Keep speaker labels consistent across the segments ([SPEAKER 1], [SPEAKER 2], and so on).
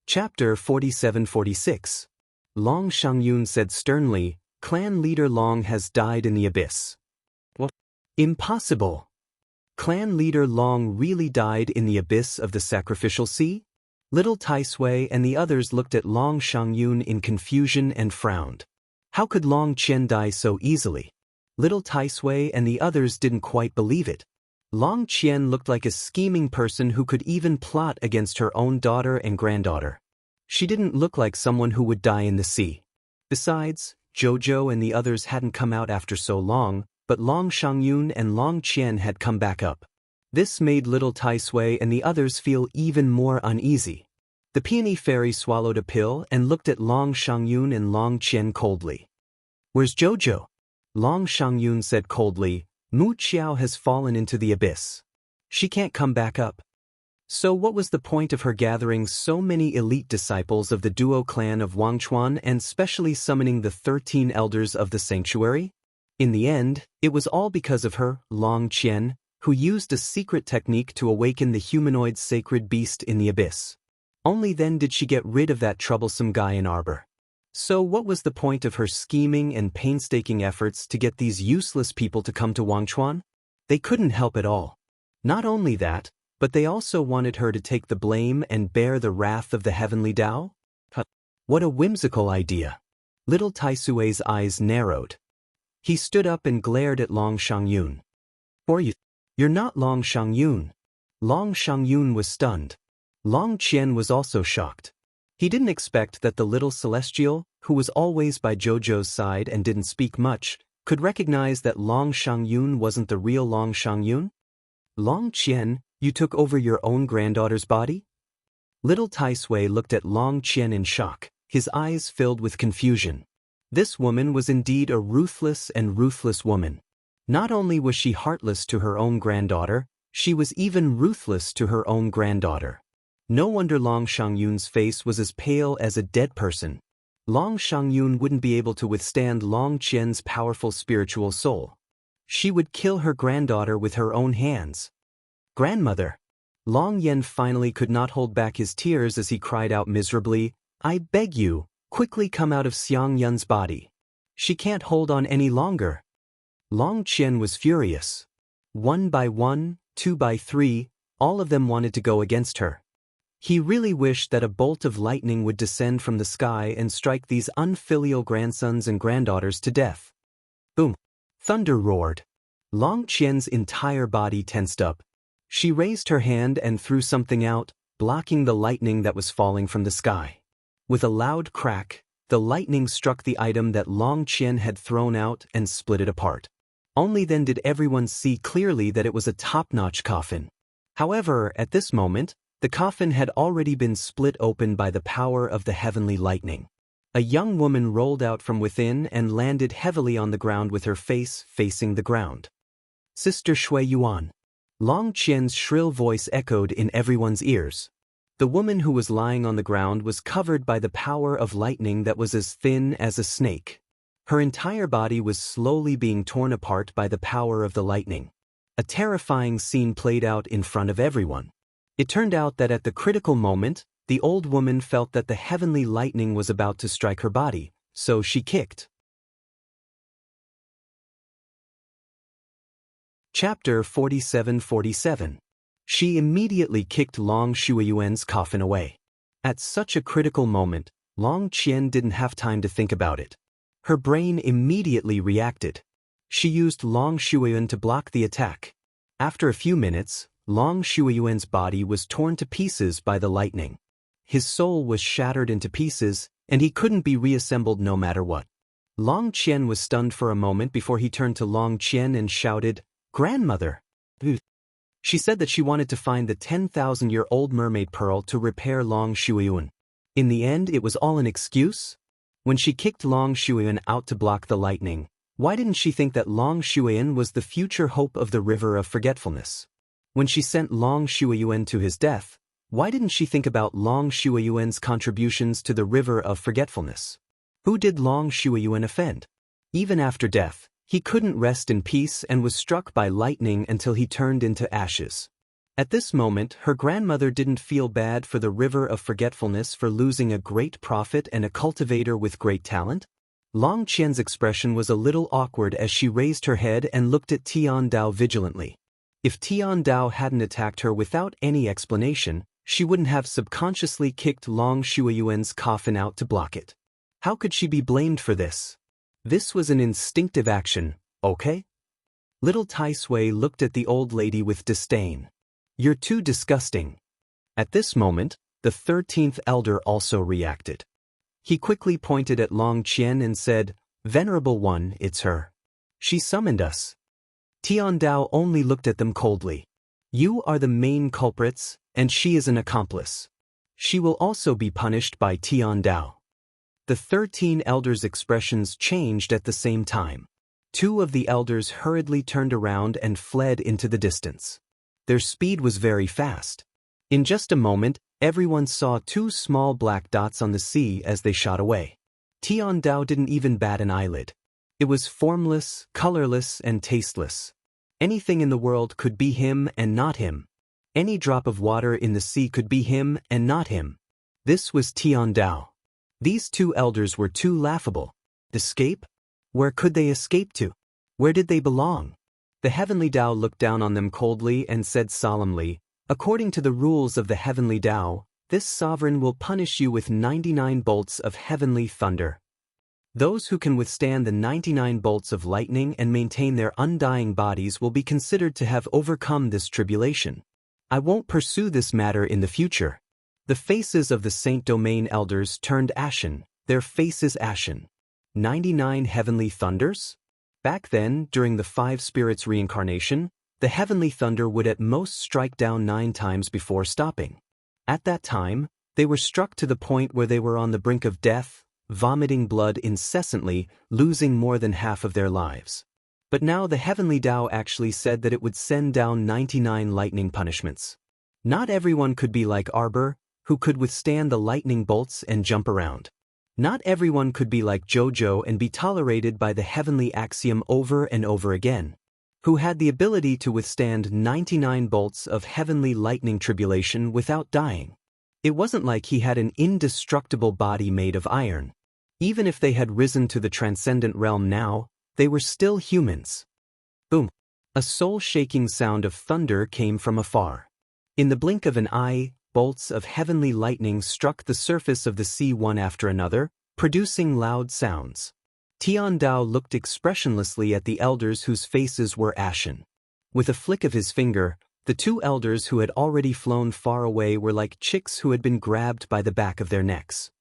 [SPEAKER 1] Chapter 47-46. Long Shangyun said sternly, "Clan leader Long has died in the abyss." What? Impossible! Clan leader Long really died in the abyss of the sacrificial sea? Little Tai Sui and the others looked at Long Shangyun in confusion and frowned. How could Long Qian die so easily? Little Tai Sui and the others didn't quite believe it. Long Qian looked like a scheming person who could even plot against her own daughter and granddaughter. She didn't look like someone who would die in the sea. Besides, Jojo and the others hadn't come out after so long, but Long Shangyun and Long Qian had come back up. This made little Tai Sui and the others feel even more uneasy. The peony fairy swallowed a pill and looked at Long Shangyun and Long Qian coldly. "Where's Jojo?" Long Shangyun said coldly, "Mu Qiao has fallen into the abyss. She can't come back up." So what was the point of her gathering so many elite disciples of the duo clan of Wangchuan and specially summoning the 13 elders of the sanctuary? In the end, it was all because of her, Long Qian, who used a secret technique to awaken the humanoid sacred beast in the abyss. Only then did she get rid of that troublesome guy in Arbor. So what was the point of her scheming and painstaking efforts to get these useless people to come to Wangchuan? They couldn't help at all. Not only that, but they also wanted her to take the blame and bear the wrath of the heavenly Tao? What a whimsical idea. Little Tai Sui's eyes narrowed. He stood up and glared at Long Shangyun. You're not Long Shangyun." Long Shangyun was stunned. Long Qian was also shocked. He didn't expect that the little celestial, who was always by Jojo's side and didn't speak much, could recognize that Long Shangyun wasn't the real Long Shangyun. "Long Qian, you took over your own granddaughter's body?" Little Tai Sui looked at Long Qian in shock, his eyes filled with confusion. This woman was indeed a ruthless woman. Not only was she heartless to her own granddaughter, she was even ruthless to her own granddaughter. No wonder Long Shangyun's face was as pale as a dead person. Long Shangyun wouldn't be able to withstand Long Qian's powerful spiritual soul. She would kill her granddaughter with her own hands. "Grandmother!" Long Yen finally could not hold back his tears as he cried out miserably, "I beg you, quickly come out of Xiang Yun's body. She can't hold on any longer." Long Qian was furious. 1 by 1, 2 by 3, all of them wanted to go against her. He really wished that a bolt of lightning would descend from the sky and strike these unfilial grandsons and granddaughters to death. Boom! Thunder roared. Long Qian's entire body tensed up. She raised her hand and threw something out, blocking the lightning that was falling from the sky. With a loud crack, the lightning struck the item that Long Qian had thrown out and split it apart. Only then did everyone see clearly that it was a top-notch coffin. However, at this moment, the coffin had already been split open by the power of the heavenly lightning. A young woman rolled out from within and landed heavily on the ground with her face facing the ground. "Sister Shui Yuan." Long Qian's shrill voice echoed in everyone's ears. The woman who was lying on the ground was covered by the power of lightning that was as thin as a snake. Her entire body was slowly being torn apart by the power of the lightning. A terrifying scene played out in front of everyone. It turned out that at the critical moment, the old woman felt that the heavenly lightning was about to strike her body, so she kicked. Chapter 47-47. She immediately kicked Long Shuiyuan's coffin away. At such a critical moment, Long Qian didn't have time to think about it. Her brain immediately reacted. She used Long Shuiyuan to block the attack. After a few minutes, Long Shuiyuan's body was torn to pieces by the lightning. His soul was shattered into pieces, and he couldn't be reassembled no matter what. Long Qian was stunned for a moment before he turned to Long Qian and shouted, "Grandmother!" She said that she wanted to find the 10,000-year-old mermaid pearl to repair Long Shuiyuan. In the end, it was all an excuse? When she kicked Long Shuiyuan out to block the lightning, why didn't she think that Long Shuiyuan was the future hope of the River of Forgetfulness? When she sent Long Shuiyuan to his death, why didn't she think about Long Shuiyuan's contributions to the River of Forgetfulness? Who did Long Shuiyuan offend? Even after death, he couldn't rest in peace and was struck by lightning until he turned into ashes. At this moment, her grandmother didn't feel bad for the river of forgetfulness for losing a great prophet and a cultivator with great talent. Long Qian's expression was a little awkward as she raised her head and looked at Tian Dao vigilantly. If Tian Dao hadn't attacked her without any explanation, she wouldn't have subconsciously kicked Long Shuiyuan's coffin out to block it. How could she be blamed for this? This was an instinctive action, okay? Little Tai Sui looked at the old lady with disdain. You're too disgusting. At this moment, the 13th elder also reacted. He quickly pointed at Long Qian and said, Venerable One, it's her. She summoned us. Tian Dao only looked at them coldly. You are the main culprits, and she is an accomplice. She will also be punished by Tian Dao. The 13 elders' expressions changed at the same time. 2 of the elders hurriedly turned around and fled into the distance. Their speed was very fast. In just a moment, everyone saw 2 small black dots on the sea as they shot away. Tian Dao didn't even bat an eyelid. It was formless, colorless, and tasteless. Anything in the world could be him and not him. Any drop of water in the sea could be him and not him. This was Tian Dao. These 2 elders were too laughable. Escape? Where could they escape to? Where did they belong? The heavenly Tao looked down on them coldly and said solemnly, According to the rules of the heavenly Tao, this sovereign will punish you with 99 bolts of heavenly thunder. Those who can withstand the 99 bolts of lightning and maintain their undying bodies will be considered to have overcome this tribulation. I won't pursue this matter in the future. The faces of the Saint Domain elders turned ashen, their faces ashen. 99 heavenly thunders? Back then, during the 5 spirits' reincarnation, the heavenly thunder would at most strike down 9 times before stopping. At that time, they were struck to the point where they were on the brink of death, vomiting blood incessantly, losing more than half of their lives. But now the heavenly Tao actually said that it would send down 99 lightning punishments. Not everyone could be like Arbor, who could withstand the lightning bolts and jump around. Not everyone could be like Jojo and be tolerated by the heavenly axiom over and over again, who had the ability to withstand 99 bolts of heavenly lightning tribulation without dying. It wasn't like he had an indestructible body made of iron. Even if they had risen to the transcendent realm now, they were still humans. Boom! A soul-shaking sound of thunder came from afar. In the blink of an eye, bolts of heavenly lightning struck the surface of the sea one after another, producing loud sounds. Tian Dao looked expressionlessly at the elders whose faces were ashen. With a flick of his finger, the 2 elders who had already flown far away were like chicks who had been grabbed by the back of their necks.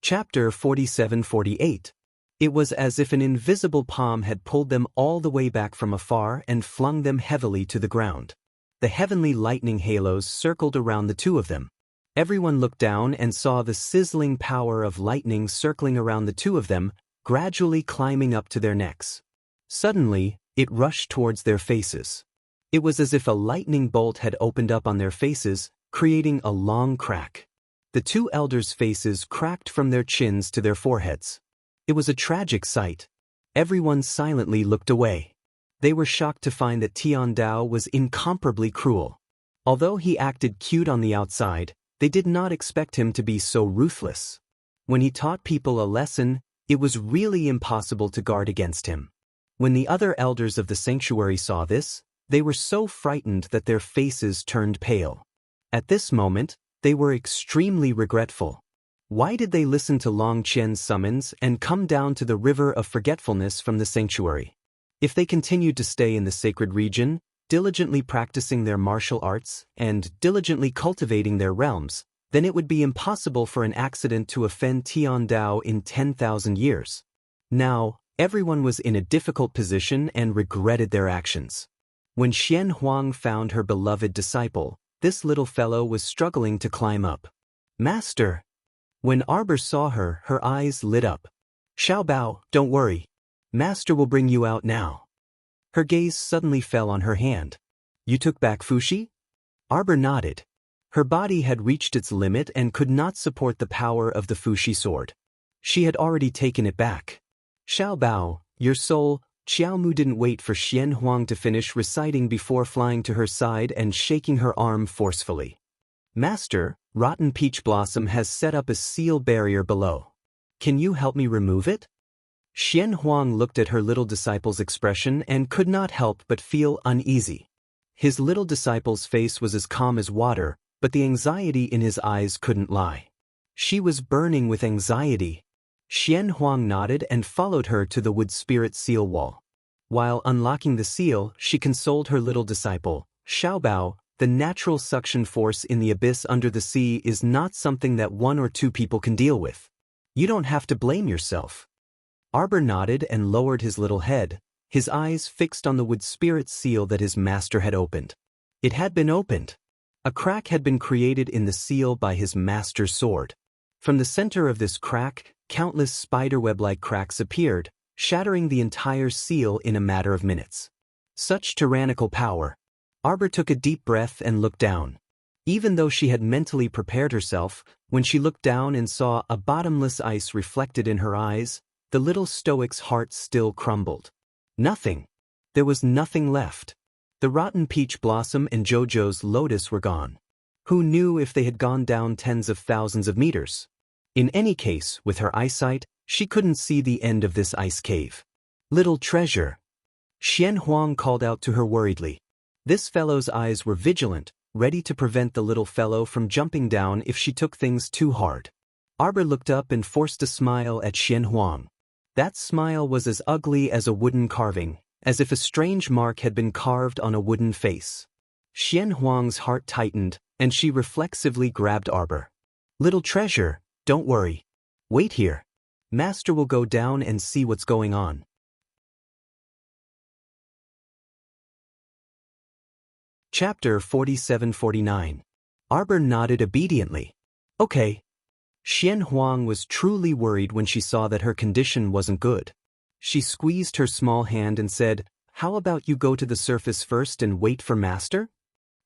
[SPEAKER 1] Chapter 47-48. It was as if an invisible palm had pulled them all the way back from afar and flung them heavily to the ground. The heavenly lightning halos circled around the 2 of them. Everyone looked down and saw the sizzling power of lightning circling around the 2 of them, gradually climbing up to their necks. Suddenly, it rushed towards their faces. It was as if a lightning bolt had opened up on their faces, creating a long crack. The 2 elders' faces cracked from their chins to their foreheads. It was a tragic sight. Everyone silently looked away. They were shocked to find that Tian Dao was incomparably cruel. Although he acted cute on the outside, they did not expect him to be so ruthless. When he taught people a lesson, it was really impossible to guard against him. When the other elders of the sanctuary saw this, they were so frightened that their faces turned pale. At this moment, they were extremely regretful. Why did they listen to Long Qian's summons and come down to the river of forgetfulness from the sanctuary? If they continued to stay in the sacred region, diligently practicing their martial arts and diligently cultivating their realms, then it would be impossible for an accident to offend Tian Dao in 10,000 years. Now, everyone was in a difficult position and regretted their actions. When Xian Huang found her beloved disciple, this little fellow was struggling to climb up. Master! When Arbor saw her, her eyes lit up. Xiao Bao, don't worry. Master will bring you out now. Her gaze suddenly fell on her hand. You took back Fuxi? Arbor nodded. Her body had reached its limit and could not support the power of the Fuxi sword. She had already taken it back. Xiao Bao, your soul, Xiaomu didn't wait for Xian Huang to finish reciting before flying to her side and shaking her arm forcefully. Master, Rotten Peach Blossom has set up a seal barrier below. Can you help me remove it? Xian Huang looked at her little disciple's expression and could not help but feel uneasy. His little disciple's face was as calm as water, but the anxiety in his eyes couldn't lie. She was burning with anxiety. Xian Huang nodded and followed her to the wood spirit seal wall. While unlocking the seal, she consoled her little disciple, Xiaobao, the natural suction force in the abyss under the sea is not something that 1 or 2 people can deal with. You don't have to blame yourself. Arbor nodded and lowered his little head, his eyes fixed on the wood spirit seal that his master had opened. It had been opened. A crack had been created in the seal by his master's sword. From the center of this crack, countless spiderweb-like cracks appeared, shattering the entire seal in a matter of minutes. Such tyrannical power. Arbor took a deep breath and looked down. Even though she had mentally prepared herself, when she looked down and saw a bottomless ice reflected in her eyes, the little stoic's heart still crumbled. Nothing. There was nothing left. The rotten peach blossom and Jojo's lotus were gone. Who knew if they had gone down tens of thousands of meters? In any case, with her eyesight, she couldn't see the end of this ice cave. Little treasure. Xian Huang called out to her worriedly. This fellow's eyes were vigilant, ready to prevent the little fellow from jumping down if she took things too hard. Arbor looked up and forced a smile at Xian Huang. That smile was as ugly as a wooden carving, as if a strange mark had been carved on a wooden face. Xian Huang's heart tightened, and she reflexively grabbed Arbor. Little treasure, don't worry. Wait here. Master will go down and see what's going on. Chapter 47-49. Arbor nodded obediently. Okay. Xian Huang was truly worried when she saw that her condition wasn't good. She squeezed her small hand and said, "How about you go to the surface first and wait for Master?"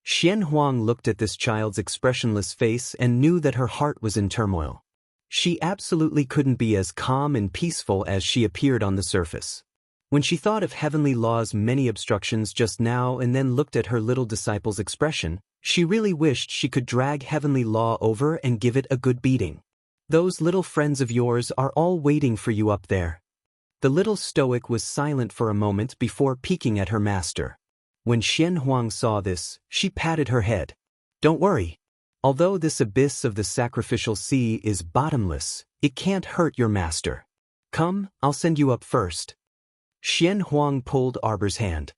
[SPEAKER 1] Xian Huang looked at this child's expressionless face and knew that her heart was in turmoil. She absolutely couldn't be as calm and peaceful as she appeared on the surface. When she thought of Heavenly Law's many obstructions just now and then looked at her little disciple's expression, she really wished she could drag Heavenly Law over and give it a good beating. Those little friends of yours are all waiting for you up there. The little stoic was silent for a moment before peeking at her master. When Xian Huang saw this, she patted her head. Don't worry. Although this abyss of the sacrificial sea is bottomless, it can't hurt your master. Come, I'll send you up first. Xian Huang pulled Arbor's hand.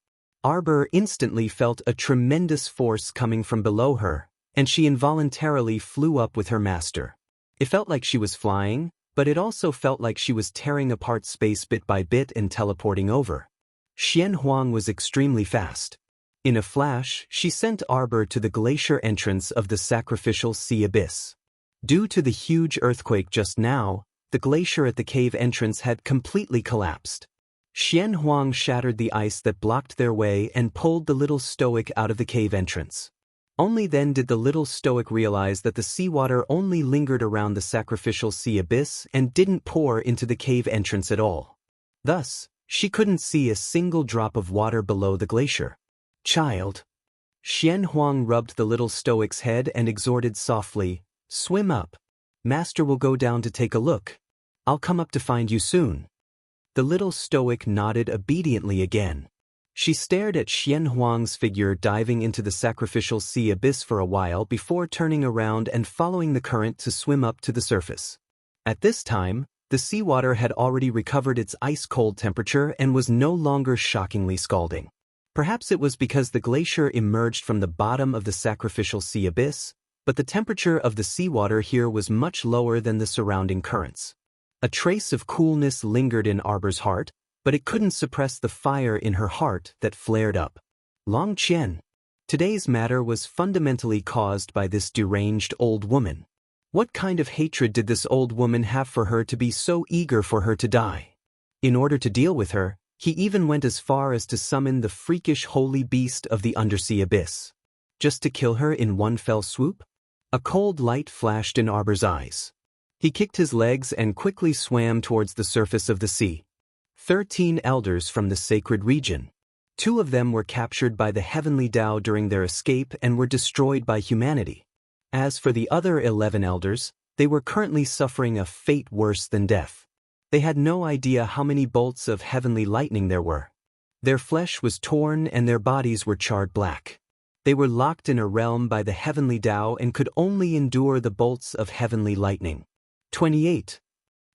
[SPEAKER 1] Arbor instantly felt a tremendous force coming from below her, and she involuntarily flew up with her master. It felt like she was flying, but it also felt like she was tearing apart space bit by bit and teleporting over. Xian Huang was extremely fast. In a flash, she sent Arbor to the glacier entrance of the sacrificial sea abyss. Due to the huge earthquake just now, the glacier at the cave entrance had completely collapsed. Xian Huang shattered the ice that blocked their way and pulled the little stoic out of the cave entrance. Only then did the little stoic realize that the seawater only lingered around the sacrificial sea abyss and didn't pour into the cave entrance at all. Thus, she couldn't see a single drop of water below the glacier. Child. Xian Huang rubbed the little stoic's head and exhorted softly, "Swim up. Master will go down to take a look. I'll come up to find you soon." The little stoic nodded obediently again. She stared at Xian Huang's figure diving into the sacrificial sea abyss for a while before turning around and following the current to swim up to the surface. At this time, the seawater had already recovered its ice-cold temperature and was no longer shockingly scalding. Perhaps it was because the glacier emerged from the bottom of the sacrificial sea abyss, but the temperature of the seawater here was much lower than the surrounding currents. A trace of coolness lingered in Arbor's heart, but it couldn't suppress the fire in her heart that flared up. Long Qian. Today's matter was fundamentally caused by this deranged old woman. What kind of hatred did this old woman have for her to be so eager for her to die? In order to deal with her, he even went as far as to summon the freakish holy beast of the undersea abyss. Just to kill her in one fell swoop? A cold light flashed in Arbor's eyes. He kicked his legs and quickly swam towards the surface of the sea. 13 elders from the sacred region. 2 of them were captured by the heavenly Tao during their escape and were destroyed by humanity. As for the other 11 elders, they were currently suffering a fate worse than death. They had no idea how many bolts of heavenly lightning there were. Their flesh was torn and their bodies were charred black. They were locked in a realm by the heavenly Tao and could only endure the bolts of heavenly lightning. 28.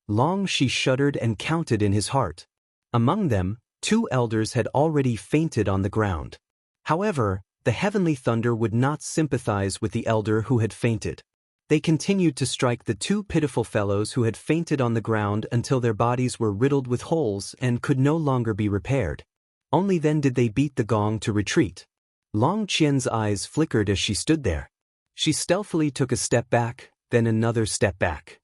[SPEAKER 1] Long she shuddered and counted in his heart. Among them, 2 elders had already fainted on the ground. However, the heavenly thunder would not sympathize with the elder who had fainted. They continued to strike the 2 pitiful fellows who had fainted on the ground until their bodies were riddled with holes and could no longer be repaired. Only then did they beat the gong to retreat. Long Qian's eyes flickered as she stood there. She stealthily took a step back, then another step back.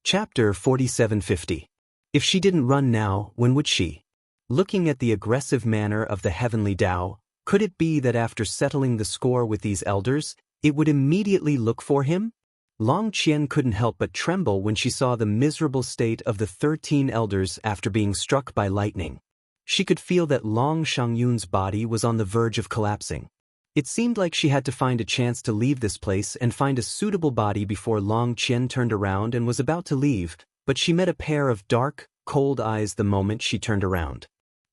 [SPEAKER 1] Chapter 4750. If she didn't run now, when would she? Looking at the aggressive manner of the heavenly Tao, could it be that after settling the score with these elders, it would immediately look for him? Long Qian couldn't help but tremble when she saw the miserable state of the 13 elders after being struck by lightning. She could feel that Long Shangyun's body was on the verge of collapsing. It seemed like she had to find a chance to leave this place and find a suitable body before Long Qian turned around and was about to leave, but she met a pair of dark, cold eyes the moment she turned around.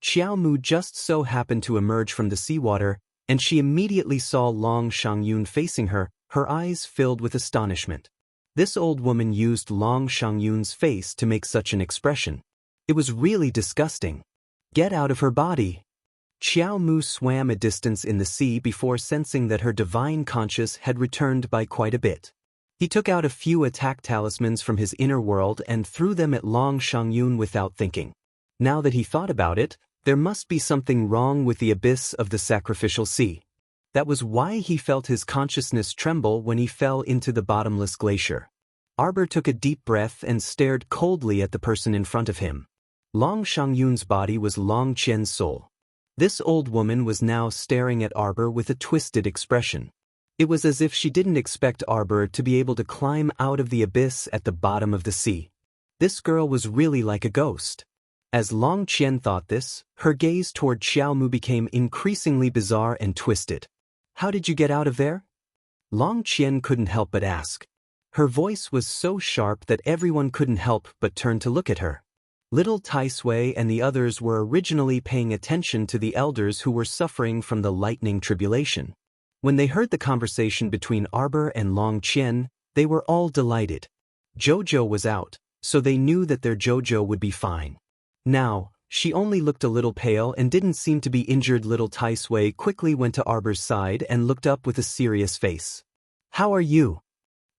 [SPEAKER 1] Xiao Mu just so happened to emerge from the seawater, and she immediately saw Long Shangyun facing her, her eyes filled with astonishment. This old woman used Long Shangyun's face to make such an expression. It was really disgusting. Get out of her body! Xiao Mu swam a distance in the sea before sensing that her divine conscience had returned by quite a bit. He took out a few attack talismans from his inner world and threw them at Long Shangyun without thinking. Now that he thought about it, there must be something wrong with the abyss of the sacrificial sea. That was why he felt his consciousness tremble when he fell into the bottomless glacier. Arbor took a deep breath and stared coldly at the person in front of him. Long Shangyun's body was Long Qian's soul. This old woman was now staring at Arbor with a twisted expression. It was as if she didn't expect Arbor to be able to climb out of the abyss at the bottom of the sea. This girl was really like a ghost. As Long Qian thought this, her gaze toward Xiao Mu became increasingly bizarre and twisted. How did you get out of there? Long Qian couldn't help but ask. Her voice was so sharp that everyone couldn't help but turn to look at her. Little Tai Sui and the others were originally paying attention to the elders who were suffering from the lightning tribulation. When they heard the conversation between Arbor and Long Qian, they were all delighted. Jojo was out, so they knew that their Jojo would be fine. Now, she only looked a little pale and didn't seem to be injured. Little Tai Sui quickly went to Arbor's side and looked up with a serious face. How are you?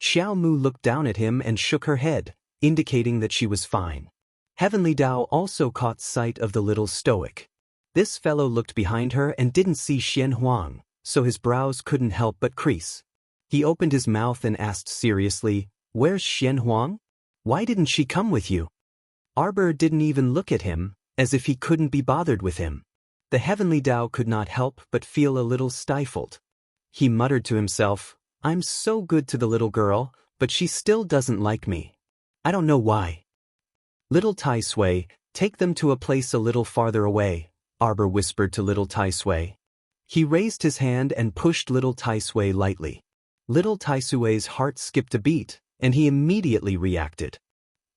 [SPEAKER 1] Xiao Mu looked down at him and shook her head, indicating that she was fine. Heavenly Tao also caught sight of the little stoic. This fellow looked behind her and didn't see Xian Huang, so his brows couldn't help but crease. He opened his mouth and asked seriously, "Where's Xian Huang? Why didn't she come with you?" Arbor didn't even look at him, as if he couldn't be bothered with him. The heavenly Tao could not help but feel a little stifled. He muttered to himself, "I'm so good to the little girl, but she still doesn't like me. I don't know why." Little Tai Sui, take them to a place a little farther away, Arbor whispered to Little Tai Sui. He raised his hand and pushed Little Tai Sui lightly. Little Tai Sui's heart skipped a beat, and he immediately reacted.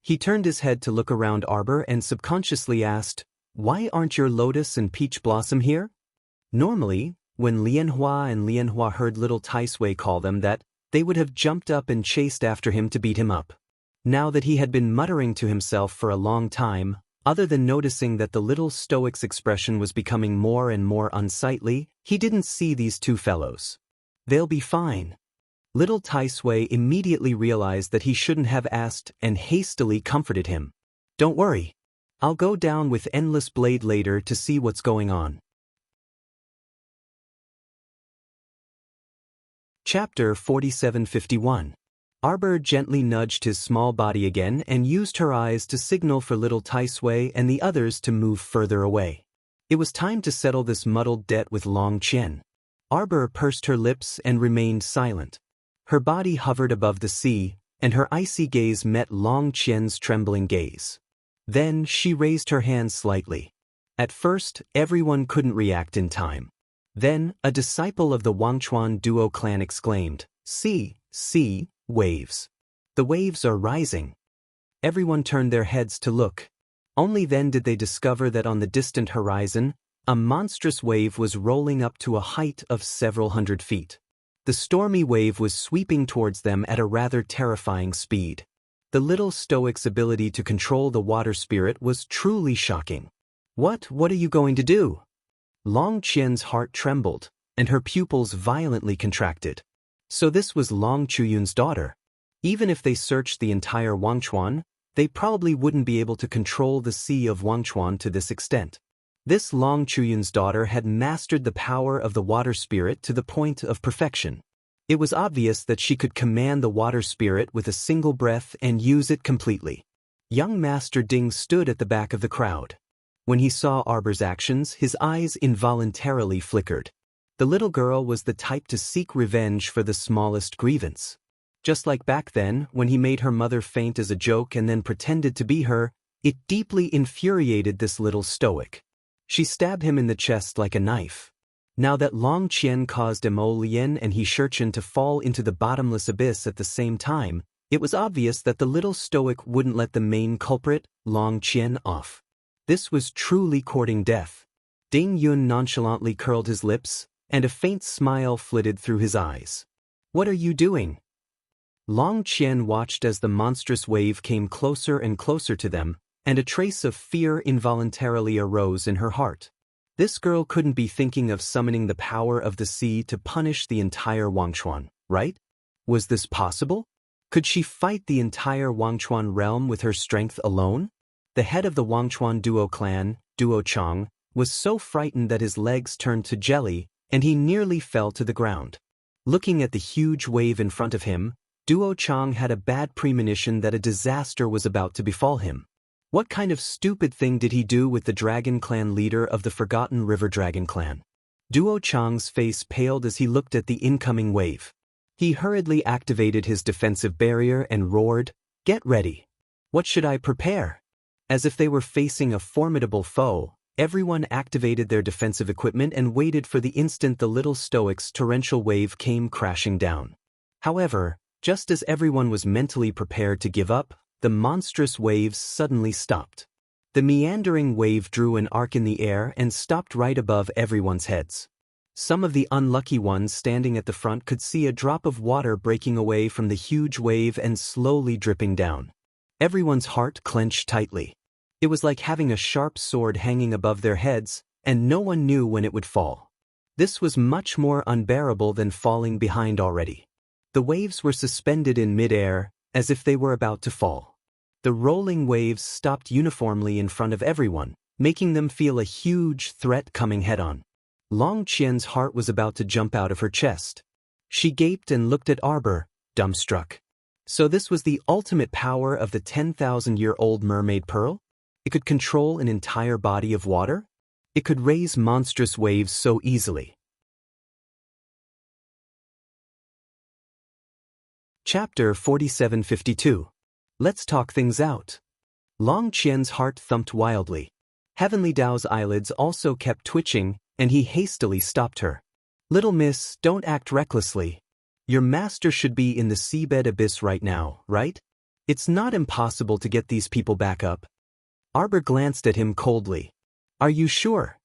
[SPEAKER 1] He turned his head to look around Arbor and subconsciously asked, "Why aren't your Lotus and Peach Blossom here?" Normally, when Lianhua and Lianhua heard Little Tai Sui call them that, they would have jumped up and chased after him to beat him up. Now that he had been muttering to himself for a long time, other than noticing that the little stoic's expression was becoming more and more unsightly, he didn't see these 2 fellows. They'll be fine. Little Tai Sui immediately realized that he shouldn't have asked and hastily comforted him. Don't worry. I'll go down with Endless Blade later to see what's going on. Chapter 4751. Arbor gently nudged his small body again and used her eyes to signal for Little Tai Sui and the others to move further away. It was time to settle this muddled debt with Long Qian. Arbor pursed her lips and remained silent. Her body hovered above the sea, and her icy gaze met Long Qian's trembling gaze. Then she raised her hand slightly. At first, everyone couldn't react in time. Then, a disciple of the Wangchuan duo clan exclaimed, "See, see, waves. The waves are rising." Everyone turned their heads to look. Only then did they discover that on the distant horizon, a monstrous wave was rolling up to a height of several hundred feet. The stormy wave was sweeping towards them at a rather terrifying speed. The little stoic's ability to control the water spirit was truly shocking. What are you going to do?" Long Qian's heart trembled, and her pupils violently contracted. So this was Long Chuyun's daughter. Even if they searched the entire Wangchuan, they probably wouldn't be able to control the sea of Wangchuan to this extent. This Long Chuyun's daughter had mastered the power of the water spirit to the point of perfection. It was obvious that she could command the water spirit with a single breath and use it completely. Young Master Ding stood at the back of the crowd. When he saw Arbor's actions, his eyes involuntarily flickered. The little girl was the type to seek revenge for the smallest grievance. Just like back then, when he made her mother faint as a joke and then pretended to be her, it deeply infuriated this little stoic. She stabbed him in the chest like a knife. Now that Long Qian caused Mo Lian and He Shurchen to fall into the bottomless abyss at the same time, it was obvious that the little stoic wouldn't let the main culprit, Long Qian, off. This was truly courting death. Ding Yun nonchalantly curled his lips, and a faint smile flitted through his eyes. "What are you doing?" Long Qian watched as the monstrous wave came closer and closer to them, and a trace of fear involuntarily arose in her heart. This girl couldn't be thinking of summoning the power of the sea to punish the entire Wangchuan, right? Was this possible? Could she fight the entire Wangchuan realm with her strength alone? The head of the Wangchuan duo clan, Duo Chang, was so frightened that his legs turned to jelly, and he nearly fell to the ground. Looking at the huge wave in front of him, Duo Chang had a bad premonition that a disaster was about to befall him. What kind of stupid thing did he do with the Dragon Clan leader of the Forgotten River Dragon Clan? Duo Chang's face paled as he looked at the incoming wave. He hurriedly activated his defensive barrier and roared, "Get ready! What should I prepare?" As if they were facing a formidable foe, everyone activated their defensive equipment and waited for the instant the little stoic's torrential wave came crashing down. However, just as everyone was mentally prepared to give up, the monstrous waves suddenly stopped. The meandering wave drew an arc in the air and stopped right above everyone's heads. Some of the unlucky ones standing at the front could see a drop of water breaking away from the huge wave and slowly dripping down. Everyone's heart clenched tightly. It was like having a sharp sword hanging above their heads, and no one knew when it would fall. This was much more unbearable than falling behind already. The waves were suspended in mid-air, as if they were about to fall. The rolling waves stopped uniformly in front of everyone, making them feel a huge threat coming head-on. Long Qian's heart was about to jump out of her chest. She gaped and looked at Arbor, dumbstruck. So this was the ultimate power of the 10,000-year-old mermaid pearl? It could control an entire body of water? It could raise monstrous waves so easily. Chapter 4752. Let's talk things out. Long Qian's heart thumped wildly. Heavenly Dao's eyelids also kept twitching, and he hastily stopped her. "Little miss, don't act recklessly. Your master should be in the seabed abyss right now, right? It's not impossible to get these people back up." Arbor glanced at him coldly. "Are you sure?"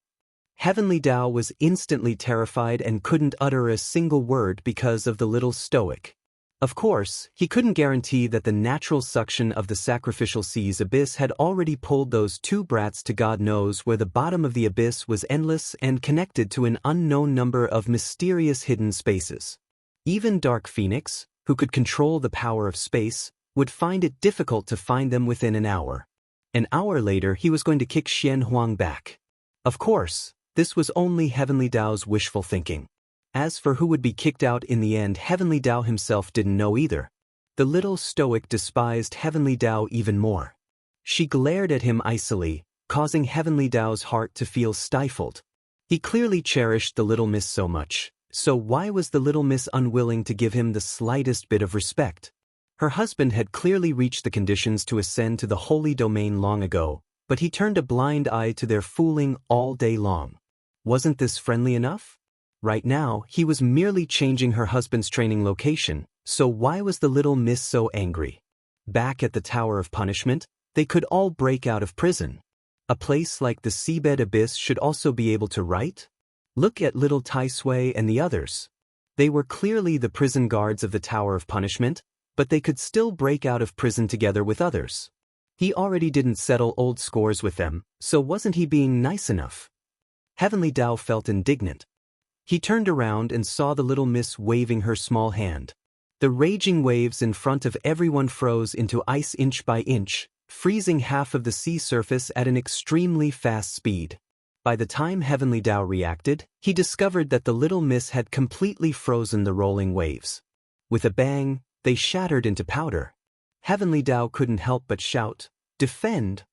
[SPEAKER 1] Heavenly Dao was instantly terrified and couldn't utter a single word because of the little stoic. Of course, he couldn't guarantee that the natural suction of the sacrificial sea's abyss had already pulled those two brats to God knows where the bottom of the abyss was endless and connected to an unknown number of mysterious hidden spaces. Even Dark Phoenix, who could control the power of space, would find it difficult to find them within an hour. An hour later he was going to kick Xian Huang back. Of course, this was only Heavenly Dao's wishful thinking. As for who would be kicked out in the end, Heavenly Dao himself didn't know either. The little stoic despised Heavenly Dao even more. She glared at him icily, causing Heavenly Dao's heart to feel stifled. He clearly cherished the little miss so much, so why was the little miss unwilling to give him the slightest bit of respect? Her husband had clearly reached the conditions to ascend to the holy domain long ago, but he turned a blind eye to their fooling all day long. Wasn't this friendly enough? Right now, he was merely changing her husband's training location, so why was the little miss so angry? Back at the Tower of Punishment, they could all break out of prison. A place like the seabed abyss should also be able to write? Look at little Tai Sui and the others. They were clearly the prison guards of the Tower of Punishment, but they could still break out of prison together with others. He already didn't settle old scores with them, so wasn't he being nice enough? Heavenly Dao felt indignant. He turned around and saw the little miss waving her small hand. The raging waves in front of everyone froze into ice inch by inch, freezing half of the sea surface at an extremely fast speed. By the time Heavenly Dao reacted, he discovered that the little miss had completely frozen the rolling waves. With a bang, they shattered into powder. Heavenly Dao couldn't help but shout, "Defend!"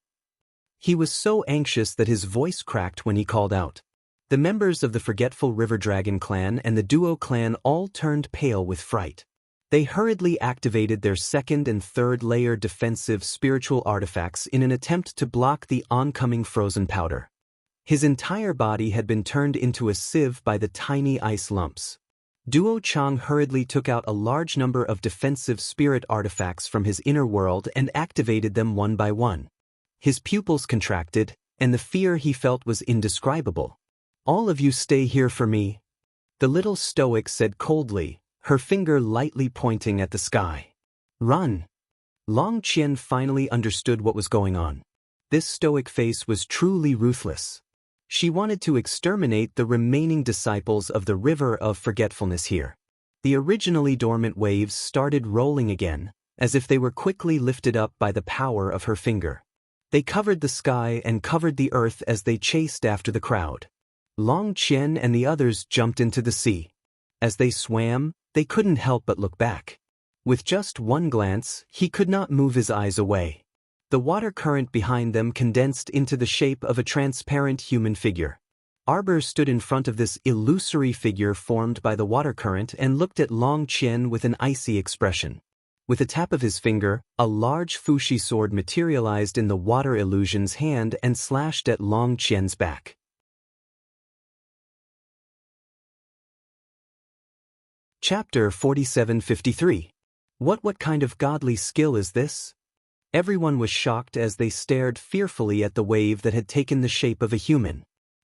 [SPEAKER 1] He was so anxious that his voice cracked when he called out. The members of the Forgetful River Dragon clan and the Duo clan all turned pale with fright. They hurriedly activated their second and third layer defensive spiritual artifacts in an attempt to block the oncoming frozen powder. His entire body had been turned into a sieve by the tiny ice lumps. Duo Chang hurriedly took out a large number of defensive spirit artifacts from his inner world and activated them one by one. His pupils contracted, and the fear he felt was indescribable. "All of you stay here for me," the little stoic said coldly, her finger lightly pointing at the sky. "Run!" Long Qian finally understood what was going on. This stoic face was truly ruthless. She wanted to exterminate the remaining disciples of the River of Forgetfulness here. The originally dormant waves started rolling again, as if they were quickly lifted up by the power of her finger. They covered the sky and covered the earth as they chased after the crowd. Long Qian and the others jumped into the sea. As they swam, they couldn't help but look back. With just one glance, he could not move his eyes away. The water current behind them condensed into the shape of a transparent human figure. Arbor stood in front of this illusory figure formed by the water current and looked at Long Qian with an icy expression. With a tap of his finger, a large Fushi sword materialized in the water illusion's hand and slashed at Long Qian's back. Chapter 4753. What kind of godly skill is this? Everyone was shocked as they stared fearfully at the wave that had taken the shape of a human.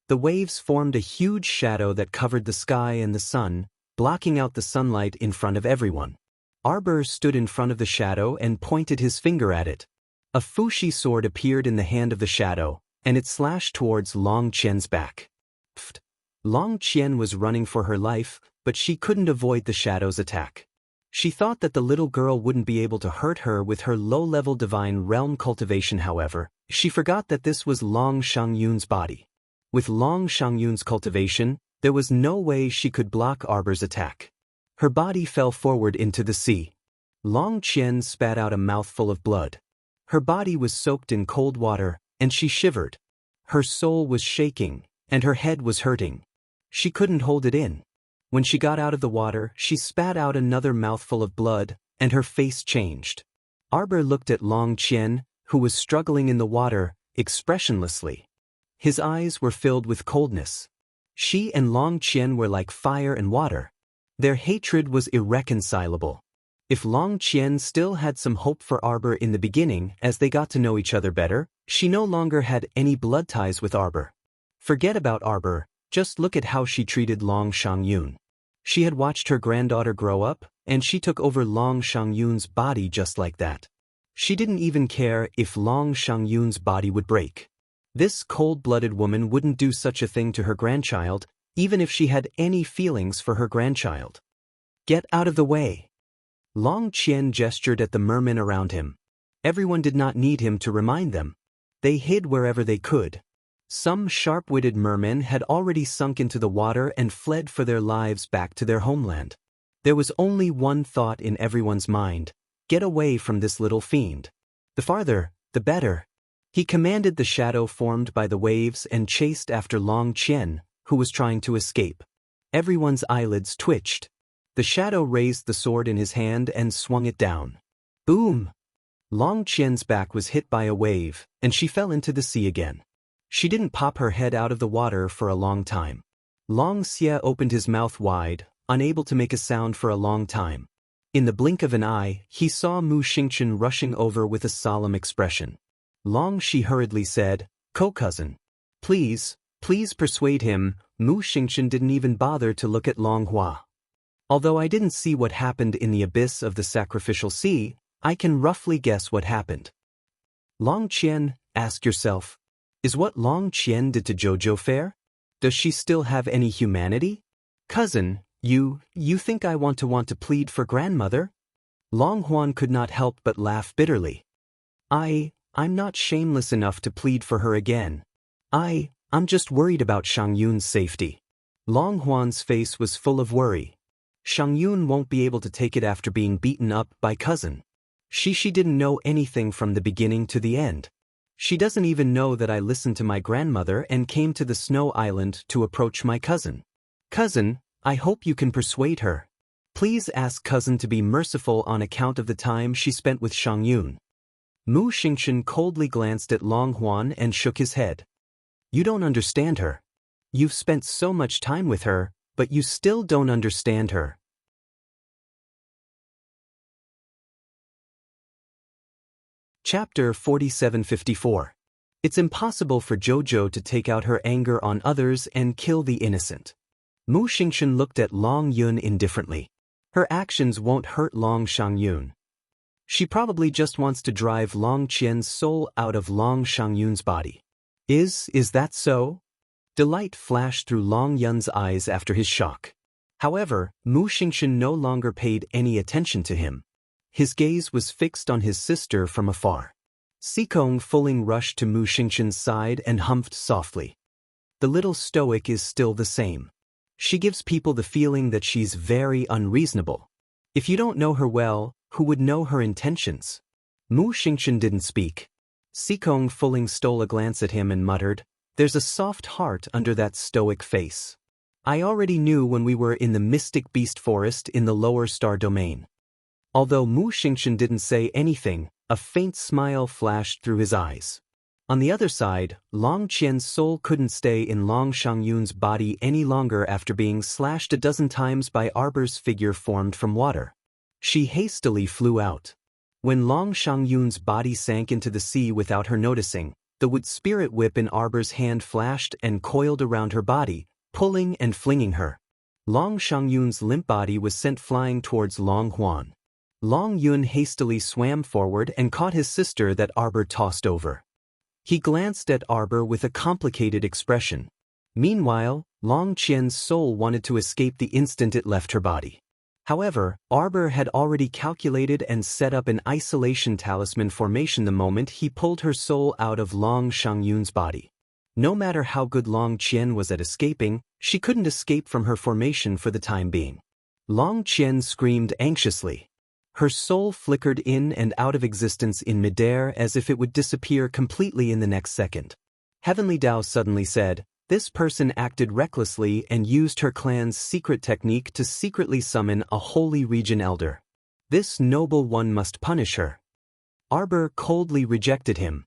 [SPEAKER 1] The waves formed a huge shadow that covered the sky and the sun, blocking out the sunlight in front of everyone. Arbor stood in front of the shadow and pointed his finger at it. A Fushi sword appeared in the hand of the shadow, and it slashed towards Long Qian's back. Pfft. Long Qian was running for her life, but she couldn't avoid the shadow's attack. She thought that the little girl wouldn't be able to hurt her with her low-level divine realm cultivation. However, she forgot that this was Long Shangyun's body. With Long Shangyun's cultivation, there was no way she could block Arbor's attack. Her body fell forward into the sea. Long Qian spat out a mouthful of blood. Her body was soaked in cold water, and she shivered. Her soul was shaking, and her head was hurting. She couldn't hold it in. When she got out of the water, she spat out another mouthful of blood, and her face changed. Arbor looked at Long Qian, who was struggling in the water, expressionlessly. His eyes were filled with coldness. She and Long Qian were like fire and water. Their hatred was irreconcilable. If Long Qian still had some hope for Arbor in the beginning as they got to know each other better, she no longer had any blood ties with Arbor. Forget about Arbor, just look at how she treated Long Shangyun. She had watched her granddaughter grow up, and she took over Long Shangyun's body just like that. She didn't even care if Long Shangyun's body would break. This cold-blooded woman wouldn't do such a thing to her grandchild, even if she had any feelings for her grandchild. "Get out of the way!" Long Qian gestured at the mermen around him. Everyone did not need him to remind them. They hid wherever they could. Some sharp-witted mermen had already sunk into the water and fled for their lives back to their homeland. There was only one thought in everyone's mind: get away from this little fiend. The farther, the better. He commanded the shadow formed by the waves and chased after Long Qian, who was trying to escape. Everyone's eyelids twitched. The shadow raised the sword in his hand and swung it down. Boom! Long Qian's back was hit by a wave, and she fell into the sea again. She didn't pop her head out of the water for a long time. Long Xie opened his mouth wide, unable to make a sound for a long time. In the blink of an eye, he saw Mu Xingchen rushing over with a solemn expression. Long Shi hurriedly said, "Co-cousin. Please persuade him." Mu Xingchen didn't even bother to look at Long Hua. Although I didn't see what happened in the abyss of the sacrificial sea, I can roughly guess what happened. Long Qian, ask yourself, is what Long Qian did to Jojo fair? Does she still have any humanity? Cousin, you think I want to plead for grandmother? Long Huan could not help but laugh bitterly. I'm not shameless enough to plead for her again. I'm just worried about Shang Yun's safety. Long Huan's face was full of worry. Shang Yun won't be able to take it after being beaten up by cousin. She didn't know anything from the beginning to the end. She doesn't even know that I listened to my grandmother and came to the snow island to approach my cousin. Cousin, I hope you can persuade her. Please ask cousin to be merciful on account of the time she spent with Shang Yun. Mu Xingchen coldly glanced at Long Huan and shook his head. You don't understand her. You've spent so much time with her, but you still don't understand her. Chapter 4754. It's impossible for Jojo to take out her anger on others and kill the innocent. Mu Xingchen looked at Long Yun indifferently. Her actions won't hurt Long Shang Yun. She probably just wants to drive Long Qian's soul out of Long Shang Yun's body. Is that so? Delight flashed through Long Yun's eyes after his shock. However, Mu Xingchen no longer paid any attention to him. His gaze was fixed on his sister from afar. Sikong Fuling rushed to Mu Xingchen's side and humphed softly. The little stoic is still the same. She gives people the feeling that she's very unreasonable. If you don't know her well, who would know her intentions? Mu Xingchen didn't speak. Sikong Fuling stole a glance at him and muttered, "There's a soft heart under that stoic face. I already knew when we were in the mystic beast forest in the lower star domain." Although Mu Xingchen didn't say anything, a faint smile flashed through his eyes. On the other side, Long Qian's soul couldn't stay in Long Shang Yun's body any longer after being slashed a dozen times by Arbor's figure formed from water. She hastily flew out. When Long Shang Yun's body sank into the sea without her noticing, the wood spirit whip in Arbor's hand flashed and coiled around her body, pulling and flinging her. Long Shang Yun's limp body was sent flying towards Long Huan. Long Yun hastily swam forward and caught his sister that Arbor tossed over. He glanced at Arbor with a complicated expression. Meanwhile, Long Qian's soul wanted to escape the instant it left her body. However, Arbor had already calculated and set up an isolation talisman formation the moment he pulled her soul out of Long Shang Yun's body. No matter how good Long Qian was at escaping, she couldn't escape from her formation for the time being. Long Qian screamed anxiously. Her soul flickered in and out of existence in midair as if it would disappear completely in the next second. Heavenly Dao suddenly said, "This person acted recklessly and used her clan's secret technique to secretly summon a holy region elder. This noble one must punish her." Arbor coldly rejected him.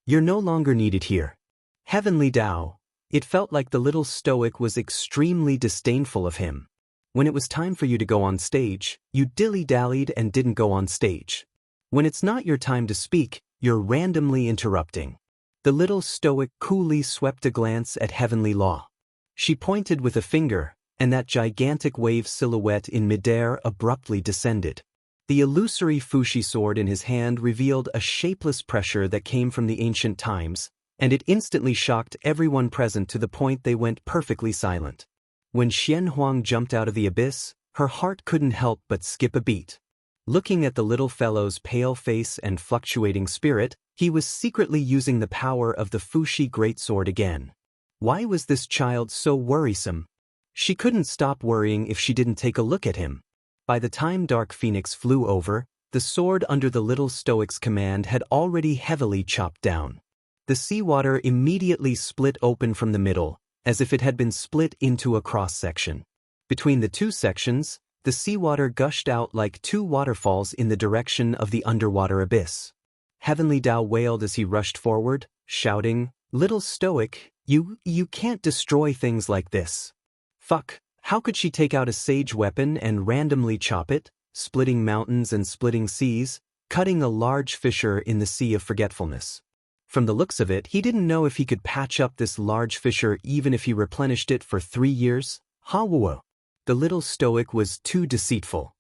[SPEAKER 1] "You're no longer needed here." Heavenly Dao. It felt like the little stoic was extremely disdainful of him. When it was time for you to go on stage, you dilly-dallied and didn't go on stage. When it's not your time to speak, you're randomly interrupting. The little stoic coolly swept a glance at Heavenly Law. She pointed with a finger, and that gigantic wave silhouette in midair abruptly descended. The illusory Fushi sword in his hand revealed a shapeless pressure that came from the ancient times, and it instantly shocked everyone present to the point they went perfectly silent. When Xian Huang jumped out of the abyss, her heart couldn't help but skip a beat. Looking at the little fellow's pale face and fluctuating spirit, he was secretly using the power of the Fushi greatsword again. Why was this child so worrisome? She couldn't stop worrying if she didn't take a look at him. By the time Dark Phoenix flew over, the sword under the little stoic's command had already heavily chopped down. The seawater immediately split open from the middle, as if it had been split into a cross-section. Between the two sections, The seawater gushed out like two waterfalls in the direction of the underwater abyss. Heavenly Tao wailed as he rushed forward, shouting, "Little stoic, you can't destroy things like this." Fuck, how could she take out a sage weapon and randomly chop it, splitting mountains and splitting seas, cutting a large fissure in the Sea of Forgetfulness? From the looks of it, he didn't know if he could patch up this large fissure even if he replenished it for 3 years. Ha-whoa. The little stoic was too deceitful.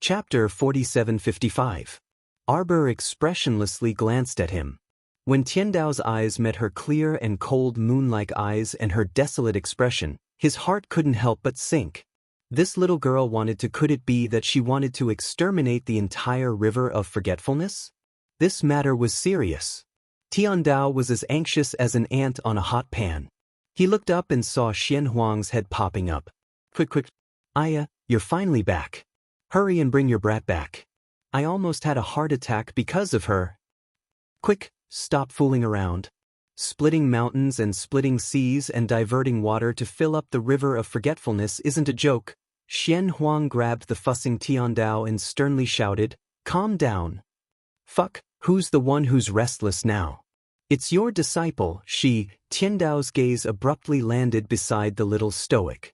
[SPEAKER 1] Chapter 4755. Arbor expressionlessly glanced at him. When Tiandao's eyes met her clear and cold moon-like eyes and her desolate expression, his heart couldn't help but sink. This little girl wanted to— could it be that she wanted to exterminate the entire river of forgetfulness? This matter was serious. Tiandao was as anxious as an ant on a hot pan. He looked up and saw Xian Huang's head popping up. Quick, Aya, you're finally back. Hurry and bring your brat back. I almost had a heart attack because of her. Quick, stop fooling around. Splitting mountains and splitting seas and diverting water to fill up the river of forgetfulness isn't a joke. Xian Huang grabbed the fussing Tiandao and sternly shouted, "Calm down. Fuck, who's the one who's restless now?" "It's your disciple, she." Tiandao's gaze abruptly landed beside the little stoic.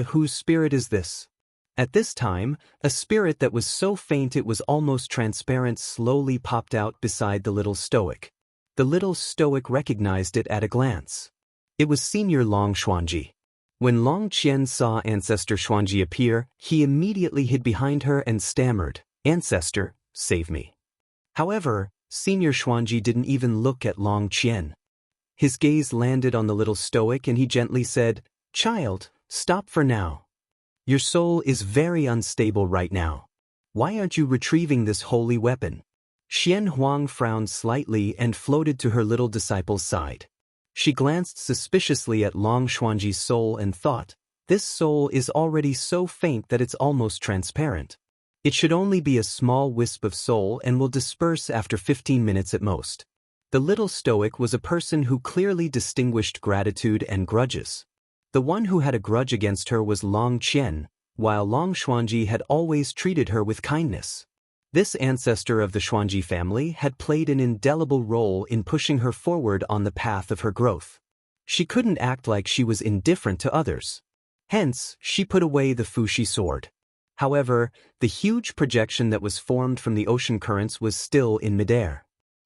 [SPEAKER 1] Whose spirit is this? At this time, a spirit that was so faint it was almost transparent slowly popped out beside the little stoic. The little stoic recognized it at a glance. It was Senior Long Xuanji. When Long Qian saw Ancestor Xuanji appear, he immediately hid behind her and stammered, "Ancestor, save me." However, Senior Xuanji didn't even look at Long Qian. His gaze landed on the little stoic and he gently said, "Child, stop for now. Your soul is very unstable right now. Why aren't you retrieving this holy weapon?" Xian Huang frowned slightly and floated to her little disciple's side. She glanced suspiciously at Long Xuanji's soul and thought, "This soul is already so faint that it's almost transparent. It should only be a small wisp of soul and will disperse after 15 minutes at most." The little stoic was a person who clearly distinguished gratitude and grudges. The one who had a grudge against her was Long Qian, while Long Xuanji had always treated her with kindness. This ancestor of the Xuanji family had played an indelible role in pushing her forward on the path of her growth. She couldn't act like she was indifferent to others. Hence, she put away the Fuxi sword. However, the huge projection that was formed from the ocean currents was still in midair.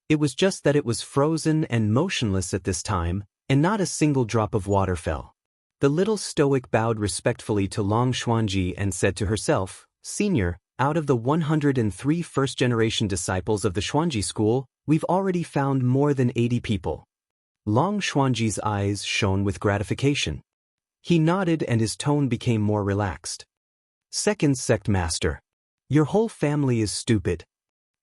[SPEAKER 1] It was just that it was frozen and motionless at this time, and not a single drop of water fell. The little stoic bowed respectfully to Long Xuanji and said to herself, "Senior, out of the 103 first-generation disciples of the Xuanji school, we've already found more than 80 people." Long Xuanji's eyes shone with gratification. He nodded and his tone became more relaxed. "Second sect master. Your whole family is stupid."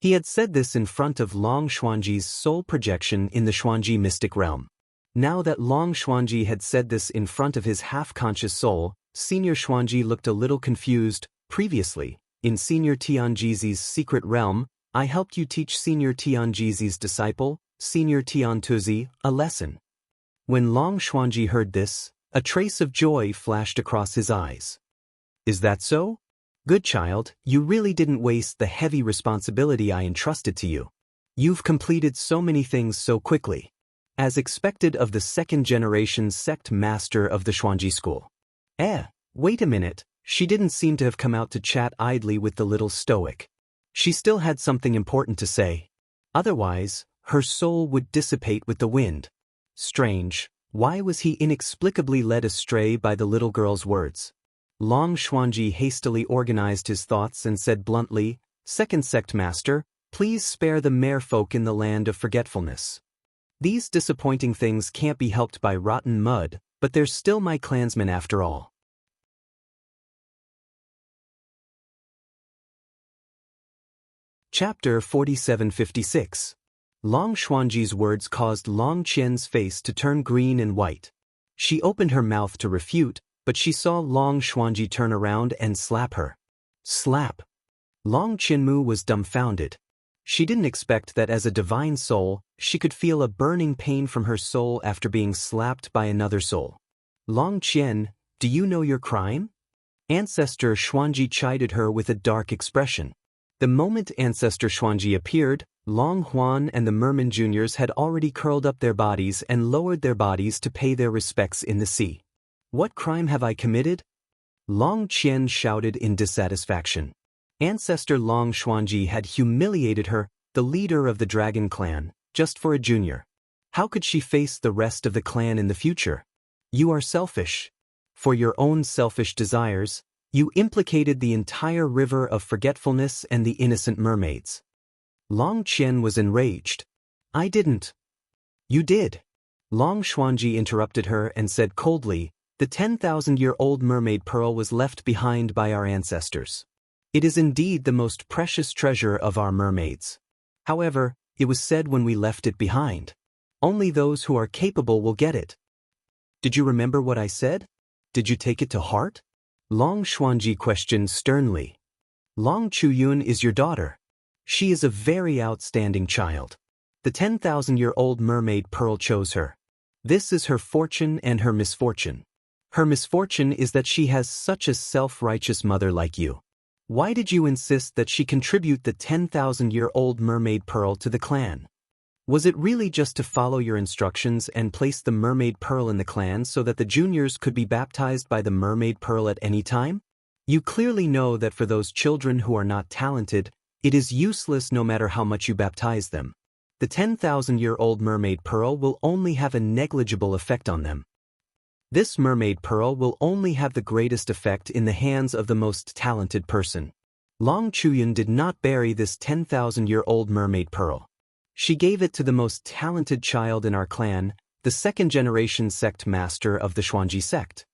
[SPEAKER 1] He had said this in front of Long Xuanji's soul projection in the Xuanji mystic realm. Now that Long Xuanji had said this in front of his half-conscious soul, Senior Xuanji looked a little confused. "Previously, in Senior Tianjizi's secret realm, I helped you teach Senior Tianjizi's disciple, Senior Tiantuzi, a lesson." When Long Xuanji heard this, a trace of joy flashed across his eyes. "Is that so? Good child, you really didn't waste the heavy responsibility I entrusted to you. You've completed so many things so quickly. As expected of the second-generation sect master of the Xuanji school." Wait a minute, she didn't seem to have come out to chat idly with the little stoic. She still had something important to say. Otherwise, her soul would dissipate with the wind. Strange, why was he inexplicably led astray by the little girl's words? Long Xuanji hastily organized his thoughts and said bluntly, "Second sect master, please spare the merfolk in the land of forgetfulness. These disappointing things can't be helped by rotten mud, but they're still my clansmen after all." Chapter 4756. Long Xuanji's words caused Long Qian's face to turn green and white. She opened her mouth to refute, but she saw Long Xuanji turn around and slap her. Slap. Long Qianmu was dumbfounded. She didn't expect that as a divine soul, she could feel a burning pain from her soul after being slapped by another soul. Long Qian, do you know your crime? Ancestor Xuanji chided her with a dark expression. The moment Ancestor Xuanji appeared, Long Huan and the Merman Juniors had already curled up their bodies and lowered their bodies to pay their respects in the sea. What crime have I committed? Long Qian shouted in dissatisfaction. Ancestor Long Xuanji had humiliated her, the leader of the dragon clan, just for a junior. How could she face the rest of the clan in the future? You are selfish. For your own selfish desires, you implicated the entire river of forgetfulness and the innocent mermaids. Long Qian was enraged. I didn't. You did. Long Xuanji interrupted her and said coldly, the 10,000-year-old mermaid pearl was left behind by our ancestors. It is indeed the most precious treasure of our mermaids. However, it was said when we left it behind. Only those who are capable will get it. Did you remember what I said? Did you take it to heart? Long Xuanji questioned sternly. Long Chuyun is your daughter. She is a very outstanding child. The 10,000-year-old mermaid pearl chose her. This is her fortune and her misfortune. Her misfortune is that she has such a self-righteous mother like you. Why did you insist that she contribute the 10,000-year-old mermaid pearl to the clan? Was it really just to follow your instructions and place the mermaid pearl in the clan so that the juniors could be baptized by the mermaid pearl at any time? You clearly know that for those children who are not talented, it is useless no matter how much you baptize them. The 10,000-year-old mermaid pearl will only have a negligible effect on them. This mermaid pearl will only have the greatest effect in the hands of the most talented person. Long Chuyun did not bury this 10,000-year-old mermaid pearl. She gave it to the most talented child in our clan, the second-generation sect master of the Xuanji sect.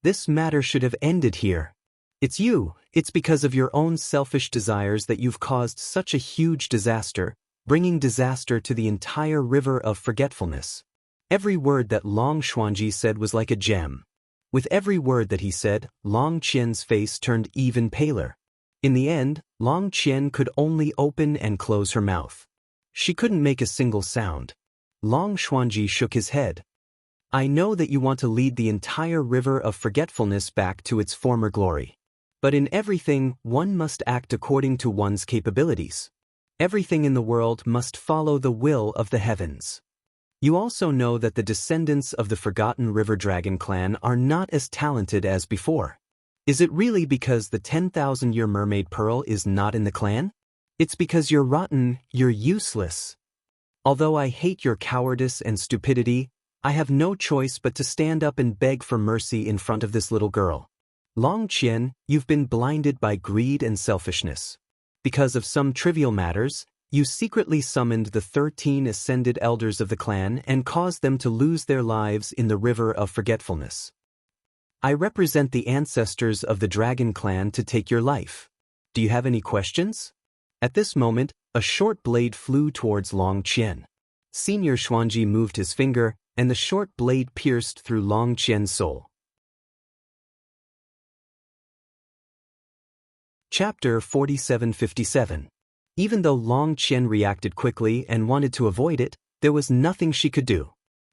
[SPEAKER 1] This matter should have ended here. It's because of your own selfish desires that you've caused such a huge disaster, bringing disaster to the entire river of forgetfulness. Every word that Long Xuanji said was like a gem. With every word that he said, Long Qian's face turned even paler. In the end, Long Qian could only open and close her mouth. She couldn't make a single sound. Long Xuanji shook his head. I know that you want to lead the entire river of forgetfulness back to its former glory. But in everything, one must act according to one's capabilities. Everything in the world must follow the will of the heavens. You also know that the descendants of the Forgotten River Dragon clan are not as talented as before. Is it really because the 10,000-year mermaid pearl is not in the clan? It's because you're rotten, you're useless. Although I hate your cowardice and stupidity, I have no choice but to stand up and beg for mercy in front of this little girl. Long Qian, you've been blinded by greed and selfishness. Because of some trivial matters, you secretly summoned the 13 ascended elders of the clan and caused them to lose their lives in the river of forgetfulness. I represent the ancestors of the dragon clan to take your life. Do you have any questions? At this moment, a short blade flew towards Long Qian. Senior Xuanji moved his finger, and the short blade pierced through Long Qian's soul. Chapter 4757. Even though Long Qian reacted quickly and wanted to avoid it, there was nothing she could do.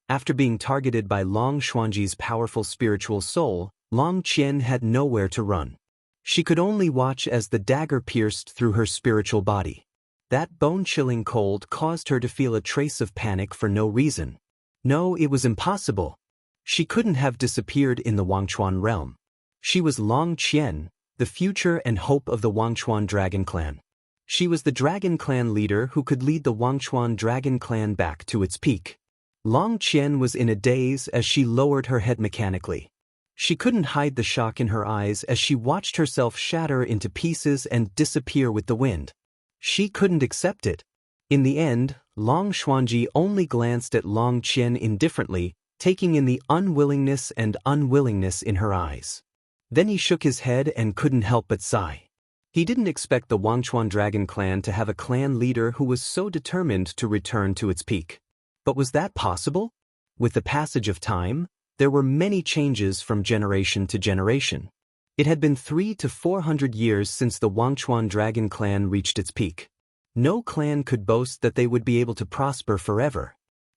[SPEAKER 1] After being targeted by Long Xuanji's powerful spiritual soul, Long Qian had nowhere to run. She could only watch as the dagger pierced through her spiritual body. That bone-chilling cold caused her to feel a trace of panic for no reason. No, it was impossible. She couldn't have disappeared in the Wangchuan realm. She was Long Qian, the future and hope of the Wangchuan Dragon Clan. She was the Dragon Clan leader who could lead the Wangchuan Dragon Clan back to its peak. Long Qian was in a daze as she lowered her head mechanically. She couldn't hide the shock in her eyes as she watched herself shatter into pieces and disappear with the wind. She couldn't accept it. In the end, Long Xuanji only glanced at Long Qian indifferently, taking in the unwillingness in her eyes. Then he shook his head and couldn't help but sigh. He didn't expect the Wangchuan Dragon Clan to have a clan leader who was so determined to return to its peak. But was that possible? With the passage of time, there were many changes from generation to generation. It had been 300 to 400 years since the Wangchuan Dragon Clan reached its peak. No clan could boast that they would be able to prosper forever.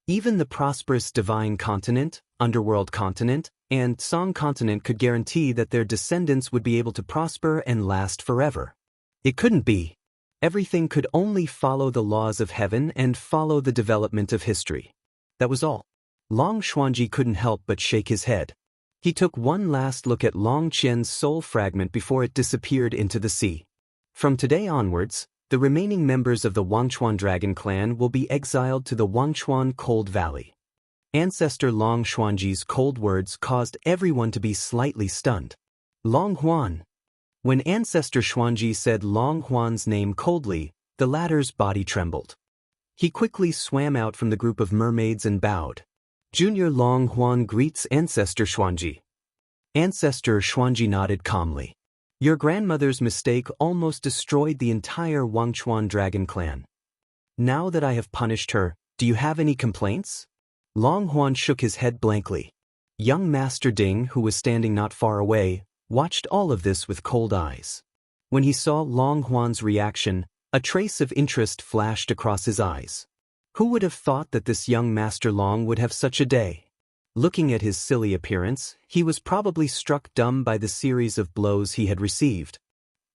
[SPEAKER 1] Even the prosperous divine continent, underworld continent, and Song continent could guarantee that their descendants would be able to prosper and last forever. It couldn't be. Everything could only follow the laws of heaven and follow the development of history. That was all. Long Xuanji couldn't help but shake his head. He took one last look at Long Qian's soul fragment before it disappeared into the sea. From today onwards, the remaining members of the Wangchuan Dragon clan will be exiled to the Wangchuan Cold Valley. Ancestor Long Xuanji's cold words caused everyone to be slightly stunned. Long Huan. When Ancestor Xuanji said Long Huan's name coldly, the latter's body trembled. He quickly swam out from the group of mermaids and bowed. Junior Long Huan greets Ancestor Xuanji. Ancestor Xuanji nodded calmly. Your grandmother's mistake almost destroyed the entire Wangchuan Dragon clan. Now that I have punished her, do you have any complaints? Long Huan shook his head blankly. Young Master Ding, who was standing not far away, watched all of this with cold eyes. When he saw Long Huan's reaction, a trace of interest flashed across his eyes. Who would have thought that this young Master Long would have such a day? Looking at his silly appearance, he was probably struck dumb by the series of blows he had received.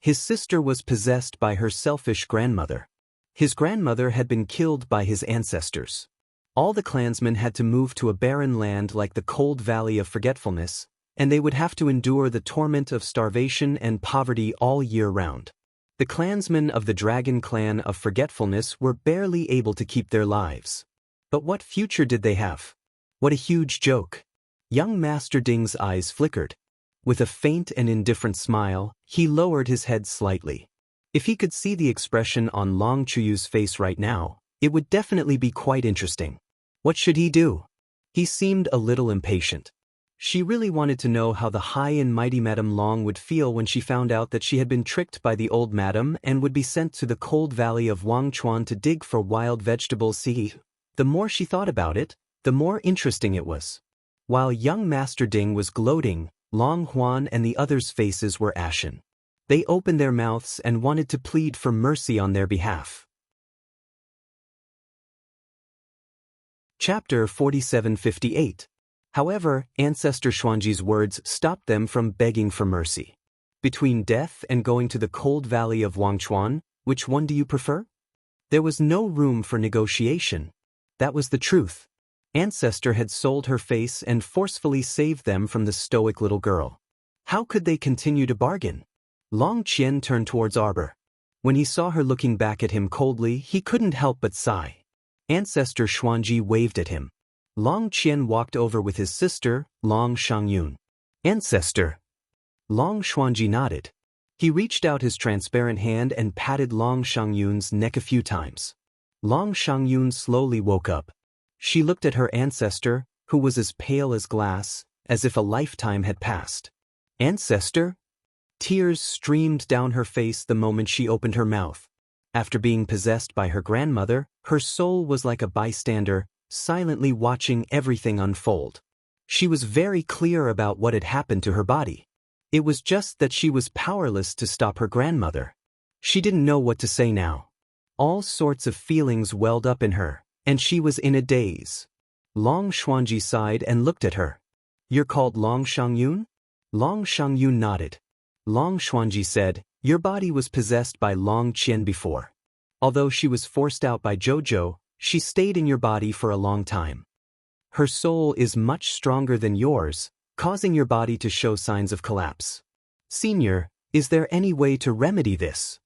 [SPEAKER 1] His sister was possessed by her selfish grandmother. His grandmother had been killed by his ancestors. All the clansmen had to move to a barren land like the Cold Valley of Forgetfulness, and they would have to endure the torment of starvation and poverty all year round. The clansmen of the Dragon Clan of Forgetfulness were barely able to keep their lives. But what future did they have? What a huge joke. Young Master Ding's eyes flickered. With a faint and indifferent smile, he lowered his head slightly. If he could see the expression on Long Chuyu's face right now, it would definitely be quite interesting. What should he do? He seemed a little impatient. She really wanted to know how the high and mighty Madame Long would feel when she found out that she had been tricked by the old madam and would be sent to the cold valley of Wangchuan to dig for wild vegetables. The more she thought about it, the more interesting it was. While young Master Ding was gloating, Long Huan and the others' faces were ashen. They opened their mouths and wanted to plead for mercy on their behalf. Chapter 4758. However, Ancestor Xuanji's words stopped them from begging for mercy. Between death and going to the cold valley of Wangchuan, which one do you prefer? There was no room for negotiation. That was the truth. Ancestor had sold her face and forcefully saved them from the stoic little girl. How could they continue to bargain? Long Qian turned towards Arbor. When he saw her looking back at him coldly, he couldn't help but sigh. Ancestor Xuanji waved at him. Long Qian walked over with his sister, Long Shangyun. Ancestor. Long Xuanji nodded. He reached out his transparent hand and patted Long Shangyun's neck a few times. Long Shangyun slowly woke up. She looked at her ancestor, who was as pale as glass, as if a lifetime had passed. Ancestor? Tears streamed down her face the moment she opened her mouth. After being possessed by her grandmother, her soul was like a bystander, silently watching everything unfold. She was very clear about what had happened to her body. It was just that she was powerless to stop her grandmother. She didn't know what to say now. All sorts of feelings welled up in her, and she was in a daze. Long Xuanji sighed and looked at her. You're called Long Shangyun? Long Shangyun nodded. Long Xuanji said, your body was possessed by Long Qian before. Although she was forced out by Jojo, she stayed in your body for a long time. Her soul is much stronger than yours, causing your body to show signs of collapse. Senior, is there any way to remedy this?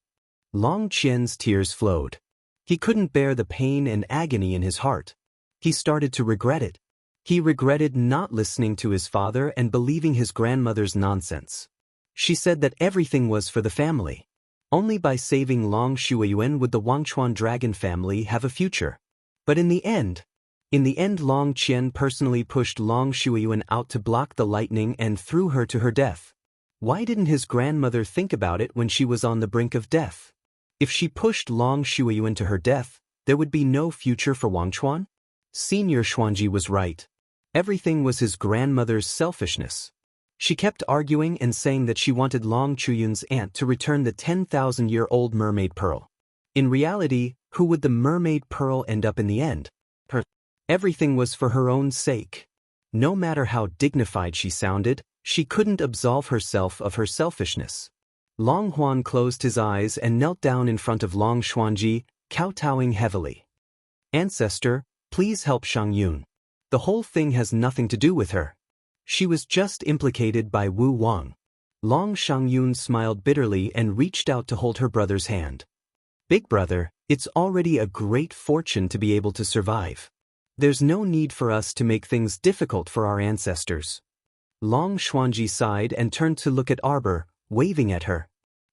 [SPEAKER 1] Long Qian's tears flowed. He couldn't bear the pain and agony in his heart. He started to regret it. He regretted not listening to his father and believing his grandmother's nonsense. She said that everything was for the family. Only by saving Long Shuiyuan would the Wangchuan Dragon family have a future. But in the end, Long Qian personally pushed Long Shuiyuan out to block the lightning and threw her to her death. Why didn't his grandmother think about it when she was on the brink of death? If she pushed Long Shuiyuan to her death, there would be no future for Wangchuan? Senior Xuanji was right. Everything was his grandmother's selfishness. She kept arguing and saying that she wanted Long Chuyun's aunt to return the 10,000-year-old mermaid pearl. In reality, who would the mermaid pearl end up in the end? Everything was for her own sake. No matter how dignified she sounded, she couldn't absolve herself of her selfishness. Long Huan closed his eyes and knelt down in front of Long Xuanji, kowtowing heavily. Ancestor, please help Shang Yun. The whole thing has nothing to do with her. She was just implicated by Wu Wang. Long Shangyun smiled bitterly and reached out to hold her brother's hand. Big brother, it's already a great fortune to be able to survive. There's no need for us to make things difficult for our ancestors. Long Xuanji sighed and turned to look at Arbor, waving at her.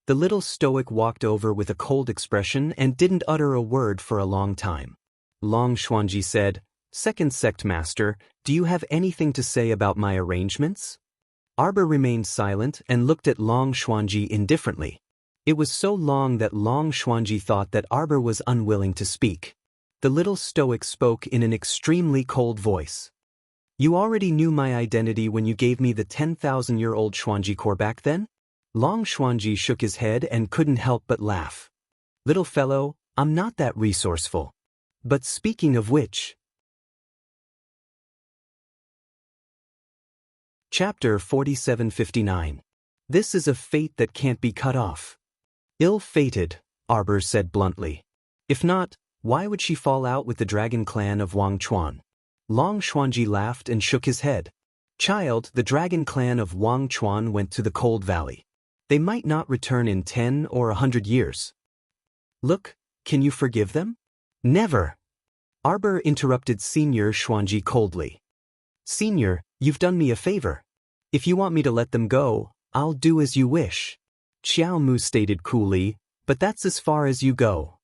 [SPEAKER 1] The little stoic walked over with a cold expression and didn't utter a word for a long time. Long Xuanji said, Second Sect Master, do you have anything to say about my arrangements? Arbor remained silent and looked at Long Xuanji indifferently. It was so long that Long Xuanji thought that Arbor was unwilling to speak. The little stoic spoke in an extremely cold voice. You already knew my identity when you gave me the 10,000-year-old Xuanji core back then? Long Xuanji shook his head and couldn't help but laugh. Little fellow, I'm not that resourceful. But speaking of which... Chapter 4759. This is a fate that can't be cut off. Ill-fated, Arbor said bluntly. If not, why would she fall out with the dragon clan of Wang Chuan? Long Xuanji laughed and shook his head. Child, the dragon clan of Wang Chuan went to the Cold Valley. They might not return in 10 or 100 years. Look, can you forgive them? Never. Arbor interrupted Senior Xuanji coldly. Senior, you've done me a favor. If you want me to let them go, I'll do as you wish. Xiao Mu stated coolly, but that's as far as you go.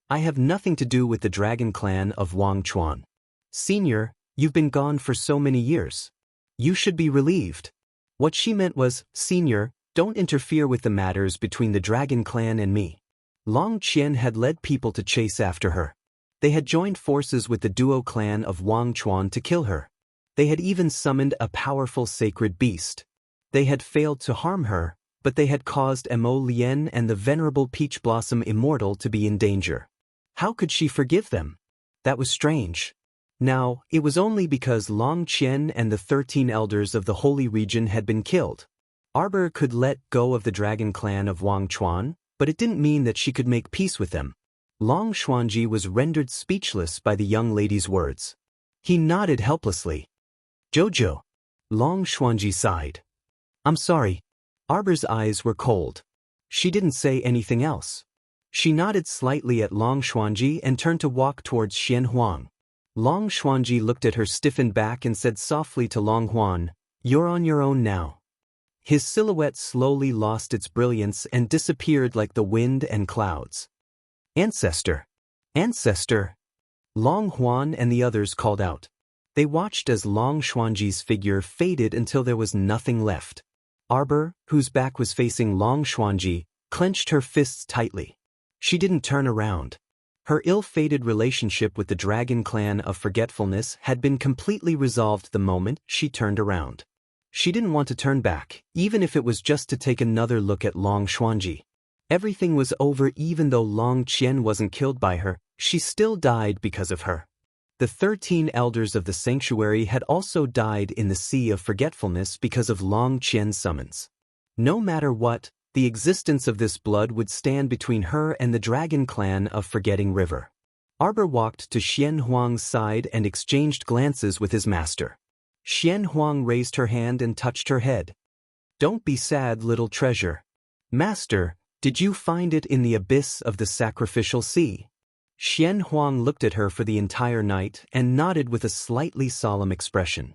[SPEAKER 1] I have nothing to do with the dragon clan of Wang Chuan. Senior, you've been gone for so many years. You should be relieved. What she meant was, Senior, don't interfere with the matters between the dragon clan and me. Long Qian had led people to chase after her. They had joined forces with the duo clan of Wang Chuan to kill her. They had even summoned a powerful sacred beast. They had failed to harm her, but they had caused Mo Lien and the venerable Peach Blossom Immortal to be in danger. How could she forgive them? That was strange. Now, it was only because Long Qian and the 13 elders of the Holy Region had been killed. Arbor could let go of the dragon clan of Wang Chuan, but it didn't mean that she could make peace with them. Long Xuanji was rendered speechless by the young lady's words. He nodded helplessly. Jojo. Long Xuanji sighed. I'm sorry. Arbor's eyes were cold. She didn't say anything else. She nodded slightly at Long Xuanji and turned to walk towards Xian Huang. Long Xuanji looked at her stiffened back and said softly to Long Huan, You're on your own now. His silhouette slowly lost its brilliance and disappeared like the wind and clouds. Ancestor! Ancestor! Long Huan and the others called out. They watched as Long Xuanji's figure faded until there was nothing left. Arbor, whose back was facing Long Xuanji, clenched her fists tightly. She didn't turn around. Her ill-fated relationship with the Dragon Clan of Forgetfulness had been completely resolved the moment she turned around. She didn't want to turn back, even if it was just to take another look at Long Xuanji. Everything was over. Even though Long Qian wasn't killed by her, she still died because of her. The 13 elders of the sanctuary had also died in the Sea of Forgetfulness because of Long Qian's summons. No matter what, the existence of this blood would stand between her and the Dragon Clan of Forgetting River. Arbor walked to Xian Huang's side and exchanged glances with his master. Xian Huang raised her hand and touched her head. Don't be sad, little treasure. Master, did you find it in the abyss of the sacrificial sea? Xian Huang looked at her for the entire night and nodded with a slightly solemn expression.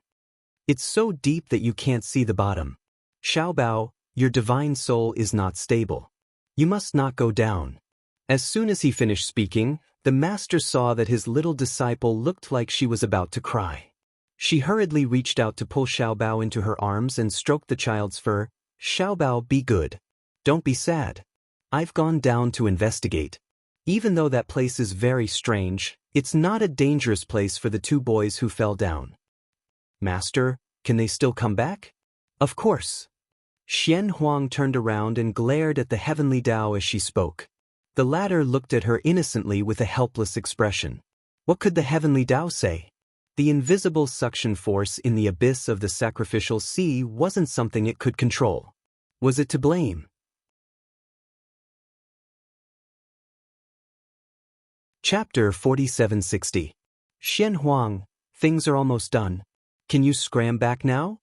[SPEAKER 1] It's so deep that you can't see the bottom. Xiaobao, your divine soul is not stable. You must not go down. As soon as he finished speaking, the master saw that his little disciple looked like she was about to cry. She hurriedly reached out to pull Xiaobao into her arms and stroked the child's fur. Xiaobao, be good. Don't be sad. I've gone down to investigate. Even though that place is very strange, it's not a dangerous place for the two boys who fell down. Master, can they still come back? Of course. Xian Huang turned around and glared at the heavenly Tao as she spoke. The latter looked at her innocently with a helpless expression. What could the heavenly Tao say? The invisible suction force in the abyss of the sacrificial sea wasn't something it could control. Was it to blame? Chapter 4760. Xian Huang, things are almost done. Can you scram back now?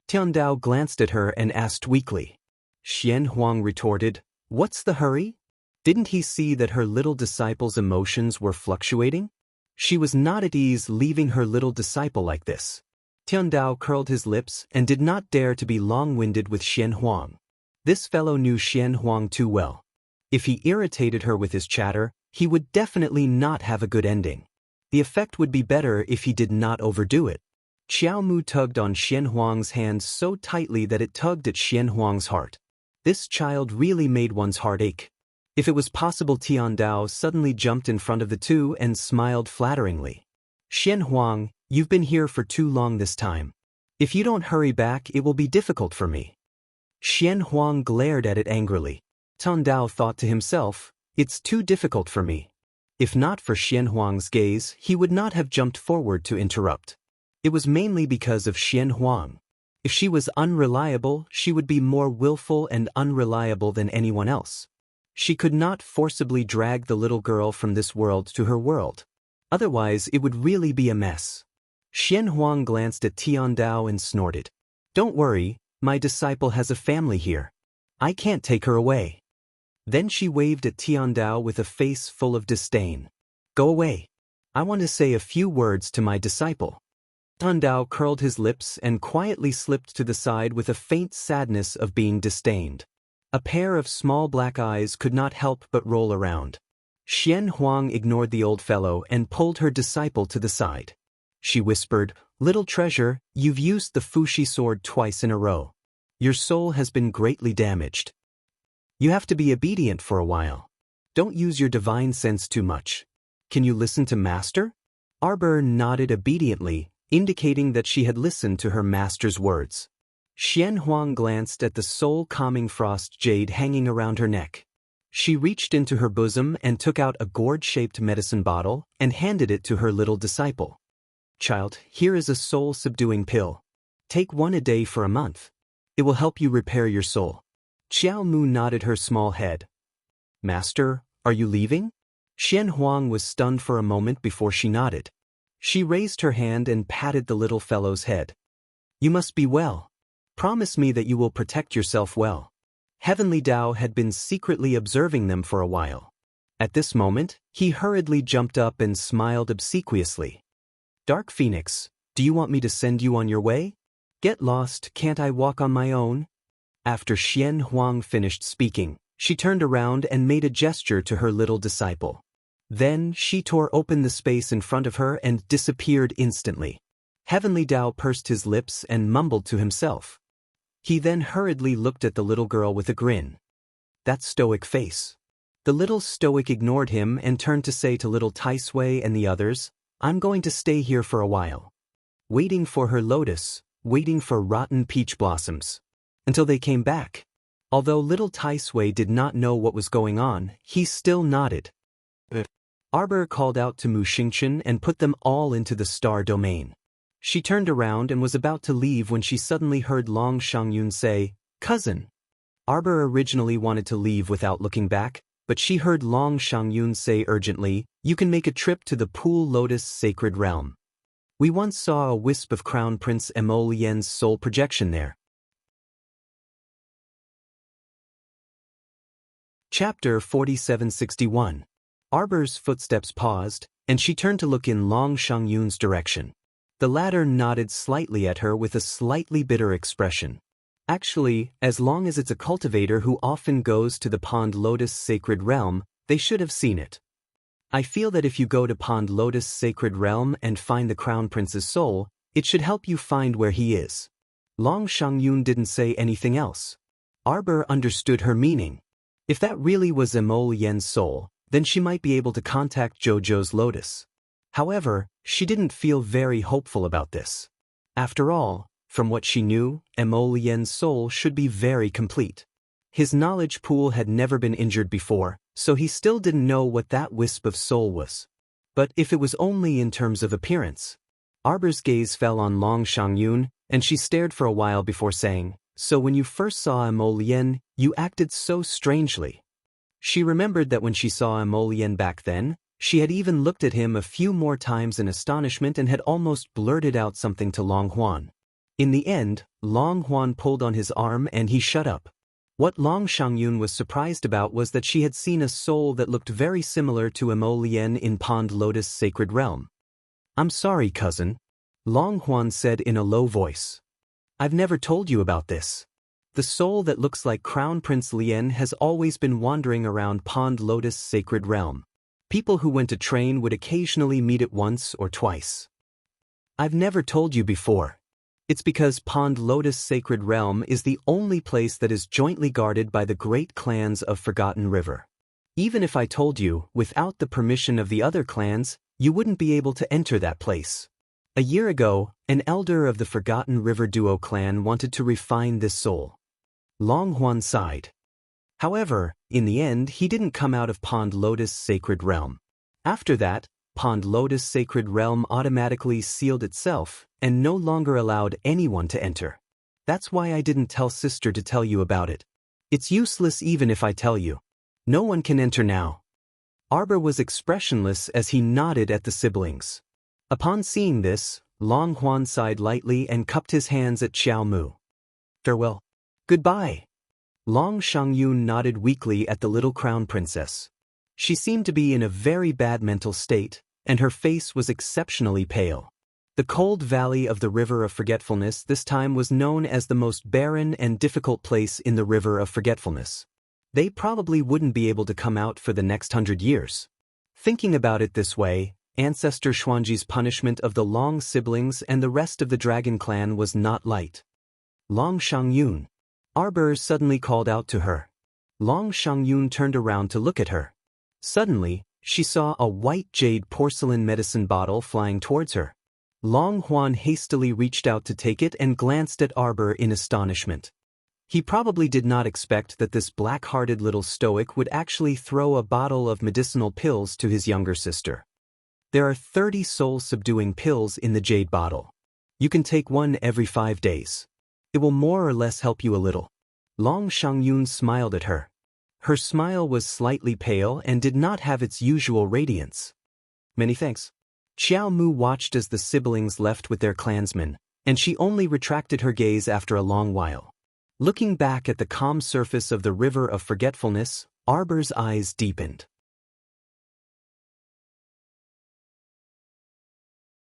[SPEAKER 1] Tiandao glanced at her and asked weakly. Xian Huang retorted, what's the hurry? Didn't he see that her little disciple's emotions were fluctuating? She was not at ease leaving her little disciple like this. Tiandao curled his lips and did not dare to be long-winded with Xian Huang. This fellow knew Xian Huang too well. If he irritated her with his chatter, he would definitely not have a good ending. The effect would be better if he did not overdo it. Xiao Mu tugged on Xian Huang's hand so tightly that it tugged at Xian Huang's heart. This child really made one's heart ache. If it was possible, Tiandao suddenly jumped in front of the two and smiled flatteringly. Xian Huang, you've been here for too long this time. If you don't hurry back, it will be difficult for me. Xian Huang glared at it angrily. Tiandao thought to himself, it's too difficult for me. If not for Xian Huang's gaze, he would not have jumped forward to interrupt. It was mainly because of Xian Huang. If she was unreliable, she would be more willful and unreliable than anyone else. She could not forcibly drag the little girl from this world to her world. Otherwise, it would really be a mess. Xian Huang glanced at Tiandao and snorted. Don't worry, my disciple has a family here. I can't take her away. Then she waved at Tiandao with a face full of disdain. Go away. I want to say a few words to my disciple. Tiandao curled his lips and quietly slipped to the side with a faint sadness of being disdained. A pair of small black eyes could not help but roll around. Xian Huang ignored the old fellow and pulled her disciple to the side. She whispered, Little treasure, you've used the Fushi sword twice in a row. Your soul has been greatly damaged. You have to be obedient for a while. Don't use your divine sense too much. Can you listen to Master? Arbor nodded obediently, indicating that she had listened to her master's words. Xian Huang glanced at the soul-calming frost jade hanging around her neck. She reached into her bosom and took out a gourd-shaped medicine bottle and handed it to her little disciple. Child, here is a soul-subduing pill. Take one a day for a month. It will help you repair your soul. Xiao Mu nodded her small head. Master, are you leaving? Xian Huang was stunned for a moment before she nodded. She raised her hand and patted the little fellow's head. You must be well. Promise me that you will protect yourself well. Heavenly Tao had been secretly observing them for a while. At this moment, he hurriedly jumped up and smiled obsequiously. Dark Phoenix, do you want me to send you on your way? Get lost, can't I walk on my own? After Xian Huang finished speaking, she turned around and made a gesture to her little disciple. Then she tore open the space in front of her and disappeared instantly. Heavenly Tao pursed his lips and mumbled to himself. He then hurriedly looked at the little girl with a grin. That stoic face. The little stoic ignored him and turned to say to little Taisui and the others, I'm going to stay here for a while. Waiting for her lotus, waiting for rotten peach blossoms. Until they came back. Although little Taisui did not know what was going on, he still nodded. Arbor called out to Mu Xingchen and put them all into the star domain. She turned around and was about to leave when she suddenly heard Long Shangyun say, Cousin. Arbor originally wanted to leave without looking back, but she heard Long Shangyun say urgently, You can make a trip to the Pool Lotus Sacred Realm. We once saw a wisp of Crown Prince Emolien's soul projection there. Chapter 4761. Arbor's footsteps paused, and she turned to look in Long Shangyun's direction. The latter nodded slightly at her with a slightly bitter expression. Actually, as long as it's a cultivator who often goes to the Pond Lotus Sacred Realm, they should have seen it. I feel that if you go to Pond Lotus Sacred Realm and find the Crown Prince's soul, it should help you find where he is. Long Shangyun didn't say anything else. Arbor understood her meaning. If that really was Emolien's soul, then she might be able to contact Jojo's lotus. However, she didn't feel very hopeful about this. After all, from what she knew, Emolien's soul should be very complete. His knowledge pool had never been injured before, so he still didn't know what that wisp of soul was. But if it was only in terms of appearance, Arbor's gaze fell on Long Shangyun, and she stared for a while before saying, "So when you first saw Emolien, you acted so strangely." She remembered that when she saw Emolien back then, she had even looked at him a few more times in astonishment and had almost blurted out something to Long Huan. In the end, Long Huan pulled on his arm and he shut up. What Long Shangyun was surprised about was that she had seen a soul that looked very similar to Emolien in Pond Lotus Sacred Realm. "I'm sorry, cousin," Long Huan said in a low voice. "I've never told you about this. The soul that looks like Crown Prince Lien has always been wandering around Pond Lotus Sacred Realm. People who went to train would occasionally meet it once or twice. I've never told you before. It's because Pond Lotus Sacred Realm is the only place that is jointly guarded by the great clans of Forgotten River. Even if I told you, without the permission of the other clans, you wouldn't be able to enter that place. A year ago, an elder of the Forgotten River Duo clan wanted to refine this soul." Long Huan sighed. However, in the end he didn't come out of Pond Lotus Sacred Realm. After that, Pond Lotus Sacred Realm automatically sealed itself and no longer allowed anyone to enter. That's why I didn't tell sister to tell you about it. It's useless even if I tell you. No one can enter now. Arbor was expressionless as he nodded at the siblings. Upon seeing this, Long Huan sighed lightly and cupped his hands at Xiao Mu. "Farewell. Goodbye." Long Shangyun nodded weakly at the little crown princess. She seemed to be in a very bad mental state, and her face was exceptionally pale. The cold valley of the River of Forgetfulness this time was known as the most barren and difficult place in the River of Forgetfulness. They probably wouldn't be able to come out for the next 100 years. Thinking about it this way, Ancestor Xuanji's punishment of the Long siblings and the rest of the Dragon clan was not light. "Long Shangyun." Arbor suddenly called out to her. Long Shangyun turned around to look at her. Suddenly, she saw a white jade porcelain medicine bottle flying towards her. Long Huan hastily reached out to take it and glanced at Arbor in astonishment. He probably did not expect that this black-hearted little stoic would actually throw a bottle of medicinal pills to his younger sister. There are 30 soul-subduing pills in the jade bottle. You can take one every 5 days. It will more or less help you a little. Long Shangyun smiled at her. Her smile was slightly pale and did not have its usual radiance. "Many thanks." Xiao Mu watched as the siblings left with their clansmen, and she only retracted her gaze after a long while. Looking back at the calm surface of the River of Forgetfulness, Arbor's eyes deepened.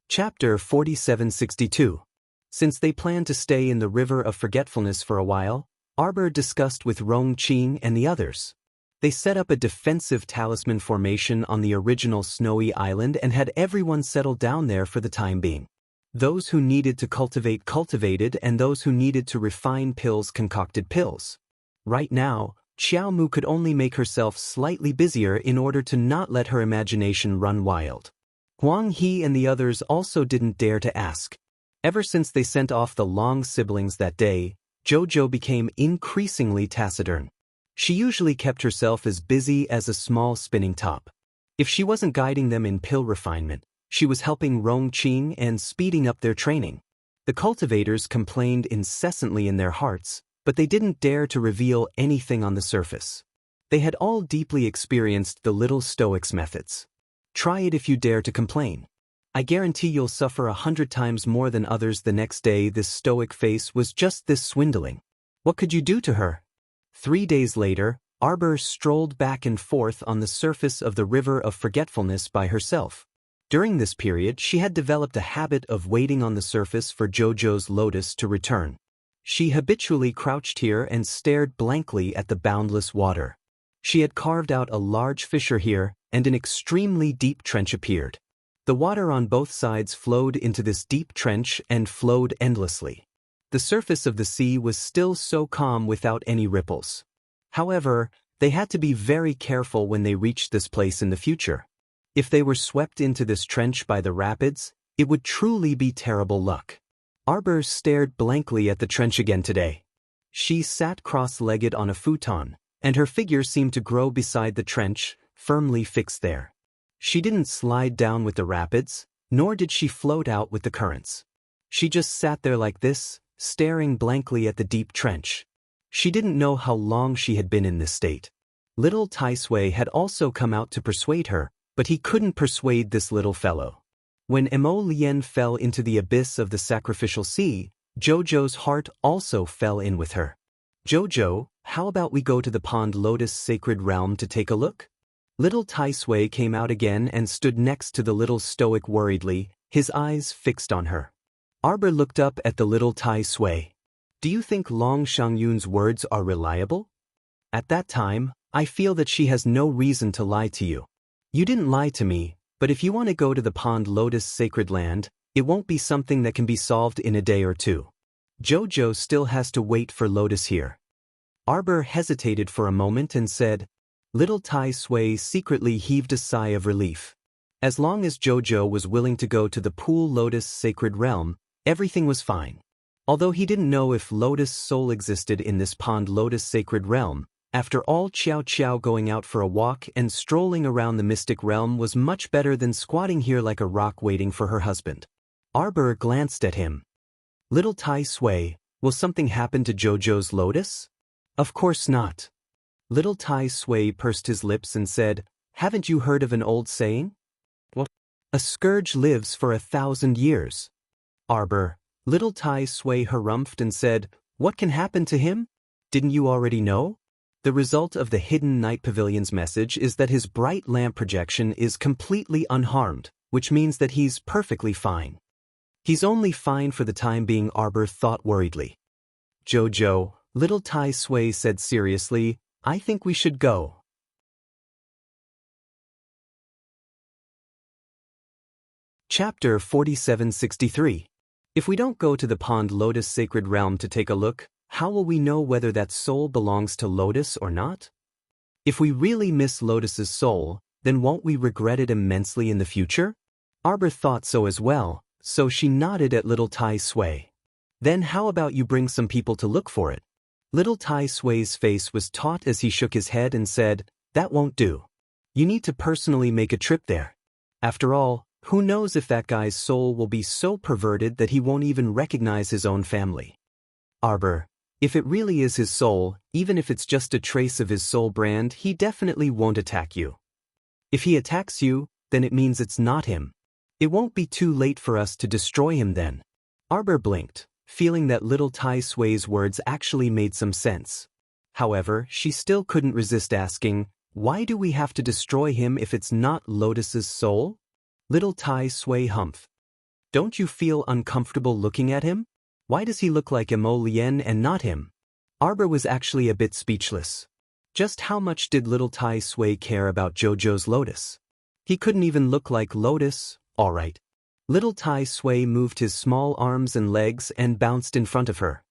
[SPEAKER 1] Chapter 4762. Since they planned to stay in the River of Forgetfulness for a while, Arbor discussed with Rong Qing and the others. They set up a defensive talisman formation on the original snowy island and had everyone settle down there for the time being. Those who needed to cultivate cultivated, and those who needed to refine pills concocted pills. Right now, Xiao Mu could only make herself slightly busier in order to not let her imagination run wild. Huang He and the others also didn't dare to ask. Ever since they sent off the Long siblings that day, Jojo became increasingly taciturn. She usually kept herself as busy as a small spinning top. If she wasn't guiding them in pill refinement, she was helping Rong Qing and speeding up their training. The cultivators complained incessantly in their hearts, but they didn't dare to reveal anything on the surface. They had all deeply experienced the little stoic's methods. Try it if you dare to complain. I guarantee you'll suffer 100 times more than others. The next day this stoic face was just this swindling. What could you do to her? 3 days later, Arbor strolled back and forth on the surface of the River of Forgetfulness by herself. During this period she had developed a habit of waiting on the surface for Jojo's lotus to return. She habitually crouched here and stared blankly at the boundless water. She had carved out a large fissure here, and an extremely deep trench appeared. The water on both sides flowed into this deep trench and flowed endlessly. The surface of the sea was still so calm without any ripples. However, they had to be very careful when they reached this place in the future. If they were swept into this trench by the rapids, it would truly be terrible luck. Arbor stared blankly at the trench again today. She sat cross-legged on a futon, and her figure seemed to grow beside the trench, firmly fixed there. She didn't slide down with the rapids. Nor did she float out with the currents. She just sat there like this, staring blankly at the deep trench. She didn't know how long she had been in this state. Little Tai Sui had also come out to persuade her, but he couldn't persuade this little fellow. When Mo Lien fell into the abyss of the sacrificial sea, Jojo's heart also fell in with her. Jojo, how about we go to the Pond Lotus Sacred Realm to take a look? Little Tai Sui came out again and stood next to the little stoic worriedly, his eyes fixed on her. Arbor looked up at the little Tai Sui. Do you think Long Shangyun's words are reliable? At that time, I feel that she has no reason to lie to you. You didn't lie to me, but if you want to go to the Pond Lotus Sacred Land, it won't be something that can be solved in a day or two. Jojo still has to wait for Lotus here. Arbor hesitated for a moment and said, Little Tai Sui secretly heaved a sigh of relief. As long as Jojo was willing to go to the Pool Lotus Sacred Realm, everything was fine. Although he didn't know if Lotus Soul existed in this Pond Lotus Sacred Realm, after all Qiao Qiao going out for a walk and strolling around the Mystic Realm was much better than squatting here like a rock waiting for her husband. Arbor glanced at him. Little Tai Sui, will something happen to Jojo's Lotus? Of course not. Little Tai Sui pursed his lips and said, Haven't you heard of an old saying? What? A scourge lives for 1,000 years. Arbor, Little Tai Sui harumphed and said, What can happen to him? Didn't you already know? The result of the Hidden Night Pavilion's message is that his bright lamp projection is completely unharmed, which means that he's perfectly fine. He's only fine for the time being, Arbor thought worriedly. Jojo, Little Tai Sui said seriously, I think we should go. Chapter 4763. If we don't go to the Pond Lotus Sacred Realm to take a look, how will we know whether that soul belongs to Lotus or not? If we really miss Lotus's soul, then won't we regret it immensely in the future? Arbor thought so as well, so she nodded at Little Tai Sui. Then how about you bring some people to look for it? Little Tai Sui's face was taut as he shook his head and said, That won't do. You need to personally make a trip there. After all, who knows if that guy's soul will be so perverted that he won't even recognize his own family. Arbor, if it really is his soul, even if it's just a trace of his soul brand, he definitely won't attack you. If he attacks you, then it means it's not him. It won't be too late for us to destroy him then. Arbor blinked, feeling that Little Tai Sui's words actually made some sense. However, she still couldn't resist asking, Why do we have to destroy him if it's not Lotus's soul? Little Tai Sui humphed. Don't you feel uncomfortable looking at him? Why does he look like Mo Lien and not him? Arbor was actually a bit speechless. Just how much did Little Tai Sui care about Jojo's Lotus? He couldn't even look like Lotus, all right. Little Tai Sui moved his small arms and legs and bounced in front of her.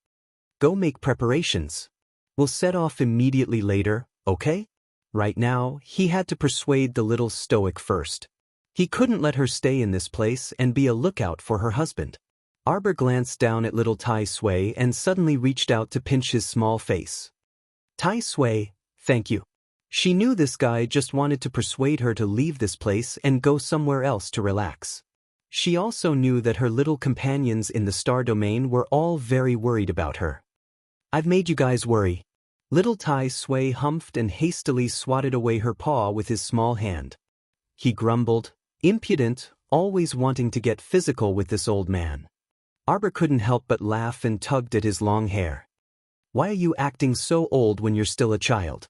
[SPEAKER 1] Go make preparations. We'll set off immediately later, okay? Right now, he had to persuade the little stoic first. He couldn't let her stay in this place and be a lookout for her husband. Arbor glanced down at Little Tai Sui and suddenly reached out to pinch his small face. Tai Sui, thank you. She knew this guy just wanted to persuade her to leave this place and go somewhere else to relax. She also knew that her little companions in the star domain were all very worried about her. I've made you guys worry. Little Tai Sui humphed and hastily swatted away her paw with his small hand. He grumbled, impudent, always wanting to get physical with this old man. Arbor couldn't help but laugh and tugged at his long hair. Why are you acting so old when you're still a child?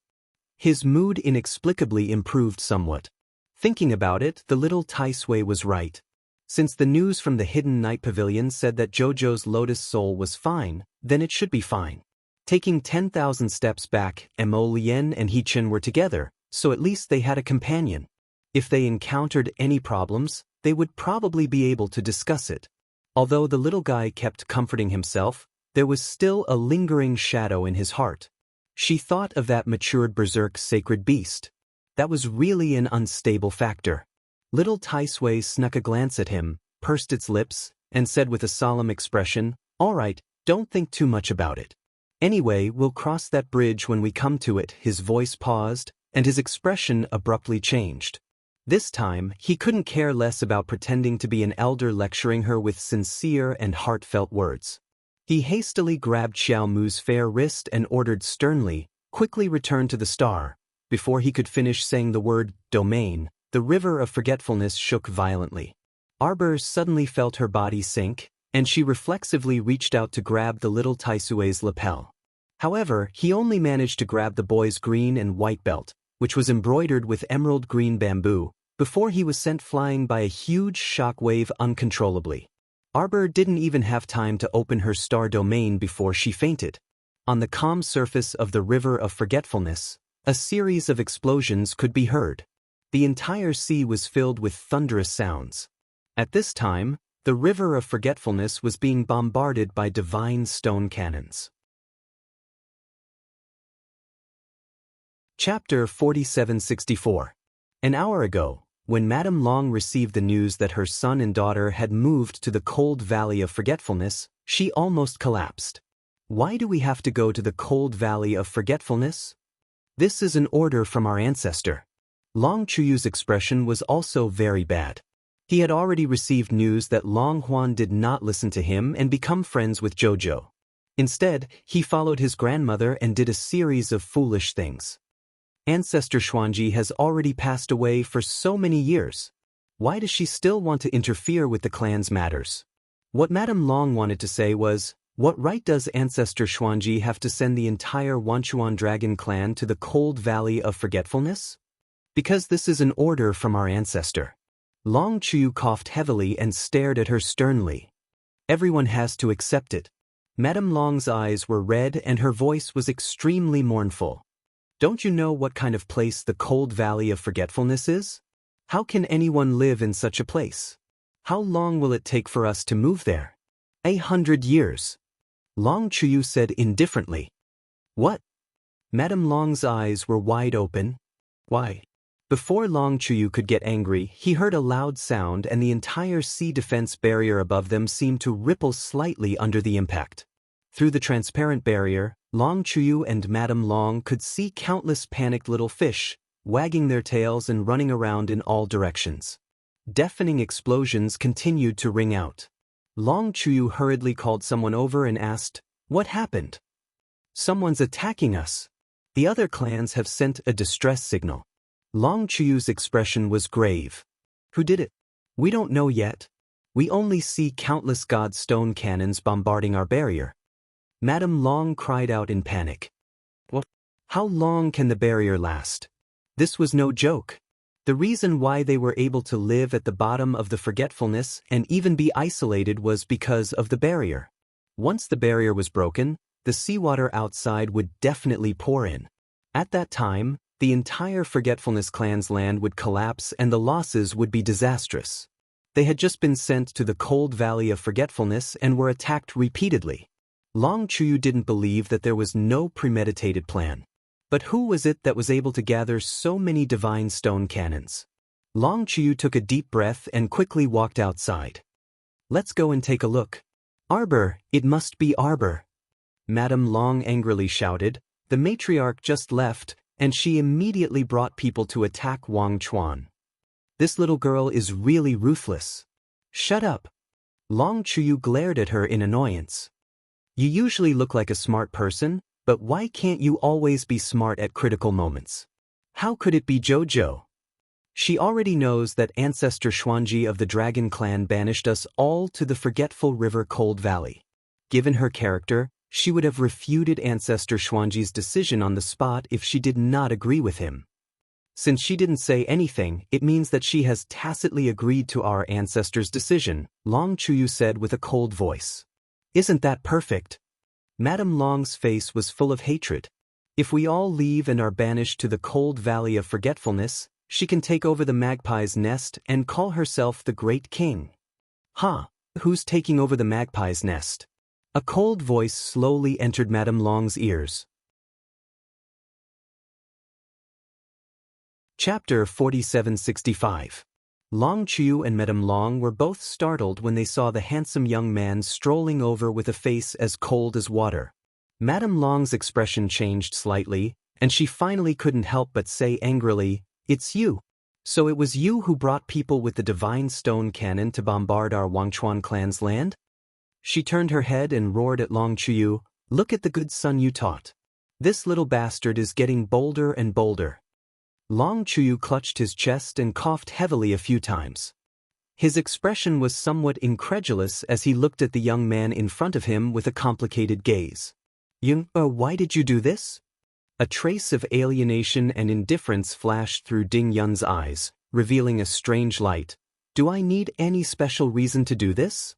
[SPEAKER 1] His mood inexplicably improved somewhat. Thinking about it, the little Tai Sui was right. Since the news from the Hidden Night Pavilion said that Jojo's Lotus soul was fine, then it should be fine. Taking 10,000 steps back, Mo Lien and He-Chin were together, so at least they had a companion. If they encountered any problems, they would probably be able to discuss it. Although the little guy kept comforting himself, there was still a lingering shadow in his heart. She thought of that matured berserk sacred beast. That was really an unstable factor. Little Tai Sui snuck a glance at him, pursed its lips, and said with a solemn expression, All right, don't think too much about it. Anyway, we'll cross that bridge when we come to it. His voice paused, and his expression abruptly changed. This time, he couldn't care less about pretending to be an elder lecturing her with sincere and heartfelt words. He hastily grabbed Xiao Mu's fair wrist and ordered sternly, "Quickly return to the star." Before he could finish saying the word domain, the river of forgetfulness shook violently. Arbor suddenly felt her body sink, and she reflexively reached out to grab the little Taisue's lapel. However, he only managed to grab the boy's green and white belt, which was embroidered with emerald green bamboo, before he was sent flying by a huge shock wave uncontrollably. Arbor didn't even have time to open her star domain before she fainted. On the calm surface of the river of forgetfulness, a series of explosions could be heard. The entire sea was filled with thunderous sounds. At this time, the river of forgetfulness was being bombarded by divine stone cannons. Chapter 4764. An hour ago, when Madame Long received the news that her son and daughter had moved to the cold valley of forgetfulness, she almost collapsed. Why do we have to go to the cold valley of forgetfulness? This is an order from our ancestor. Long Chuyu's expression was also very bad. He had already received news that Long Huan did not listen to him and become friends with Jojo. Instead, he followed his grandmother and did a series of foolish things. Ancestor Xuanji has already passed away for so many years. Why does she still want to interfere with the clan's matters? What Madame Long wanted to say was, what right does Ancestor Xuanji have to send the entire Wanchuan Dragon clan to the cold valley of forgetfulness? Because this is an order from our ancestor. Long Chuyu coughed heavily and stared at her sternly. Everyone has to accept it. Madame Long's eyes were red and her voice was extremely mournful. Don't you know what kind of place the cold valley of forgetfulness is? How can anyone live in such a place? How long will it take for us to move there? 100 years. Long Chuyu said indifferently. What? Madame Long's eyes were wide open. Why? Before Long Chuyu could get angry, he heard a loud sound and the entire sea defense barrier above them seemed to ripple slightly under the impact. Through the transparent barrier, Long Chuyu and Madame Long could see countless panicked little fish, wagging their tails and running around in all directions. Deafening explosions continued to ring out. Long Chuyu hurriedly called someone over and asked, "What happened?" "Someone's attacking us. The other clans have sent a distress signal." Long Chuyu's expression was grave. "Who did it?" "We don't know yet. We only see countless god stone cannons bombarding our barrier." Madame Long cried out in panic. "What? How long can the barrier last?" This was no joke. The reason why they were able to live at the bottom of the forgetfulness and even be isolated was because of the barrier. Once the barrier was broken, the seawater outside would definitely pour in. At that time, the entire Forgetfulness clan's land would collapse and the losses would be disastrous. They had just been sent to the cold valley of forgetfulness and were attacked repeatedly. Long Chuyu didn't believe that there was no premeditated plan. But who was it that was able to gather so many divine stone cannons? Long Chuyu took a deep breath and quickly walked outside. "Let's go and take a look." "Arbor, it must be Arbor!" Madame Long angrily shouted. The matriarch just left, and she immediately brought people to attack Wang Chuan. "This little girl is really ruthless." "Shut up!" Long Chuyu glared at her in annoyance. "You usually look like a smart person, but why can't you always be smart at critical moments? How could it be Jojo? She already knows that Ancestor Xuanji of the Dragon Clan banished us all to the forgetful river Cold Valley. Given her character, she would have refuted Ancestor Xuanji's decision on the spot if she did not agree with him. Since she didn't say anything, it means that she has tacitly agreed to our ancestor's decision," Long Chuyu said with a cold voice. "Isn't that perfect?" Madame Long's face was full of hatred. "If we all leave and are banished to the cold valley of forgetfulness, she can take over the magpie's nest and call herself the Great King." "Huh? Who's taking over the magpie's nest?" A cold voice slowly entered Madame Long's ears. Chapter 4765. Long Chuyu and Madame Long were both startled when they saw the handsome young man strolling over with a face as cold as water. Madame Long's expression changed slightly, and she finally couldn't help but say angrily, "It's you." So it was you who brought people with the divine stone cannon to bombard our Wangchuan clan's land? She turned her head and roared at Long Chuyu, "Look at the good son you taught. This little bastard is getting bolder and bolder." Long Chuyu clutched his chest and coughed heavily a few times. His expression was somewhat incredulous as he looked at the young man in front of him with a complicated gaze. Why did you do this?" A trace of alienation and indifference flashed through Ding Yun's eyes, revealing a strange light. "Do I need any special reason to do this?"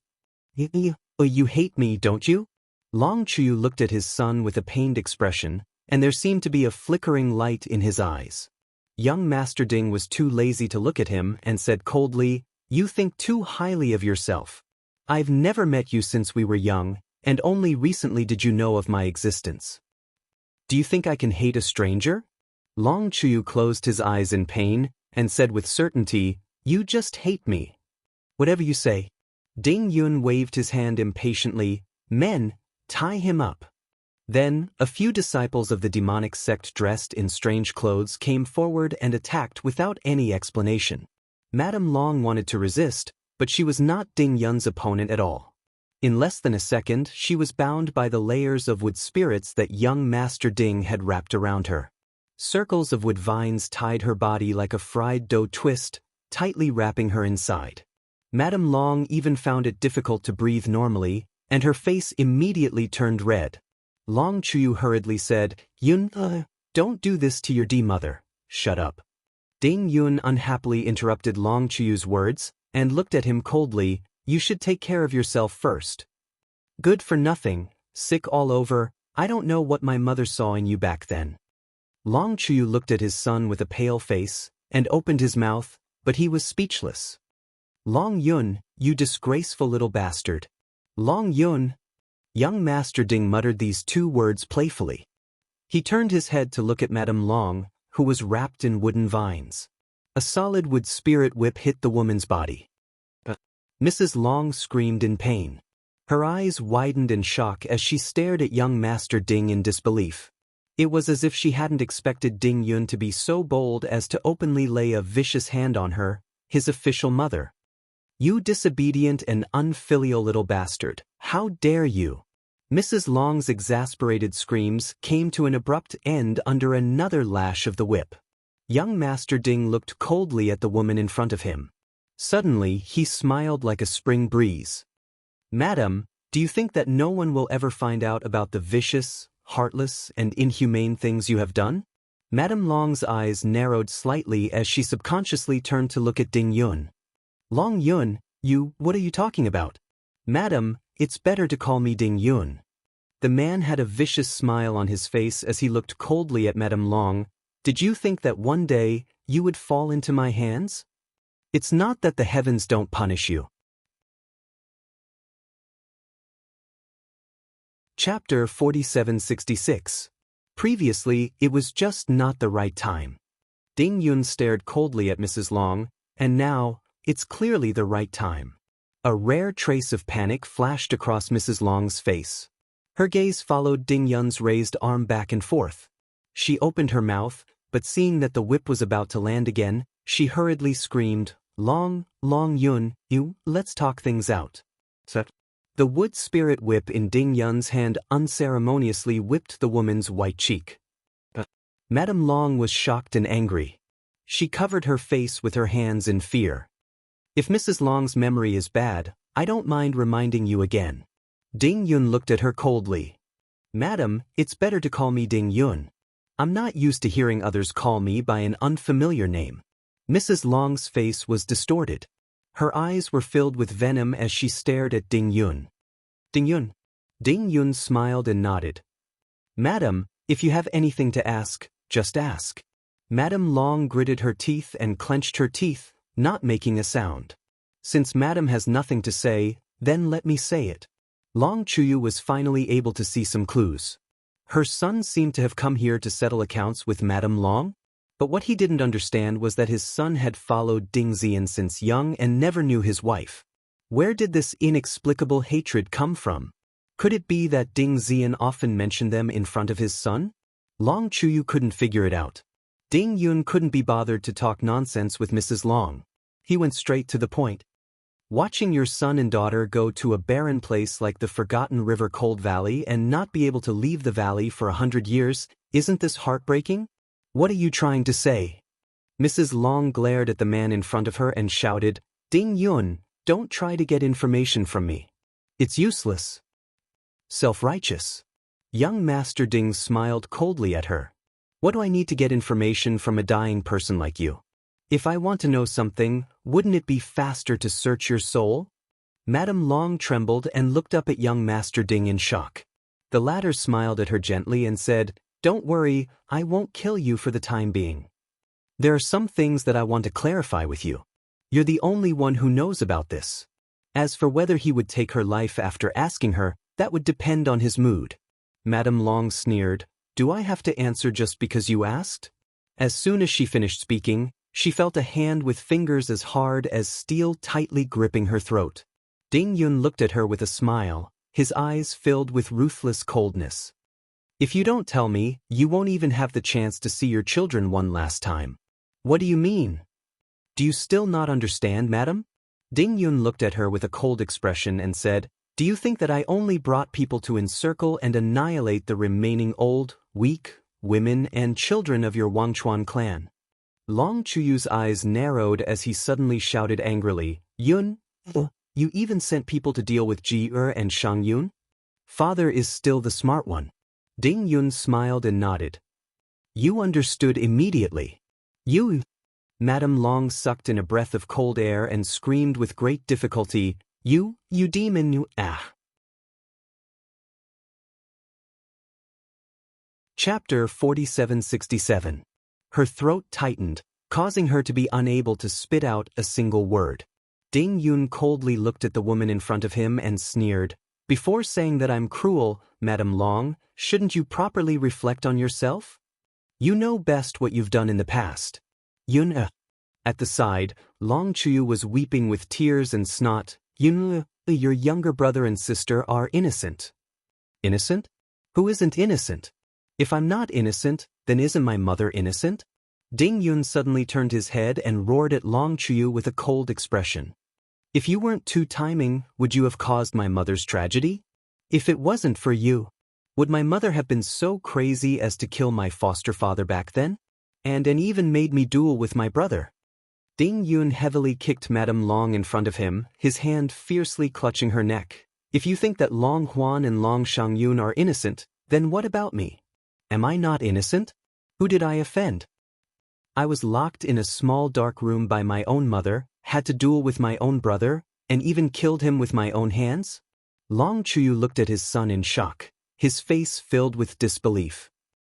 [SPEAKER 1] You hate me, don't you?" Long Chuyu looked at his son with a pained expression, and there seemed to be a flickering light in his eyes. Young Master Ding was too lazy to look at him and said coldly, "You think too highly of yourself. I've never met you since we were young, and only recently did you know of my existence. Do you think I can hate a stranger?" Long Chuyu closed his eyes in pain and said with certainty, "You just hate me." "Whatever you say." Ding Yun waved his hand impatiently. "Men, tie him up." Then, a few disciples of the demonic sect dressed in strange clothes came forward and attacked without any explanation. Madame Long wanted to resist, but she was not Ding Yun's opponent at all. In less than a second, she was bound by the layers of wood spirits that young Master Ding had wrapped around her. Circles of wood vines tied her body like a fried dough twist, tightly wrapping her inside. Madame Long even found it difficult to breathe normally, and her face immediately turned red. Long Chuyu hurriedly said, "Yun, don't do this to your mother. Shut up." Ding Yun unhappily interrupted Long Chuyu's words, and looked at him coldly. "You should take care of yourself first. Good for nothing, sick all over, I don't know what my mother saw in you back then." Long Chuyu looked at his son with a pale face, and opened his mouth, but he was speechless. "Long Yun, you disgraceful little bastard. Long Yun." Young Master Ding muttered these two words playfully. He turned his head to look at Madame Long, who was wrapped in wooden vines. A solid wood spirit whip hit the woman's body. Mrs. Long screamed in pain. Her eyes widened in shock as she stared at young Master Ding in disbelief. It was as if she hadn't expected Ding Yun to be so bold as to openly lay a vicious hand on her, his official mother. "You disobedient and unfilial little bastard, how dare you!" Mrs. Long's exasperated screams came to an abrupt end under another lash of the whip. Young Master Ding looked coldly at the woman in front of him. Suddenly, he smiled like a spring breeze. "Madam, do you think that no one will ever find out about the vicious, heartless, and inhumane things you have done?" Madame Long's eyes narrowed slightly as she subconsciously turned to look at Ding Yun. "Long Yun, what are you talking about?" "Madam, it's better to call me Ding Yun." The man had a vicious smile on his face as he looked coldly at Madame Long. "Did you think that one day you would fall into my hands? It's not that the heavens don't punish you." Chapter 4766. Previously, it was just not the right time. Ding Yun stared coldly at Mrs. Long, and now, it's clearly the right time. A rare trace of panic flashed across Mrs. Long's face. Her gaze followed Ding Yun's raised arm back and forth. She opened her mouth, but seeing that the whip was about to land again, she hurriedly screamed, Long Yun, let's talk things out." The wood spirit whip in Ding Yun's hand unceremoniously whipped the woman's white cheek. Madame Long was shocked and angry. She covered her face with her hands in fear. "If Mrs. Long's memory is bad, I don't mind reminding you again." Ding Yun looked at her coldly. "Madam, it's better to call me Ding Yun. I'm not used to hearing others call me by an unfamiliar name." Mrs. Long's face was distorted. Her eyes were filled with venom as she stared at Ding Yun. "Ding Yun." Ding Yun smiled and nodded. "Madam, if you have anything to ask, just ask." Madame Long gritted her teeth and clenched her teeth, not making a sound. "Since Madam has nothing to say, then let me say it." Long Chuyu was finally able to see some clues. Her son seemed to have come here to settle accounts with Madame Long, but what he didn't understand was that his son had followed Ding Zian since young and never knew his wife. Where did this inexplicable hatred come from? Could it be that Ding Zian often mentioned them in front of his son? Long Chuyu couldn't figure it out. Ding Yun couldn't be bothered to talk nonsense with Mrs. Long. He went straight to the point. Watching your son and daughter go to a barren place like the Forgotten River Cold Valley and not be able to leave the valley for 100 years, isn't this heartbreaking? What are you trying to say? Mrs. Long glared at the man in front of her and shouted, Ding Yun, don't try to get information from me. It's useless. Self-righteous. Young Master Ding smiled coldly at her. What do I need to get information from a dying person like you? If I want to know something, wouldn't it be faster to search your soul? Madame Long trembled and looked up at young Master Ding in shock. The latter smiled at her gently and said, Don't worry, I won't kill you for the time being. There are some things that I want to clarify with you. You're the only one who knows about this. As for whether he would take her life after asking her, that would depend on his mood. Madame Long sneered, Do I have to answer just because you asked? As soon as she finished speaking, she felt a hand with fingers as hard as steel tightly gripping her throat. Ding Yun looked at her with a smile, his eyes filled with ruthless coldness. If you don't tell me, you won't even have the chance to see your children one last time. What do you mean? Do you still not understand, madam? Ding Yun looked at her with a cold expression and said, Do you think that I only brought people to encircle and annihilate the remaining old, weak, women and children of your Wangchuan clan? Long Chuyu's eyes narrowed as he suddenly shouted angrily, Yun, you even sent people to deal with Ji and Shang Yun? Father is still the smart one. Ding Yun smiled and nodded. You understood immediately. You. Madame Long sucked in a breath of cold air and screamed with great difficulty, You demon, you Chapter 4767. Her throat tightened, causing her to be unable to spit out a single word. Ding Yun coldly looked at the woman in front of him and sneered, Before saying that I'm cruel, Madame Long, shouldn't you properly reflect on yourself? You know best what you've done in the past. Yun. At the side, Long Chuyu was weeping with tears and snot. Yun, your younger brother and sister are innocent. Innocent? Who isn't innocent? If I'm not innocent, then isn't my mother innocent? Ding Yun suddenly turned his head and roared at Long Chuyu with a cold expression. If you weren't too timing, would you have caused my mother's tragedy? If it wasn't for you, would my mother have been so crazy as to kill my foster father back then? And even made me duel with my brother? Ding Yun heavily kicked Madame Long in front of him, his hand fiercely clutching her neck. If you think that Long Huan and Long Shangyun are innocent, then what about me? Am I not innocent? Who did I offend? I was locked in a small dark room by my own mother, had to duel with my own brother, and even killed him with my own hands? Long Chuyu looked at his son in shock, his face filled with disbelief.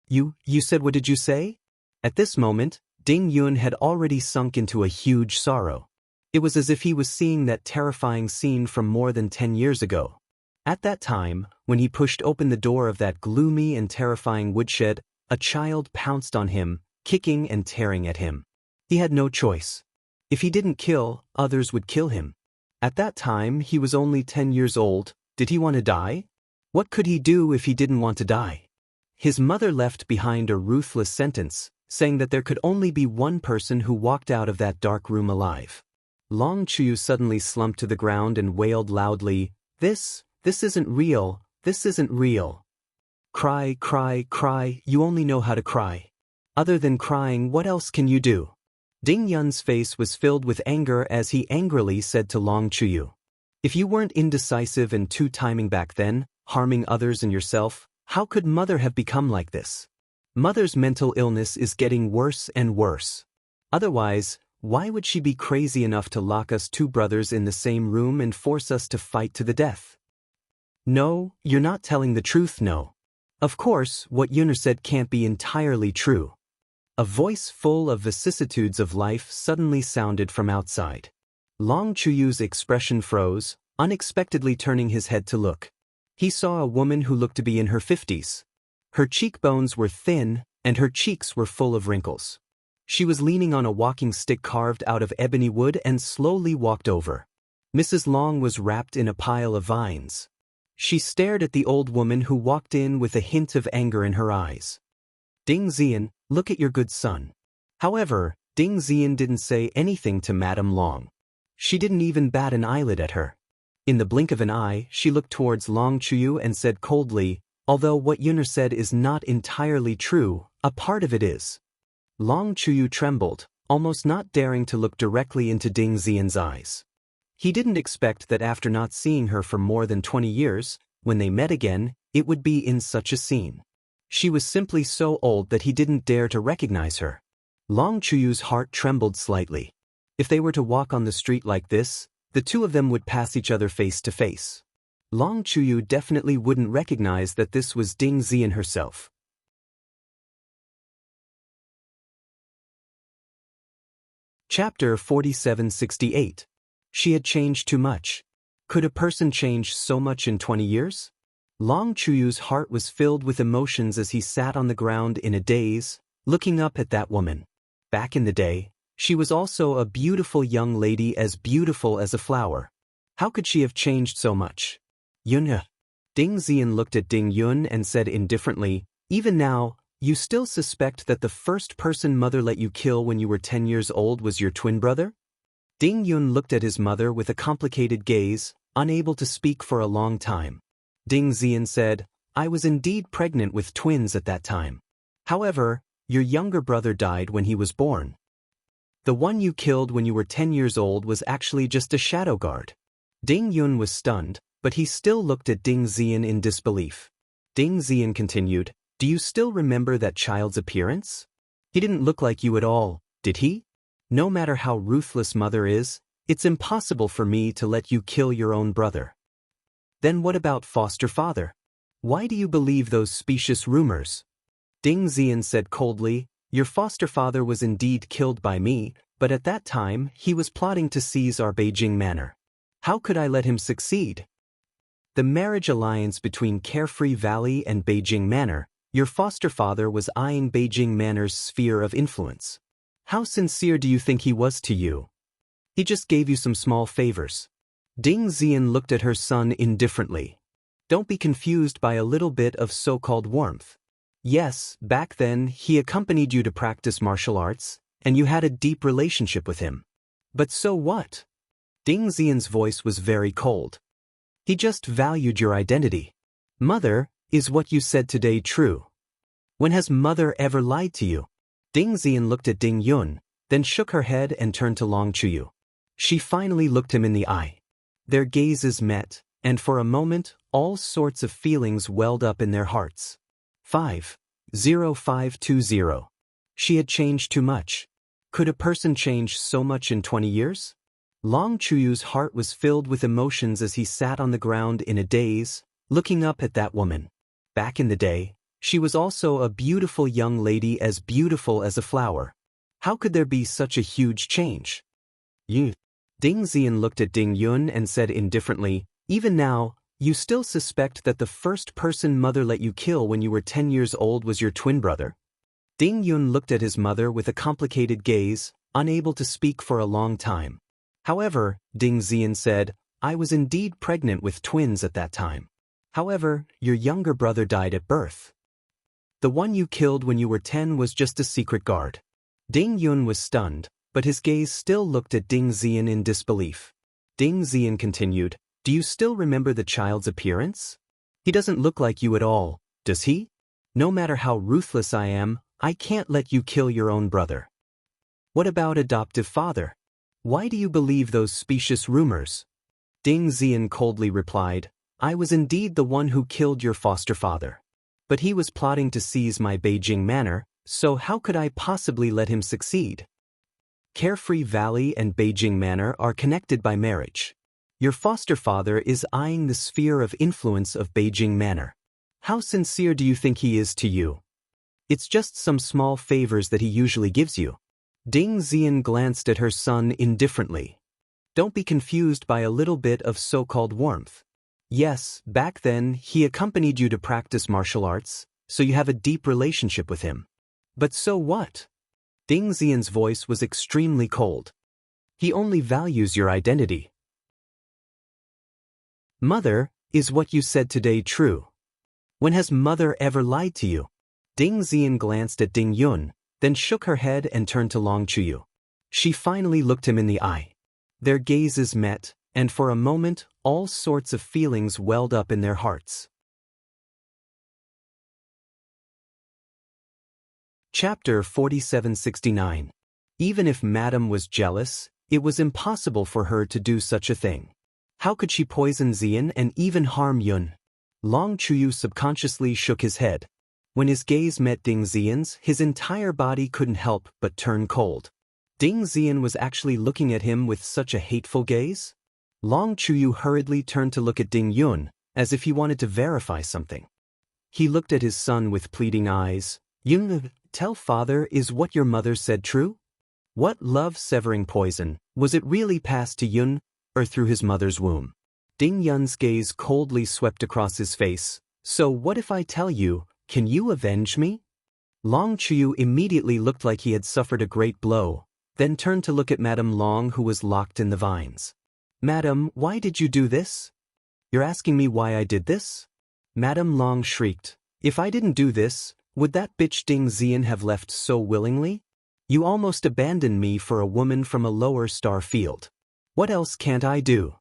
[SPEAKER 1] You said what did you say? At this moment, Ding Yun had already sunk into a huge sorrow. It was as if he was seeing that terrifying scene from more than 10 years ago. At that time, when he pushed open the door of that gloomy and terrifying woodshed, a child pounced on him, kicking and tearing at him. He had no choice. If he didn't kill, others would kill him. At that time, he was only 10 years old. Did he want to die? What could he do if he didn't want to die? His mother left behind a ruthless sentence, saying that there could only be one person who walked out of that dark room alive. Long Chuyu suddenly slumped to the ground and wailed loudly, This isn't real, this isn't real. Cry, cry, cry, you only know how to cry. Other than crying, what else can you do? Ding Yun's face was filled with anger as he angrily said to Long Chuyu, If you weren't indecisive and too timing back then, harming others and yourself, how could Mother have become like this? Mother's mental illness is getting worse and worse. Otherwise, why would she be crazy enough to lock us two brothers in the same room and force us to fight to the death? No, you're not telling the truth, no. Of course, what Yunner said can't be entirely true. A voice full of vicissitudes of life suddenly sounded from outside. Long Chuyu's expression froze, unexpectedly turning his head to look. He saw a woman who looked to be in her 50s. Her cheekbones were thin, and her cheeks were full of wrinkles. She was leaning on a walking stick carved out of ebony wood and slowly walked over. Mrs. Long was wrapped in a pile of vines. She stared at the old woman who walked in with a hint of anger in her eyes. Ding Zian, look at your good son. However, Ding Xian didn't say anything to Madame Long. She didn't even bat an eyelid at her. In the blink of an eye, she looked towards Long Chuyu and said coldly, "Although what Yun'er said is not entirely true, a part of it is." Long Chuyu trembled, almost not daring to look directly into Ding Xian's eyes. He didn't expect that after not seeing her for more than 20 years, when they met again, it would be in such a scene. She was simply so old that he didn't dare to recognize her. Long Chuyu's heart trembled slightly. If they were to walk on the street like this, the two of them would pass each other face to face. Long Chuyu definitely wouldn't recognize that this was Ding Xian herself. Chapter 4768. She had changed too much. Could a person change so much in 20 years? Long Chuyu's heart was filled with emotions as he sat on the ground in a daze, looking up at that woman. Back in the day, she was also a beautiful young lady, as beautiful as a flower. How could she have changed so much? Yun. Ding Xian looked at Ding Yun and said indifferently, "Even now, you still suspect that the first person mother let you kill when you were 10 years old was your twin brother?" Ding Yun looked at his mother with a complicated gaze, unable to speak for a long time. Ding Xian said, "I was indeed pregnant with twins at that time. However, your younger brother died when he was born. The one you killed when you were 10 years old was actually just a shadow guard." Ding Yun was stunned, but he still looked at Ding Xian in disbelief. Ding Xian continued, "Do you still remember that child's appearance? He didn't look like you at all, did he? No matter how ruthless mother is, it's impossible for me to let you kill your own brother." "Then what about foster father? Why do you believe those specious rumors?" Ding Xian said coldly, "Your foster father was indeed killed by me, but at that time he was plotting to seize our Beijing manor. How could I let him succeed? The marriage alliance between Carefree Valley and Beijing Manor, your foster father was eyeing Beijing Manor's sphere of influence. How sincere do you think he was to you? He just gave you some small favors." Ding Xian looked at her son indifferently. "Don't be confused by a little bit of so-called warmth. Yes, back then he accompanied you to practice martial arts, and you had a deep relationship with him. But so what?" Ding Xian's voice was very cold. "He just valued your identity. Mother, is what you said today true? When has mother ever lied to you?" Ding Xian looked at Ding Yun, then shook her head and turned to Long Chuyu. She finally looked him in the eye. Their gazes met, and for a moment, all sorts of feelings welled up in their hearts. 50520. She had changed too much. Could a person change so much in 20 years? Long Chuyu's heart was filled with emotions as he sat on the ground in a daze, looking up at that woman. Back in the day, she was also a beautiful young lady, as beautiful as a flower. How could there be such a huge change? "You." Ding Xian looked at Ding Yun and said indifferently, "Even now, you still suspect that the first person mother let you kill when you were 10 years old was your twin brother?" Ding Yun looked at his mother with a complicated gaze, unable to speak for a long time. "However," Ding Xian said, "I was indeed pregnant with twins at that time. However, your younger brother died at birth. The one you killed when you were 10 was just a secret guard." Ding Yun was stunned, but his gaze still looked at Ding Xian in disbelief. Ding Xian continued, "Do you still remember the child's appearance? He doesn't look like you at all, does he? No matter how ruthless I am, I can't let you kill your own brother. What about adoptive father? Why do you believe those specious rumors?" Ding Xian coldly replied, "I was indeed the one who killed your foster father. But he was plotting to seize my Beijing manor, so how could I possibly let him succeed? Carefree Valley and Beijing Manor are connected by marriage. Your foster father is eyeing the sphere of influence of Beijing Manor. How sincere do you think he is to you? It's just some small favors that he usually gives you." Ding Xian glanced at her son indifferently. "Don't be confused by a little bit of so-called warmth. Yes, back then he accompanied you to practice martial arts, so you have a deep relationship with him. But so what?" Ding Xian's voice was extremely cold. "He only values your identity." "Mother, is what you said today true? When has mother ever lied to you?" Ding Xian glanced at Ding Yun, then shook her head and turned to Long Chuyu. She finally looked him in the eye. Their gazes met, and for a moment, all sorts of feelings welled up in their hearts. Chapter 4769. Even if Madame was jealous, it was impossible for her to do such a thing. How could she poison Xian and even harm Yun? Long Chuyu subconsciously shook his head. When his gaze met Ding Xian's, his entire body couldn't help but turn cold. Ding Xian was actually looking at him with such a hateful gaze? Long Chuyu hurriedly turned to look at Ding Yun, as if he wanted to verify something. He looked at his son with pleading eyes. Yun, tell father, is what your mother said true? What love-severing poison, was it really passed to Yun, or through his mother's womb? Ding Yun's gaze coldly swept across his face. So what if I tell you, can you avenge me? Long Chuyu immediately looked like he had suffered a great blow, then turned to look at Madame Long, who was locked in the vines. Madam, why did you do this? You're asking me why I did this? Madame Long shrieked. If I didn't do this, would that bitch Ding Xian have left so willingly? You almost abandoned me for a woman from a lower star field. What else can't I do?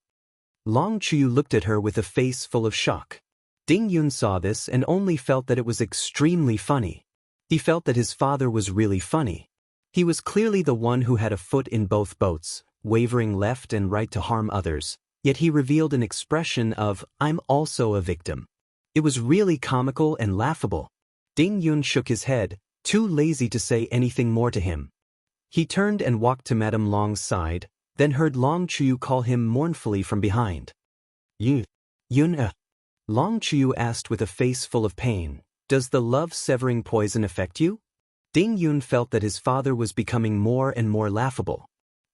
[SPEAKER 1] Long Chuyu looked at her with a face full of shock. Ding Yun saw this and only felt that it was extremely funny. He felt that his father was really funny. He was clearly the one who had a foot in both boats, wavering left and right to harm others, yet he revealed an expression of, I'm also a victim. It was really comical and laughable. Ding Yun shook his head, too lazy to say anything more to him. He turned and walked to Madame Long's side, then heard Long Chuyu call him mournfully from behind. Yun. Long Chuyu asked with a face full of pain, does the love-severing poison affect you? Ding Yun felt that his father was becoming more and more laughable.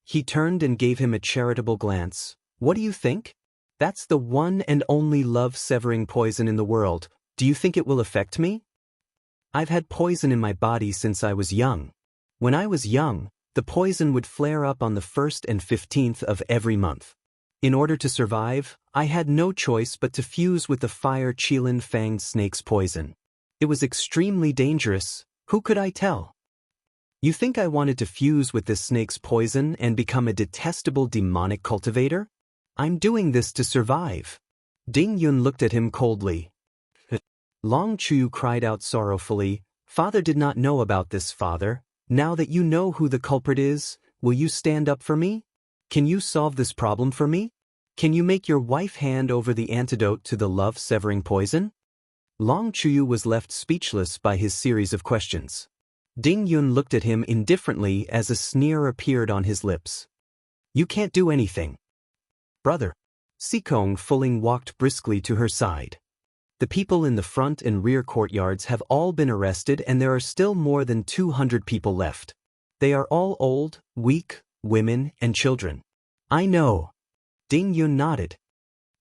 [SPEAKER 1] He turned and gave him a charitable glance. What do you think? That's the one and only love-severing poison in the world. Do you think it will affect me? I've had poison in my body since I was young. When I was young, the poison would flare up on the 1st and 15th of every month. In order to survive, I had no choice but to fuse with the fire Qilin Fanged snake's poison. It was extremely dangerous. Who could I tell? You think I wanted to fuse with this snake's poison and become a detestable demonic cultivator? I'm doing this to survive. Ding Yun looked at him coldly. Long Chuyu cried out sorrowfully, Father did not know about this, father. Now that you know who the culprit is, will you stand up for me? Can you solve this problem for me? Can you make your wife hand over the antidote to the love-severing poison? Long Chuyu was left speechless by his series of questions. Ding Yun looked at him indifferently as a sneer appeared on his lips. You can't do anything. Brother. Sikong Fuling walked briskly to her side. The people in the front and rear courtyards have all been arrested and there are still more than 200 people left. They are all old, weak, women, and children. I know. Ding Yun nodded.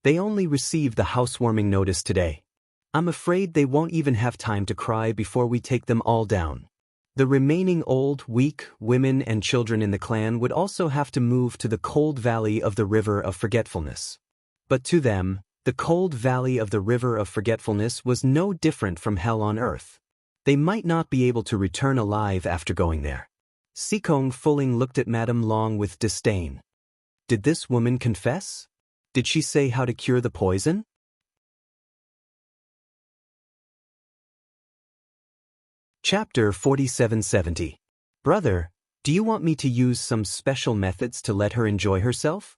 [SPEAKER 1] They only received the housewarming notice today. I'm afraid they won't even have time to cry before we take them all down. The remaining old, weak, women and children in the clan would also have to move to the cold valley of the River of Forgetfulness. But to them, the cold valley of the River of Forgetfulness was no different from hell on earth. They might not be able to return alive after going there. Sikong Fuling looked at Madame Long with disdain. Did this woman confess? Did she say how to cure the poison? Chapter 4770. Brother, do you want me to use some special methods to let her enjoy herself?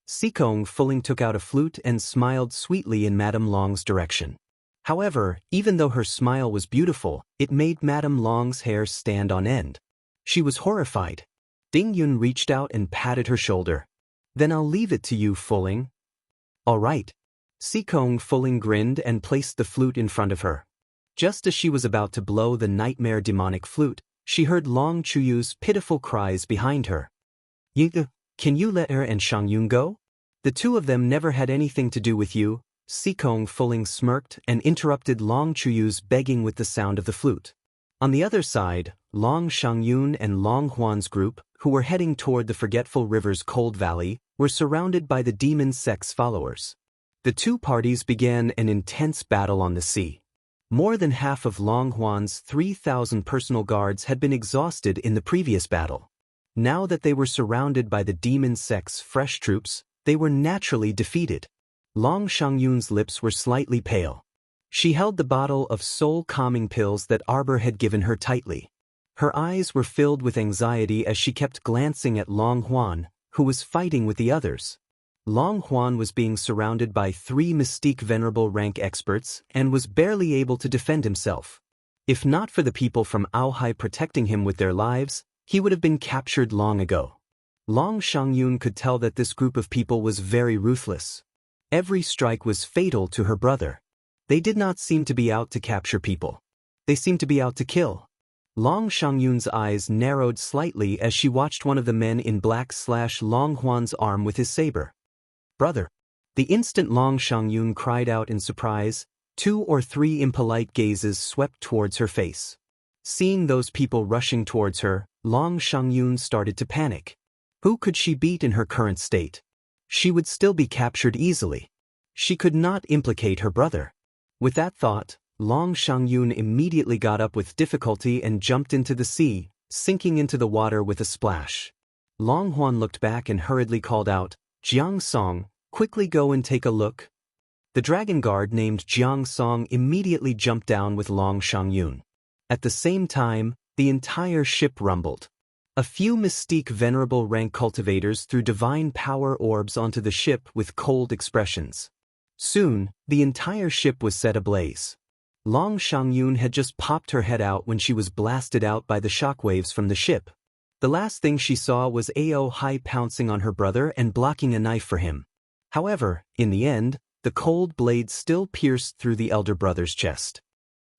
[SPEAKER 1] Sikong Fuling took out a flute and smiled sweetly in Madame Long's direction. However, even though her smile was beautiful, it made Madame Long's hair stand on end. She was horrified. Ding Yun reached out and patted her shoulder. Then I'll leave it to you, Fuling. All right. Sikong Fuling grinned and placed the flute in front of her. Just as she was about to blow the nightmare demonic flute, she heard Long Chuyu's pitiful cries behind her. Can you let her and Shangyun go? The two of them never had anything to do with you. Sikong Fuling smirked and interrupted Long Chuyu's begging with the sound of the flute. On the other side, Long Shangyun and Long Huan's group, who were heading toward the Forgetful River's cold valley, were surrounded by the demon sect's followers. The two parties began an intense battle on the sea. More than half of Long Huan's 3,000 personal guards had been exhausted in the previous battle. Now that they were surrounded by the demon sect's fresh troops, they were naturally defeated. Long Shangyun's lips were slightly pale. She held the bottle of soul-calming pills that Arbor had given her tightly. Her eyes were filled with anxiety as she kept glancing at Long Huan, who was fighting with the others. Long Huan was being surrounded by 3 Mystique Venerable rank experts and was barely able to defend himself. If not for the people from Aohai protecting him with their lives, he would have been captured long ago. Long Shangyun could tell that this group of people was very ruthless. Every strike was fatal to her brother. They did not seem to be out to capture people. They seemed to be out to kill. Long Shangyun's eyes narrowed slightly as she watched one of the men in black slash Long Huan's arm with his saber. "Brother!" The instant Long Shangyun cried out in surprise, 2 or 3 impolite gazes swept towards her face. Seeing those people rushing towards her, Long Shangyun started to panic. Who could she beat in her current state? She would still be captured easily. She could not implicate her brother. With that thought, Long Shangyun immediately got up with difficulty and jumped into the sea, sinking into the water with a splash. Long Huan looked back and hurriedly called out, "Jiang Song, quickly go and take a look." The dragon guard named Jiang Song immediately jumped down with Long Shangyun. At the same time, the entire ship rumbled. A few Mystique Venerable rank cultivators threw divine power orbs onto the ship with cold expressions. Soon, the entire ship was set ablaze. Long Shangyun had just popped her head out when she was blasted out by the shockwaves from the ship. The last thing she saw was Aohai pouncing on her brother and blocking a knife for him. However, in the end, the cold blade still pierced through the elder brother's chest.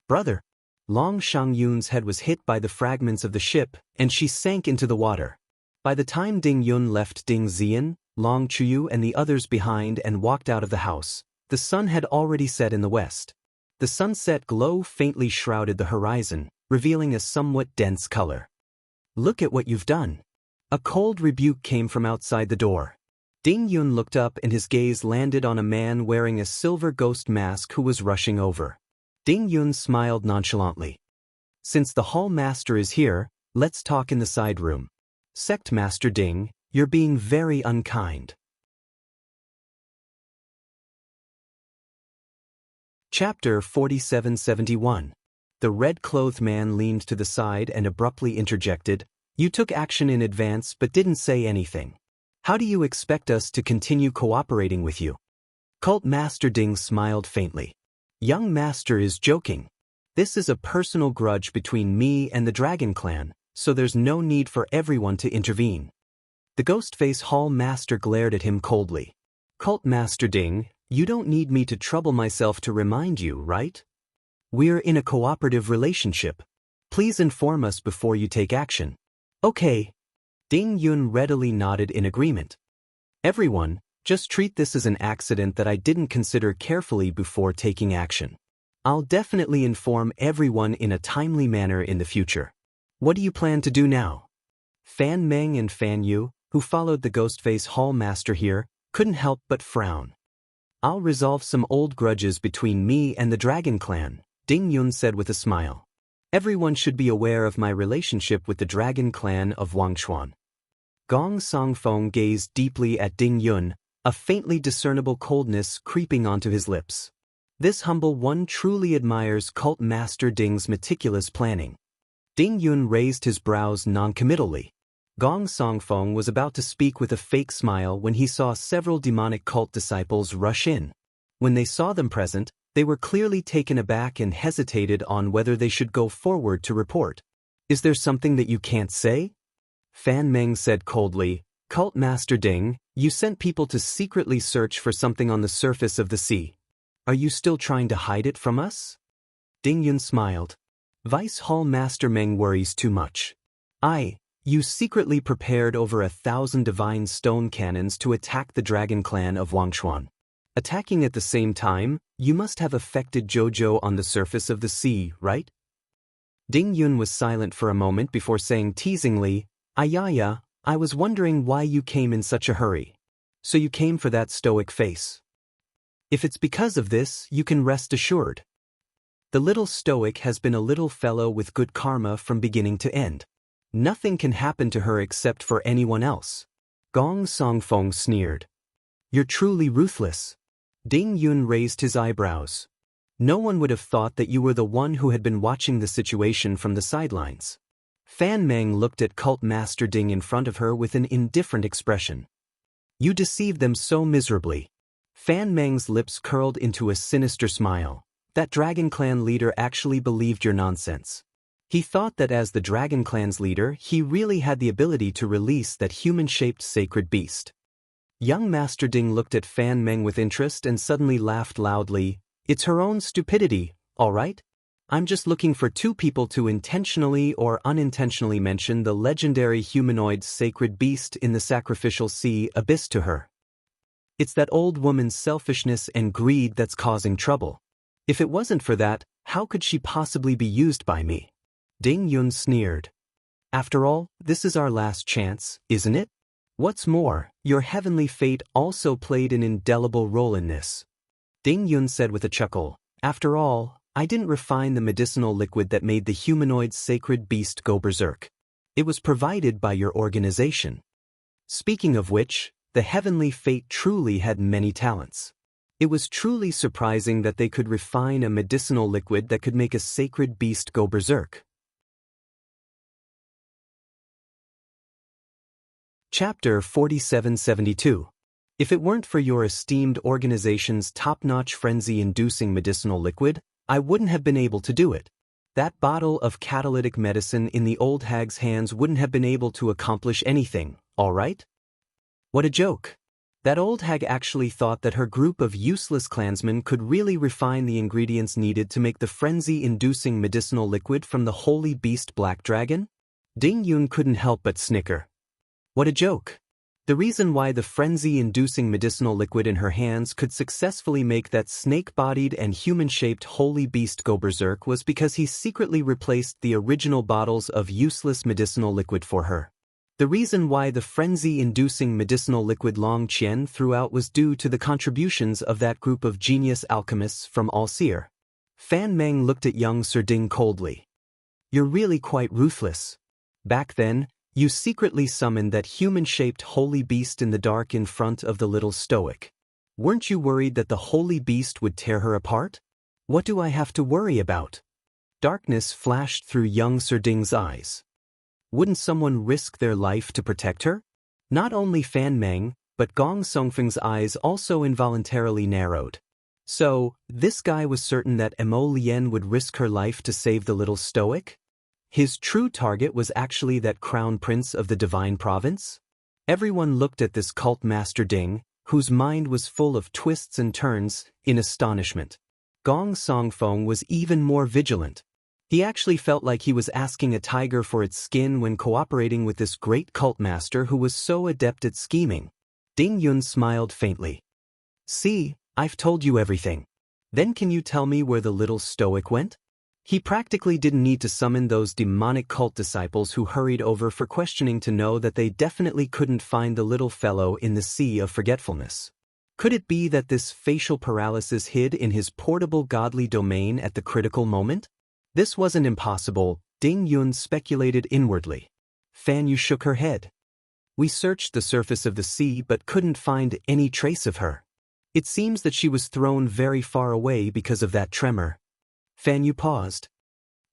[SPEAKER 1] "Brother!" Long Shangyun's head was hit by the fragments of the ship, and she sank into the water. By the time Ding Yun left Ding Zian, Long Chuyu and the others behind and walked out of the house, the sun had already set in the west. The sunset glow faintly shrouded the horizon, revealing a somewhat dense color. "Look at what you've done." A cold rebuke came from outside the door. Ding Yun looked up and his gaze landed on a man wearing a silver ghost mask who was rushing over. Ding Yun smiled nonchalantly. "Since the hall master is here, let's talk in the side room." "Sect Master Ding, you're being very unkind." Chapter 4771. The red-clothed man leaned to the side and abruptly interjected, "You took action in advance but didn't say anything. How do you expect us to continue cooperating with you?" Cult Master Ding smiled faintly. "Young Master is joking. This is a personal grudge between me and the Dragon Clan, so there's no need for everyone to intervene." The Ghostface Hall Master glared at him coldly. "Cult Master Ding, you don't need me to trouble myself to remind you, right? We're in a cooperative relationship. Please inform us before you take action." "Okay." Ding Yun readily nodded in agreement. "Everyone, just treat this as an accident that I didn't consider carefully before taking action. I'll definitely inform everyone in a timely manner in the future. What do you plan to do now?" Fan Meng and Fan Yu, who followed the Ghostface Hall Master here, couldn't help but frown. "I'll resolve some old grudges between me and the Dragon Clan," Ding Yun said with a smile. "Everyone should be aware of my relationship with the Dragon Clan of Wangchuan." Gong Songfeng gazed deeply at Ding Yun, a faintly discernible coldness creeping onto his lips. This humble one truly admires Cult Master Ding's meticulous planning. Ding Yun raised his brows noncommittally. Gong Songfeng was about to speak with a fake smile when he saw several demonic cult disciples rush in. When they saw them present, they were clearly taken aback and hesitated on whether they should go forward to report. "Is there something that you can't say?" Fan Meng said coldly, "Cult Master Ding, you sent people to secretly search for something on the surface of the sea. Are you still trying to hide it from us?" Ding Yun smiled. "Vice Hall Master Meng worries too much. You secretly prepared over 1,000 divine stone cannons to attack the Dragon Clan of Wangchuan. Attacking at the same time, you must have affected Jojo on the surface of the sea, right?" Ding Yun was silent for a moment before saying teasingly, "Ayaya, I was wondering why you came in such a hurry. So you came for that stoic face. If it's because of this, you can rest assured." The little stoic has been a little fellow with good karma from beginning to end. Nothing can happen to her except for anyone else. Gong Songfeng sneered. You're truly ruthless. Ding Yun raised his eyebrows. No one would have thought that you were the one who had been watching the situation from the sidelines. Fan Meng looked at Cult Master Ding in front of her with an indifferent expression. You deceived them so miserably. Fan Meng's lips curled into a sinister smile. That Dragon Clan leader actually believed your nonsense. He thought that as the Dragon Clan's leader, he really had the ability to release that human-shaped sacred beast. Young Master Ding looked at Fan Meng with interest and suddenly laughed loudly. It's her own stupidity, all right? I'm just looking for two people to intentionally or unintentionally mention the legendary humanoid sacred beast in the sacrificial sea abyss to her. It's that old woman's selfishness and greed that's causing trouble. If it wasn't for that, how could she possibly be used by me? Ding Yun sneered. After all, this is our last chance, isn't it? What's more, your heavenly fate also played an indelible role in this. Ding Yun said with a chuckle, after all, I didn't refine the medicinal liquid that made the humanoid sacred beast go berserk. It was provided by your organization. Speaking of which, the heavenly fate truly had many talents. It was truly surprising that they could refine a medicinal liquid that could make a sacred beast go berserk. Chapter 4772. If it weren't for your esteemed organization's top-notch frenzy-inducing medicinal liquid, I wouldn't have been able to do it. That bottle of catalytic medicine in the old hag's hands wouldn't have been able to accomplish anything, all right? What a joke. That old hag actually thought that her group of useless clansmen could really refine the ingredients needed to make the frenzy-inducing medicinal liquid from the holy beast Black Dragon? Ding Yun couldn't help but snicker. What a joke. The reason why the frenzy-inducing medicinal liquid in her hands could successfully make that snake-bodied and human-shaped holy beast go berserk was because he secretly replaced the original bottles of useless medicinal liquid for her. The reason why the frenzy-inducing medicinal liquid Long Qian threw out was due to the contributions of that group of genius alchemists from Alseer. Fan Meng looked at young Sir Ding coldly. You're really quite ruthless. Back then, you secretly summoned that human-shaped holy beast in the dark in front of the little stoic. Weren't you worried that the holy beast would tear her apart? What do I have to worry about? Darkness flashed through young Sir Ding's eyes. Wouldn't someone risk their life to protect her? Not only Fan Meng, but Gong Songfeng's eyes also involuntarily narrowed. So, this guy was certain that Mo Lien would risk her life to save the little stoic? His true target was actually that crown prince of the divine province? Everyone looked at this cult master Ding, whose mind was full of twists and turns, in astonishment. Gong Songfeng was even more vigilant. He actually felt like he was asking a tiger for its skin when cooperating with this great cult master who was so adept at scheming. Ding Yun smiled faintly. See, I've told you everything. Then can you tell me where the little stoic went? He practically didn't need to summon those demonic cult disciples who hurried over for questioning to know that they definitely couldn't find the little fellow in the sea of forgetfulness. Could it be that this facial paralysis hid in his portable godly domain at the critical moment? This wasn't impossible, Ding Yun speculated inwardly. Fan Yu shook her head. We searched the surface of the sea but couldn't find any trace of her. It seems that she was thrown very far away because of that tremor. Fan Yu paused.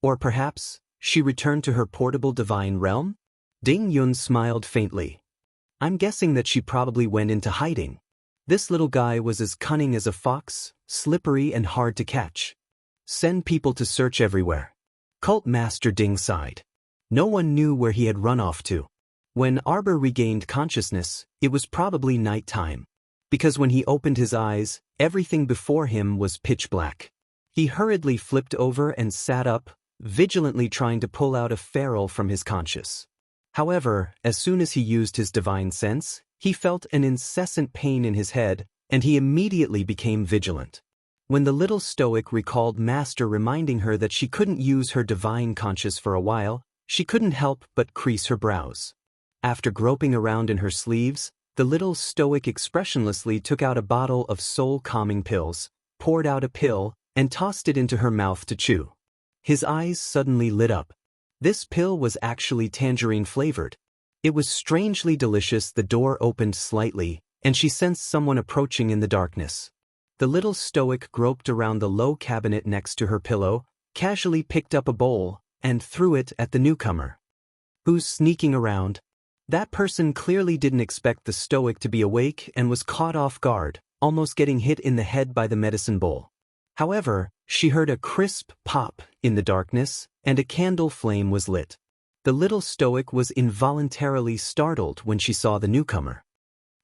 [SPEAKER 1] Or perhaps, she returned to her portable divine realm? Ding Yun smiled faintly. I'm guessing that she probably went into hiding. This little guy was as cunning as a fox, slippery and hard to catch. Send people to search everywhere. Cult Master Ding sighed. No one knew where he had run off to. When Arbor regained consciousness, it was probably night time. Because when he opened his eyes, everything before him was pitch black. He hurriedly flipped over and sat up, vigilantly trying to pull out a ferrule from his conscious. However, as soon as he used his divine sense, he felt an incessant pain in his head, and he immediately became vigilant. When the little stoic recalled Master reminding her that she couldn't use her divine conscious for a while, she couldn't help but crease her brows. After groping around in her sleeves, the little stoic expressionlessly took out a bottle of soul-calming pills, poured out a pill, and tossed it into her mouth to chew. His eyes suddenly lit up. This pill was actually tangerine-flavored. It was strangely delicious. The door opened slightly, and she sensed someone approaching in the darkness. The little stoic groped around the low cabinet next to her pillow, casually picked up a bowl, and threw it at the newcomer. Who's sneaking around? That person clearly didn't expect the stoic to be awake and was caught off guard, almost getting hit in the head by the medicine bowl. However, she heard a crisp pop in the darkness, and a candle flame was lit. The little stoic was involuntarily startled when she saw the newcomer.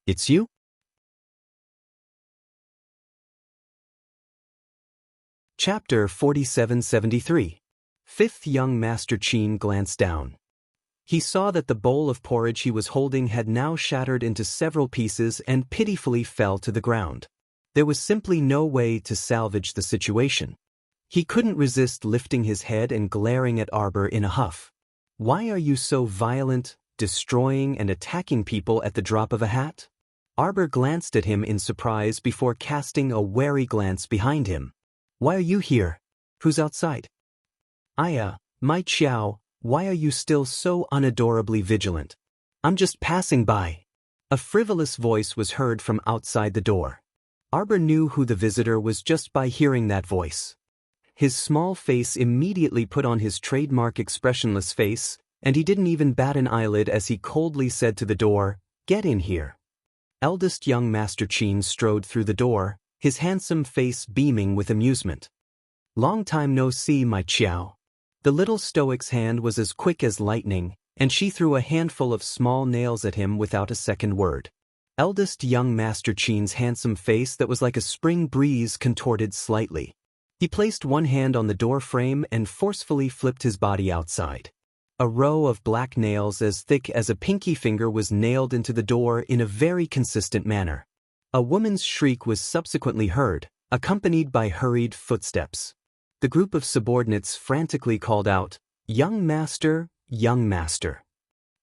[SPEAKER 1] "It's you?" Chapter 4773. Fifth young Master Qin glanced down. He saw that the bowl of porridge he was holding had now shattered into several pieces and pitifully fell to the ground. There was simply no way to salvage the situation. He couldn't resist lifting his head and glaring at Arbor in a huff. "Why are you so violent, destroying and attacking people at the drop of a hat?" Arbor glanced at him in surprise before casting a wary glance behind him. "Why are you here? Who's outside?" My Qiao, why are you still so unadorably vigilant?" "I'm just passing by." A frivolous voice was heard from outside the door. Arbor knew who the visitor was just by hearing that voice. His small face immediately put on his trademark expressionless face, and he didn't even bat an eyelid as he coldly said to the door, "Get in here." Eldest young Master Qin strode through the door, his handsome face beaming with amusement. "Long time no see, my Qiao." The little stoic's hand was as quick as lightning, and she threw a handful of small nails at him without a second word. Eldest young Master Qin's handsome face that was like a spring breeze contorted slightly. He placed one hand on the door frame and forcefully flipped his body outside. A row of black nails as thick as a pinky finger was nailed into the door in a very consistent manner. A woman's shriek was subsequently heard, accompanied by hurried footsteps. The group of subordinates frantically called out, "Young master, young master."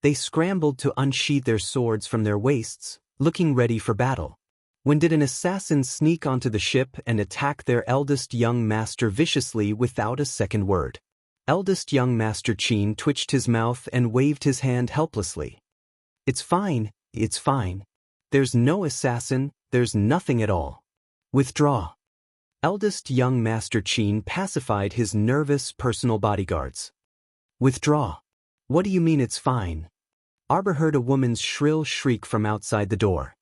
[SPEAKER 1] They scrambled to unsheath their swords from their waists, looking ready for battle. When did an assassin sneak onto the ship and attack their eldest young master viciously without a second word? Eldest young Master Qin twitched his mouth and waved his hand helplessly. It's fine. There's no assassin, there's nothing at all. Withdraw." Eldest young Master Qin pacified his nervous personal bodyguards. "Withdraw? What do you mean it's fine?" Arbor heard a woman's shrill shriek from outside the door.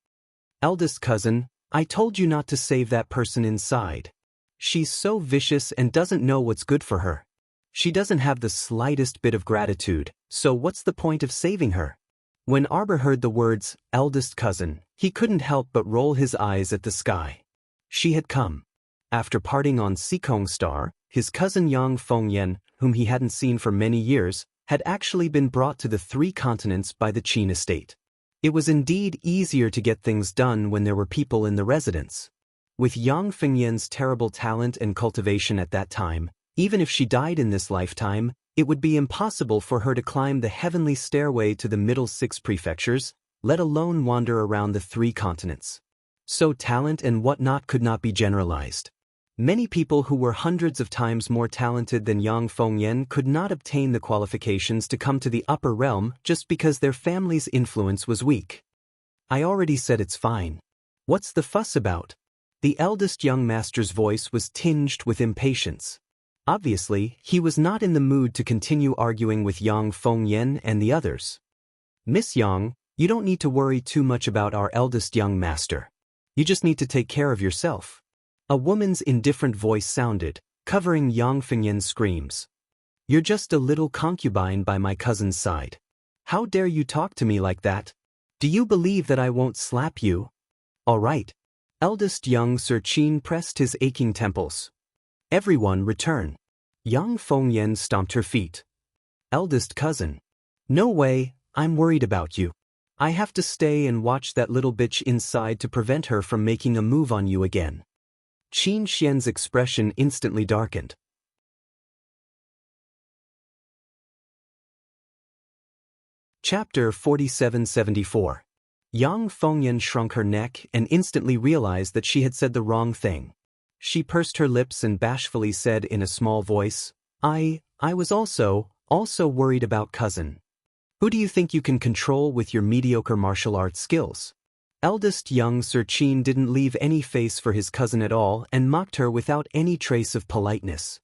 [SPEAKER 1] "Eldest cousin, I told you not to save that person inside. She's so vicious and doesn't know what's good for her. She doesn't have the slightest bit of gratitude, so what's the point of saving her?" When Arbor heard the words, "eldest cousin," he couldn't help but roll his eyes at the sky. She had come. After parting on Sikong Star, his cousin Yang Fengyan, whom he hadn't seen for many years, had actually been brought to the 3 continents by the Qin estate. It was indeed easier to get things done when there were people in the residence. With Yang Fengyan's terrible talent and cultivation at that time, even if she died in this lifetime, it would be impossible for her to climb the heavenly stairway to the middle 6 prefectures, let alone wander around the 3 continents. So talent and whatnot could not be generalized. Many people who were hundreds of times more talented than Yang Fengyan could not obtain the qualifications to come to the upper realm just because their family's influence was weak. "I already said it's fine. What's the fuss about?" The eldest young master's voice was tinged with impatience. Obviously, he was not in the mood to continue arguing with Yang Fengyan and the others. "Miss Yang, you don't need to worry too much about our eldest young master. You just need to take care of yourself." A woman's indifferent voice sounded, covering Yang Fengyan's screams. "You're just a little concubine by my cousin's side. How dare you talk to me like that? Do you believe that I won't slap you?" "All right." Eldest young Sir Qin pressed his aching temples. "Everyone return." Yang Fengyan stomped her feet. "Eldest cousin. No way, I'm worried about you. I have to stay and watch that little bitch inside to prevent her from making a move on you again." Qin Xian's expression instantly darkened. Chapter 4774. Yang Fengyan shrunk her neck and instantly realized that she had said the wrong thing. She pursed her lips and bashfully said in a small voice, I was also worried about cousin. Who do you think you can control with your mediocre martial arts skills? Eldest young Sir Qin didn't leave any face for his cousin at all and mocked her without any trace of politeness.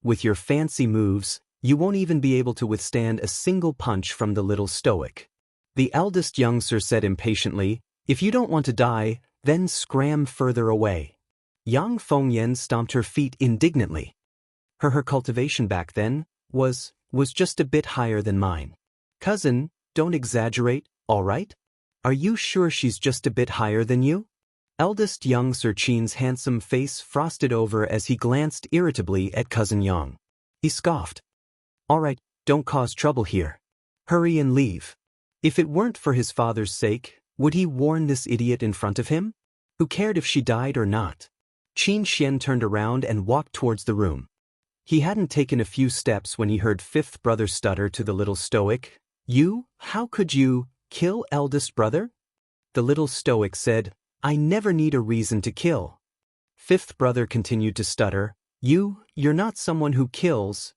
[SPEAKER 1] With your fancy moves, you won't even be able to withstand a single punch from the little stoic. The eldest young Sir said impatiently, if you don't want to die, then scram further away. Yang Fengyan stomped her feet indignantly. Her cultivation back then was just a bit higher than mine. Cousin, don't exaggerate, all right? Are you sure she's just a bit higher than you? Eldest young Sir Qin's handsome face frosted over as he glanced irritably at Cousin Yang. He scoffed. All right, don't cause trouble here. Hurry and leave. If it weren't for his father's sake, would he warn this idiot in front of him? Who cared if she died or not? Qin Xian turned around and walked towards the room. He hadn't taken a few steps when he heard fifth brother stutter to the little stoic, how could you kill eldest brother? The little stoic said, I never need a reason to kill. Fifth brother continued to stutter, you're not someone who kills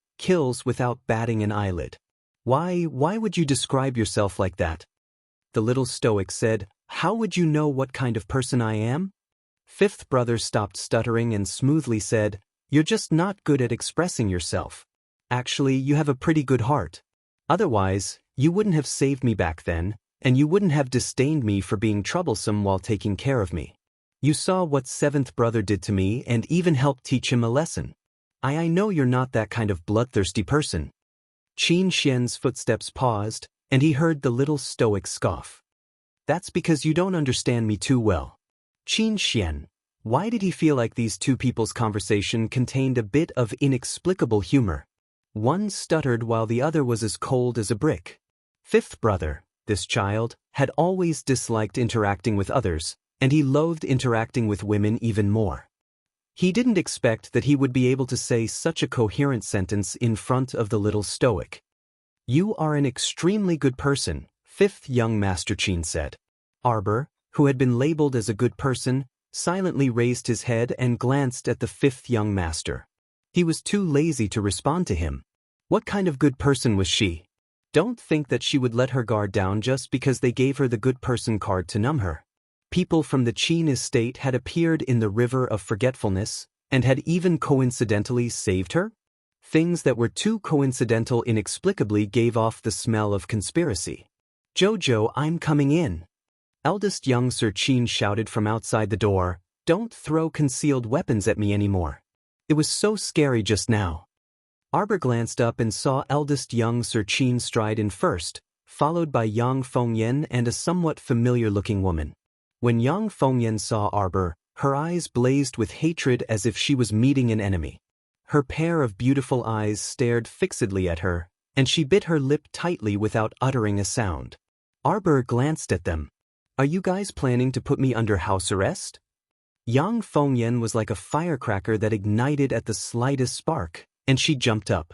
[SPEAKER 1] without batting an eyelid. Why would you describe yourself like that? The little stoic said, how would you know what kind of person I am? Fifth brother stopped stuttering and smoothly said, you're just not good at expressing yourself. Actually, you have a pretty good heart. Otherwise, you wouldn't have saved me back then, and you wouldn't have disdained me for being troublesome while taking care of me. You saw what seventh brother did to me and even helped teach him a lesson. I know you're not that kind of bloodthirsty person. Qin Xian's footsteps paused, and he heard the little stoic scoff. That's because you don't understand me too well. Qin Xian, why did he feel like these two people's conversation contained a bit of inexplicable humor? One stuttered while the other was as cold as a brick. Fifth brother, this child, had always disliked interacting with others, and he loathed interacting with women even more. He didn't expect that he would be able to say such a coherent sentence in front of the little stoic. You are an extremely good person, fifth young Master Qin said. Arbor, who had been labeled as a good person, silently raised his head and glanced at the fifth young master. He was too lazy to respond to him. What kind of good person was she? Don't think that she would let her guard down just because they gave her the good person card to numb her. People from the Qin estate had appeared in the river of forgetfulness, and had even coincidentally saved her? Things that were too coincidental inexplicably gave off the smell of conspiracy. Jojo, I'm coming in. Eldest young Sir Qin shouted from outside the door, don't throw concealed weapons at me anymore. It was so scary just now. Arbor glanced up and saw eldest young Sir Qin stride in first, followed by Yang Fengyan and a somewhat familiar-looking woman. When Yang Fengyan saw Arbor, her eyes blazed with hatred as if she was meeting an enemy. Her pair of beautiful eyes stared fixedly at her, and she bit her lip tightly without uttering a sound. Arbor glanced at them. Are you guys planning to put me under house arrest? Yang Fengyan was like a firecracker that ignited at the slightest spark, and she jumped up.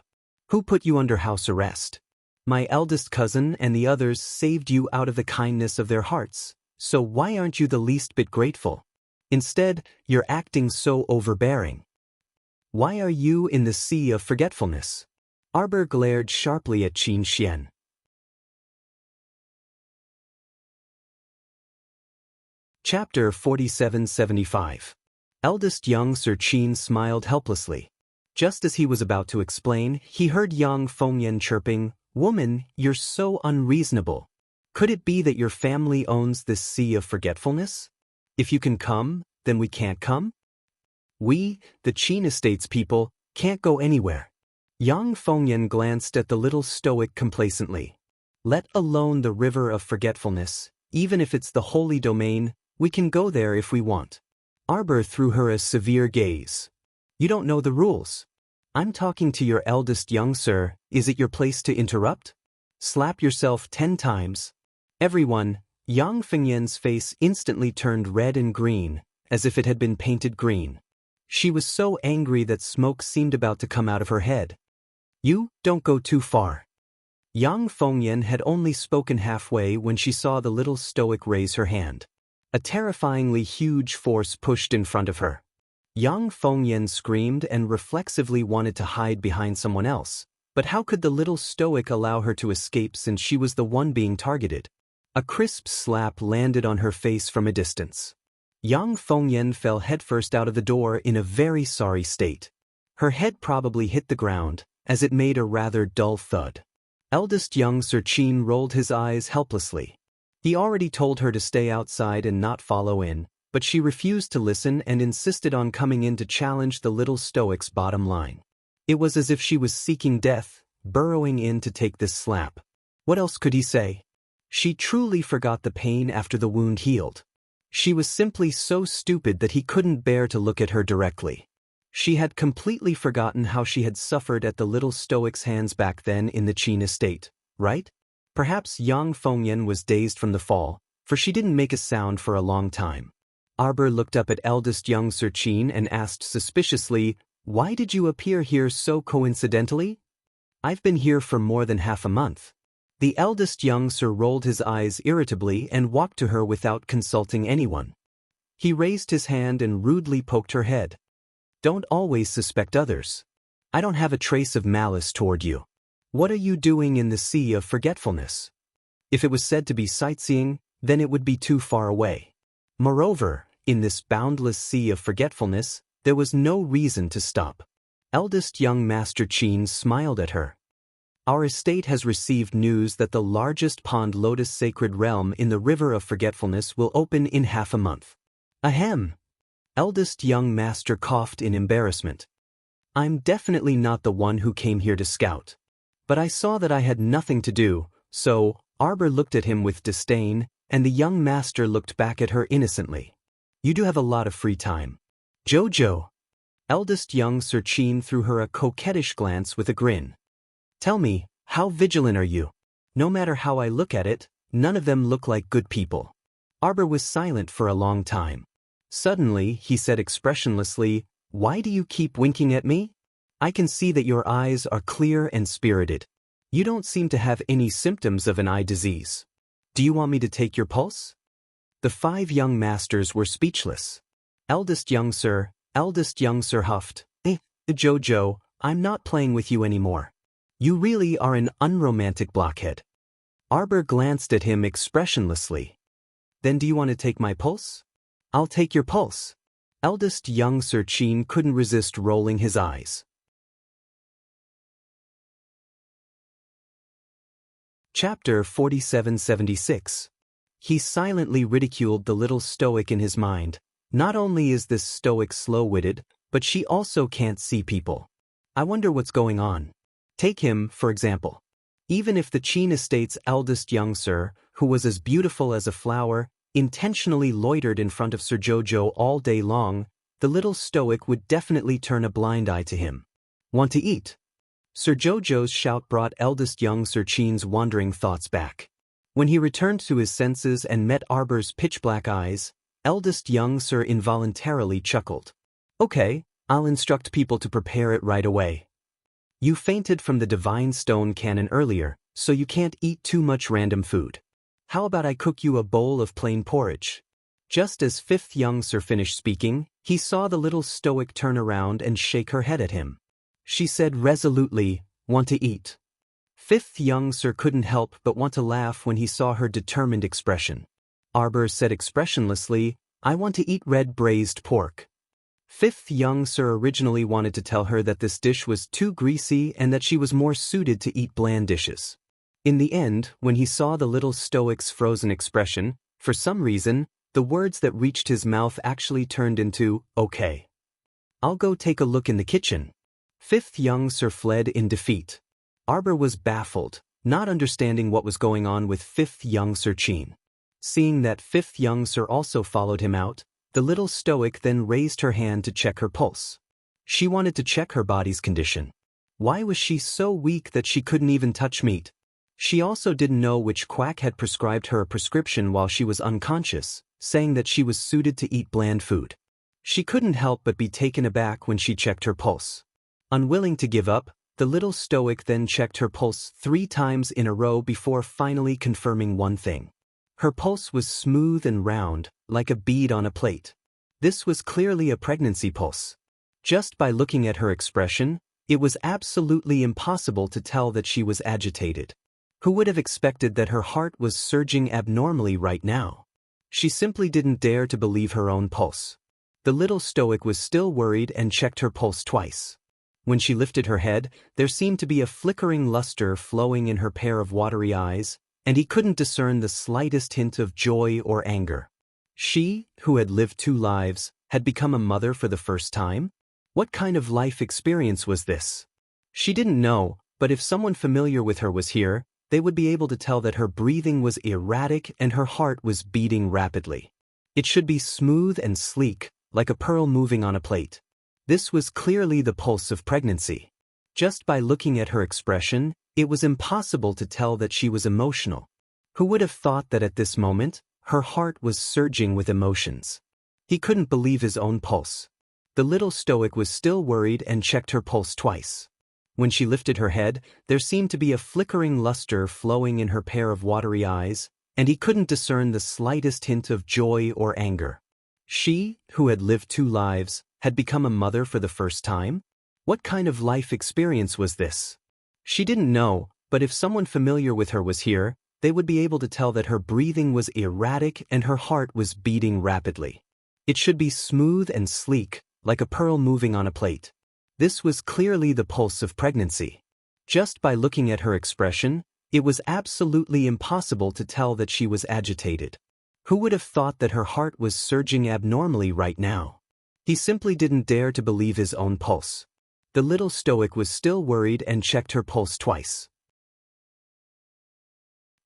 [SPEAKER 1] Who put you under house arrest? My eldest cousin and the others saved you out of the kindness of their hearts, so why aren't you the least bit grateful? Instead, you're acting so overbearing. Why are you in the sea of forgetfulness? Arbor glared sharply at Qin Xian. Chapter 4775. Eldest young Sir Qin smiled helplessly. Just as he was about to explain, he heard Yang Fengyan chirping, Woman, you're so unreasonable. Could it be that your family owns this sea of forgetfulness? If you can come, then we can't come? We, the Qin estate's people, can't go anywhere. Yang Fengyan glanced at the little stoic complacently. Let alone the river of forgetfulness, even if it's the holy domain, we can go there if we want. Arbor threw her a severe gaze. You don't know the rules. I'm talking to your eldest young sir, is it your place to interrupt? Slap yourself 10 times. Everyone, Yang Fengyan's face instantly turned red and green, as if it had been painted green. She was so angry that smoke seemed about to come out of her head. You, don't go too far. Yang Fengyan had only spoken halfway when she saw the little stoic raise her hand. A terrifyingly huge force pushed in front of her. Yang Fengyan screamed and reflexively wanted to hide behind someone else, but how could the little stoic allow her to escape since she was the one being targeted? A crisp slap landed on her face from a distance. Yang Fengyan fell headfirst out of the door in a very sorry state. Her head probably hit the ground, as it made a rather dull thud. Eldest young Sir Qin rolled his eyes helplessly. He already told her to stay outside and not follow in, but she refused to listen and insisted on coming in to challenge the little stoic's bottom line. It was as if she was seeking death, burrowing in to take this slap. What else could he say? She truly forgot the pain after the wound healed. She was simply so stupid that he couldn't bear to look at her directly. She had completely forgotten how she had suffered at the little stoic's hands back then in the Qin estate, right? Perhaps Yang Fengyan was dazed from the fall, for she didn't make a sound for a long time. Arbor looked up at eldest young Sir Qin and asked suspiciously, "Why did you appear here so coincidentally?" "I've been here for more than half a month." The eldest young Sir rolled his eyes irritably and walked to her without consulting anyone. He raised his hand and rudely poked her head. "Don't always suspect others. I don't have a trace of malice toward you. What are you doing in the Sea of Forgetfulness?" If it was said to be sightseeing, then it would be too far away. Moreover, in this boundless Sea of Forgetfulness, there was no reason to stop. Eldest young Master Qin smiled at her. "Our estate has received news that the largest pond lotus sacred realm in the River of Forgetfulness will open in half a month." "Ahem." Eldest young Master coughed in embarrassment. "I'm definitely not the one who came here to scout. But I saw that I had nothing to do, so..." Arbor looked at him with disdain, and the young Master looked back at her innocently. "You do have a lot of free time." "Jojo." Eldest young Sir Qin threw her a coquettish glance with a grin. "Tell me, how vigilant are you? No matter how I look at it, none of them look like good people." Arbor was silent for a long time. Suddenly, he said expressionlessly, "Why do you keep winking at me? I can see that your eyes are clear and spirited. You don't seem to have any symptoms of an eye disease. Do you want me to take your pulse?" The 5 young masters were speechless. Eldest young Sir huffed, Jojo, I'm not playing with you anymore. You really are an unromantic blockhead." Arbor glanced at him expressionlessly. "Then do you want to take my pulse?" "I'll take your pulse." Eldest young Sir Qin couldn't resist rolling his eyes. Chapter 4776. He silently ridiculed the little stoic in his mind. Not only is this stoic slow-witted, but she also can't see people. I wonder what's going on. Take him, for example. Even if the Qin estate's eldest young Sir, who was as beautiful as a flower, intentionally loitered in front of Sir Jojo all day long, the little stoic would definitely turn a blind eye to him. "Want to eat?" Sir Jojo's shout brought eldest young Sir Qin's wandering thoughts back. When he returned to his senses and met Arbor's pitch-black eyes, eldest young Sir involuntarily chuckled. "Okay, I'll instruct people to prepare it right away. You fainted from the divine stone cannon earlier, so you can't eat too much random food. How about I cook you a bowl of plain porridge?" Just as 5th young Sir finished speaking, he saw the little stoic turn around and shake her head at him. She said resolutely, "Want to eat." 5th young Sir couldn't help but want to laugh when he saw her determined expression. Arbor said expressionlessly, "I want to eat red braised pork." 5th young Sir originally wanted to tell her that this dish was too greasy and that she was more suited to eat bland dishes. In the end, when he saw the little stoic's frozen expression, for some reason, the words that reached his mouth actually turned into, "Okay. I'll go take a look in the kitchen." 5th young Sir fled in defeat. Arbor was baffled, not understanding what was going on with 5th young Sir Qin. Seeing that 5th young Sir also followed him out, the little stoic then raised her hand to check her pulse. She wanted to check her body's condition. Why was she so weak that she couldn't even touch meat? She also didn't know which quack had prescribed her a prescription while she was unconscious, saying that she was suited to eat bland food. She couldn't help but be taken aback when she checked her pulse. Unwilling to give up, the little stoic then checked her pulse 3 times in a row before finally confirming one thing. Her pulse was smooth and round, like a bead on a plate. This was clearly a pregnancy pulse. Just by looking at her expression, it was absolutely impossible to tell that she was agitated. Who would have expected that her heart was surging abnormally right now? She simply didn't dare to believe her own pulse. The little stoic was still worried and checked her pulse twice. When she lifted her head, there seemed to be a flickering luster flowing in her pair of watery eyes, and he couldn't discern the slightest hint of joy or anger. She, who had lived 2 lives, had become a mother for the first time? What kind of life experience was this? She didn't know, but if someone familiar with her was here, they would be able to tell that her breathing was erratic and her heart was beating rapidly. It should be smooth and sleek, like a pearl moving on a plate. This was clearly the pulse of pregnancy. Just by looking at her expression, it was impossible to tell that she was emotional. Who would have thought that at this moment, her heart was surging with emotions? He couldn't believe his own pulse. The little stoic was still worried and checked her pulse twice. When she lifted her head, there seemed to be a flickering luster flowing in her pair of watery eyes, and he couldn't discern the slightest hint of joy or anger. She, who had lived 2 lives, had become a mother for the first time? What kind of life experience was this? She didn't know, but if someone familiar with her was here, they would be able to tell that her breathing was erratic and her heart was beating rapidly. It should be smooth and sleek, like a pearl moving on a plate. This was clearly the pulse of pregnancy. Just by looking at her expression, it was absolutely impossible to tell that she was agitated. Who would have thought that her heart was surging abnormally right now? He simply didn't dare to believe his own pulse. The little stoic was still worried and checked her pulse twice.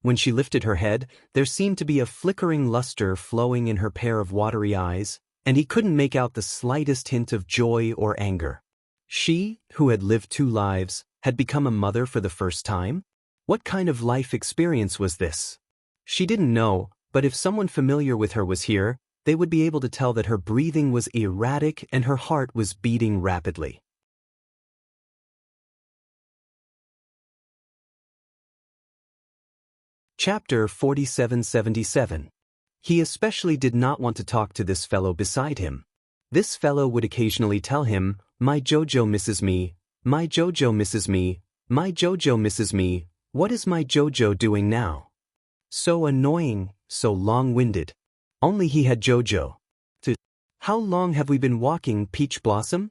[SPEAKER 1] When she lifted her head, there seemed to be a flickering luster flowing in her pair of watery eyes, and he couldn't make out the slightest hint of joy or anger. She, who had lived 2 lives, had become a mother for the first time? What kind of life experience was this? She didn't know, but if someone familiar with her was here, they would be able to tell that her breathing was erratic and her heart was beating rapidly. Chapter 4777. He especially did not want to talk to this fellow beside him. This fellow would occasionally tell him, "My Jojo misses me, my Jojo misses me, my Jojo misses me, what is my Jojo doing now?" So annoying, so long-winded. Only he had Jojo. How long have we been walking, Peach Blossom?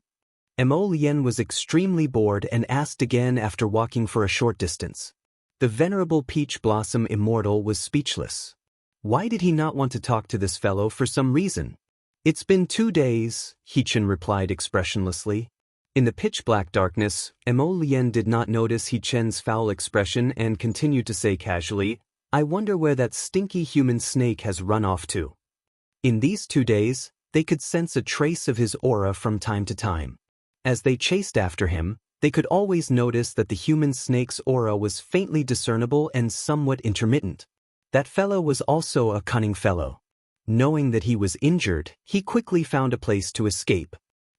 [SPEAKER 1] Emolien was extremely bored and asked again after walking for a short distance. The venerable Peach Blossom immortal was speechless. Why did he not want to talk to this fellow for some reason? "It's been 2 days, Hichin replied expressionlessly. In the pitch-black darkness, Emolien did not notice Hichen's foul expression and continued to say casually, "I wonder where that stinky human snake has run off to." In these 2 days, they could sense a trace of his aura from time to time. As they chased after him, they could always notice that the human snake's aura was faintly discernible and somewhat intermittent. That fellow was also a cunning fellow. Knowing that he was injured, he quickly found a place to escape.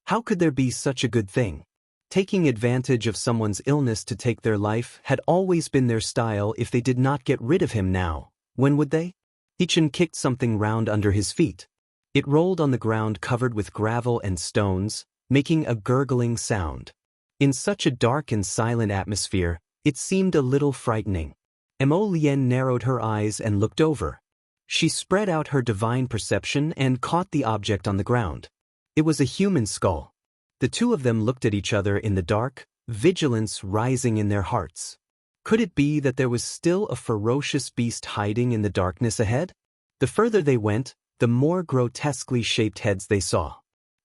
[SPEAKER 1] How could there be such a good thing? Taking advantage of someone's illness to take their life had always been their style. If they did not get rid of him now, when would they? Hichin kicked something round under his feet. It rolled on the ground covered with gravel and stones, making a gurgling sound. In such a dark and silent atmosphere, it seemed a little frightening. Emolien narrowed her eyes and looked over. She spread out her divine perception and caught the object on the ground. It was a human skull. The 2 of them looked at each other in the dark, vigilance rising in their hearts. Could it be that there was still a ferocious beast hiding in the darkness ahead? The further they went, the more grotesquely shaped heads they saw.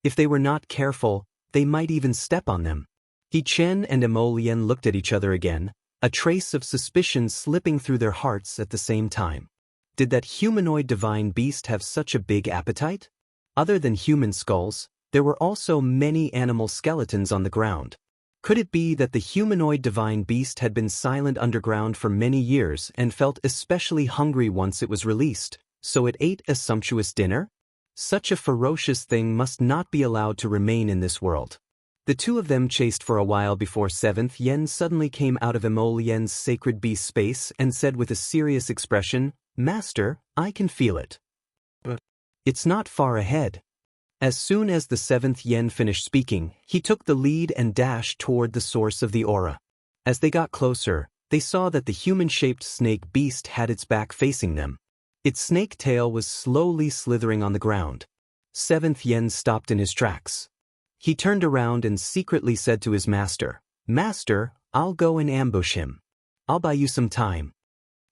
[SPEAKER 1] If they were not careful, they might even step on them. Hichin and Emolien looked at each other again, a trace of suspicion slipping through their hearts at the same time. Did that humanoid divine beast have such a big appetite? Other than human skulls, there were also many animal skeletons on the ground. Could it be that the humanoid divine beast had been silent underground for many years and felt especially hungry once it was released, so it ate a sumptuous dinner? Such a ferocious thing must not be allowed to remain in this world. The 2 of them chased for a while before 7th Yen suddenly came out of Emolien's sacred beast space and said with a serious expression, "Master, I can feel it. But it's not far ahead." As soon as the 7th Yen finished speaking, he took the lead and dashed toward the source of the aura. As they got closer, they saw that the human-shaped snake beast had its back facing them. Its snake tail was slowly slithering on the ground. 7th Yen stopped in his tracks. He turned around and secretly said to his master, "Master, I'll go and ambush him. I'll buy you some time."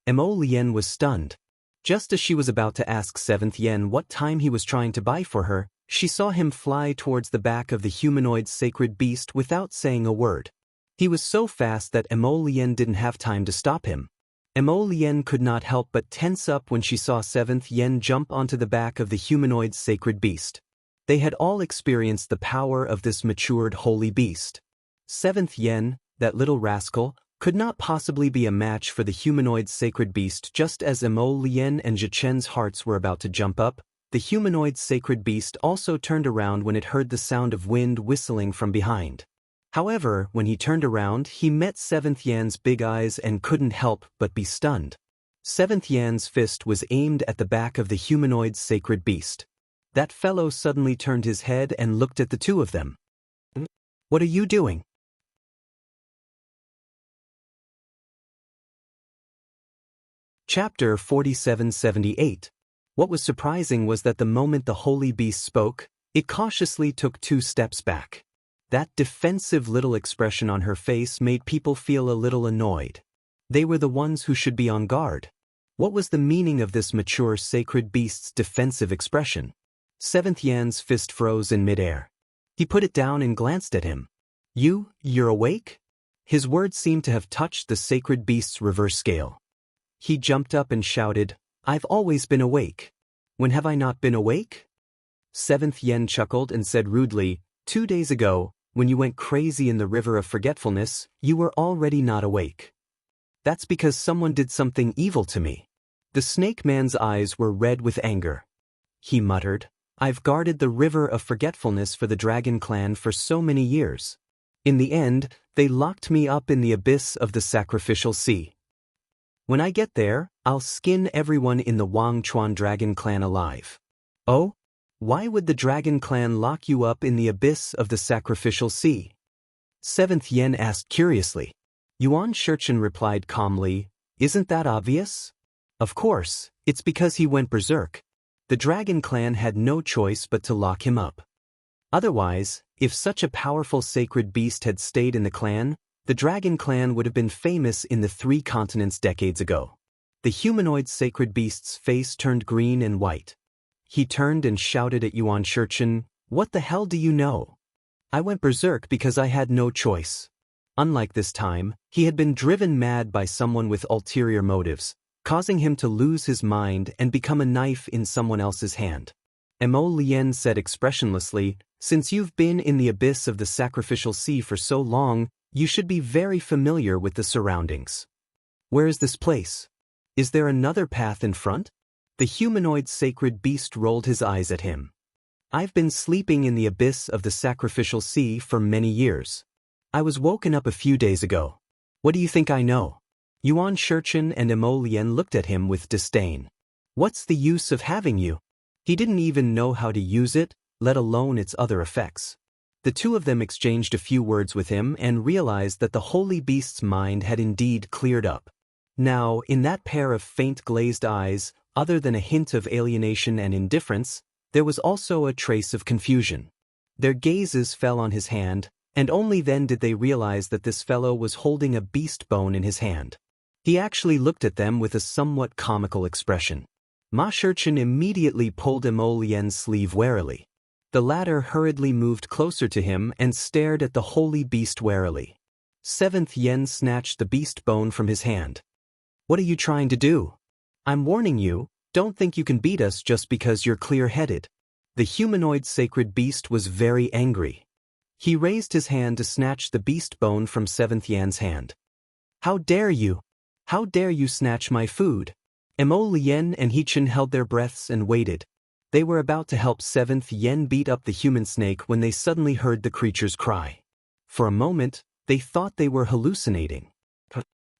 [SPEAKER 1] Lien was stunned. Just as she was about to ask 7th Yen what time he was trying to buy for her, she saw him fly towards the back of the humanoid sacred beast without saying a word. He was so fast that Lien didn't have time to stop him. Lien could not help but tense up when she saw 7th Yen jump onto the back of the humanoid sacred beast. They had all experienced the power of this matured holy beast. 7th Yen, that little rascal, could not possibly be a match for the humanoid sacred beast. Just as Lien and Zhichen's hearts were about to jump up, the humanoid sacred beast also turned around when it heard the sound of wind whistling from behind. However, when he turned around, he met 7th Yan's big eyes and couldn't help but be stunned. 7th Yan's fist was aimed at the back of the humanoid sacred beast. That fellow suddenly turned his head and looked at the two of them. "What are you doing?" Chapter 4778. What was surprising was that the moment the holy beast spoke, it cautiously took 2 steps back. That defensive little expression on her face made people feel a little annoyed. They were the ones who should be on guard. What was the meaning of this mature sacred beast's defensive expression? 7th Yan's fist froze in midair. He put it down and glanced at him. You're awake?" His words seemed to have touched the sacred beast's reverse scale. He jumped up and shouted, "I've always been awake. When have I not been awake?" 7th Yen chuckled and said rudely, "2 days ago, when you went crazy in the river of forgetfulness, you were already not awake. That's because someone did something evil to me." The snake man's eyes were red with anger. He muttered, "I've guarded the river of forgetfulness for the dragon clan for so many years. In the end, they locked me up in the abyss of the sacrificial sea. When I get there, I'll skin everyone in the Wangchuan dragon clan alive." "Oh? Why would the dragon clan lock you up in the abyss of the sacrificial sea?" 7th Yen asked curiously. Yuan Shurchen replied calmly, "Isn't that obvious? Of course, it's because he went berserk. The dragon clan had no choice but to lock him up. Otherwise, if such a powerful sacred beast had stayed in the clan, the dragon clan would have been famous in the 3 continents decades ago." The humanoid sacred beast's face turned green and white. He turned and shouted at Yuan Shurchen, "What the hell do you know? I went berserk because I had no choice." Unlike this time, he had been driven mad by someone with ulterior motives, causing him to lose his mind and become a knife in someone else's hand. Lien said expressionlessly, "Since you've been in the abyss of the sacrificial sea for so long, you should be very familiar with the surroundings. Where is this place? Is there another path in front?" The humanoid sacred beast rolled his eyes at him. "I've been sleeping in the abyss of the sacrificial sea for many years. I was woken up a few days ago. What do you think I know?" Yuan Shurchen and Lien looked at him with disdain. "What's the use of having you?" He didn't even know how to use it, let alone its other effects. The two of them exchanged a few words with him and realized that the holy beast's mind had indeed cleared up. Now, in that pair of faint glazed eyes, other than a hint of alienation and indifference, there was also a trace of confusion. Their gazes fell on his hand, and only then did they realize that this fellow was holding a beast bone in his hand. He actually looked at them with a somewhat comical expression. Ma Shurchen immediately pulled Lien's sleeve warily. The latter hurriedly moved closer to him and stared at the holy beast warily. 7th Yen snatched the beast bone from his hand. "What are you trying to do? I'm warning you, don't think you can beat us just because you're clear-headed." The humanoid sacred beast was very angry. He raised his hand to snatch the beast bone from 7th Yan's hand. "How dare you? How dare you snatch my food?" Lien and Hechen held their breaths and waited. They were about to help 7th Yen beat up the human snake when they suddenly heard the creature's cry. For a moment, they thought they were hallucinating.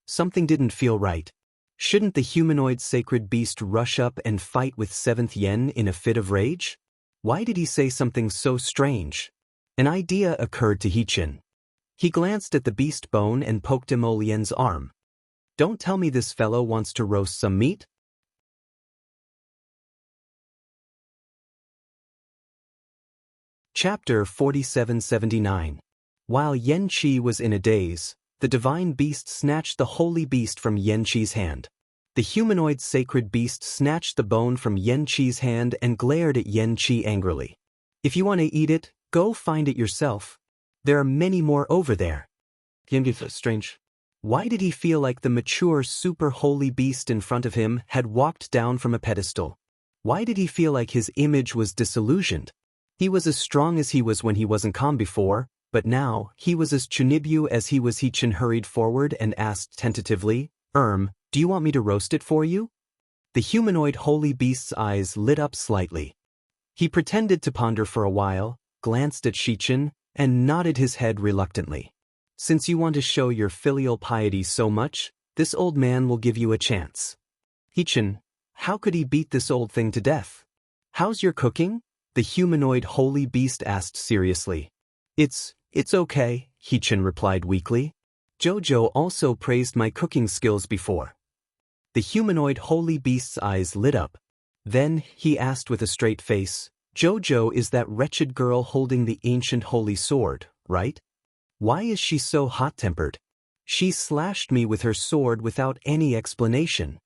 [SPEAKER 1] Something didn't feel right. Shouldn't the humanoid sacred beast rush up and fight with 7th Yen in a fit of rage? Why did he say something so strange? An idea occurred to Hichin. He glanced at the beast bone and poked Emolien's arm. Don't tell me this fellow wants to roast some meat? Chapter 4779. While Yen Qi was in a daze, the divine beast snatched the holy beast from Yen Qi's hand. The humanoid sacred beast snatched the bone from Yen Qi's hand and glared at Yen Qi angrily. If you want to eat it, go find it yourself. There are many more over there. Strange. Why did he feel like the mature super holy beast in front of him had walked down from a pedestal? Why did he feel like his image was disillusioned? He was as strong as he was when he wasn't calm before, but now he was as chunibyu as he was. Hichin hurried forward and asked tentatively, do you want me to roast it for you? The humanoid holy beast's eyes lit up slightly. He pretended to ponder for a while, glanced at Hichin, and nodded his head reluctantly. Since you want to show your filial piety so much, this old man will give you a chance. Hichin, how could he beat this old thing to death? How's your cooking? The humanoid holy beast asked seriously. It's okay, Hichin replied weakly. Jojo also praised my cooking skills before. The humanoid holy beast's eyes lit up. Then, he asked with a straight face, Jojo is that wretched girl holding the ancient holy sword, right? Why is she so hot-tempered? She slashed me with her sword without any explanation.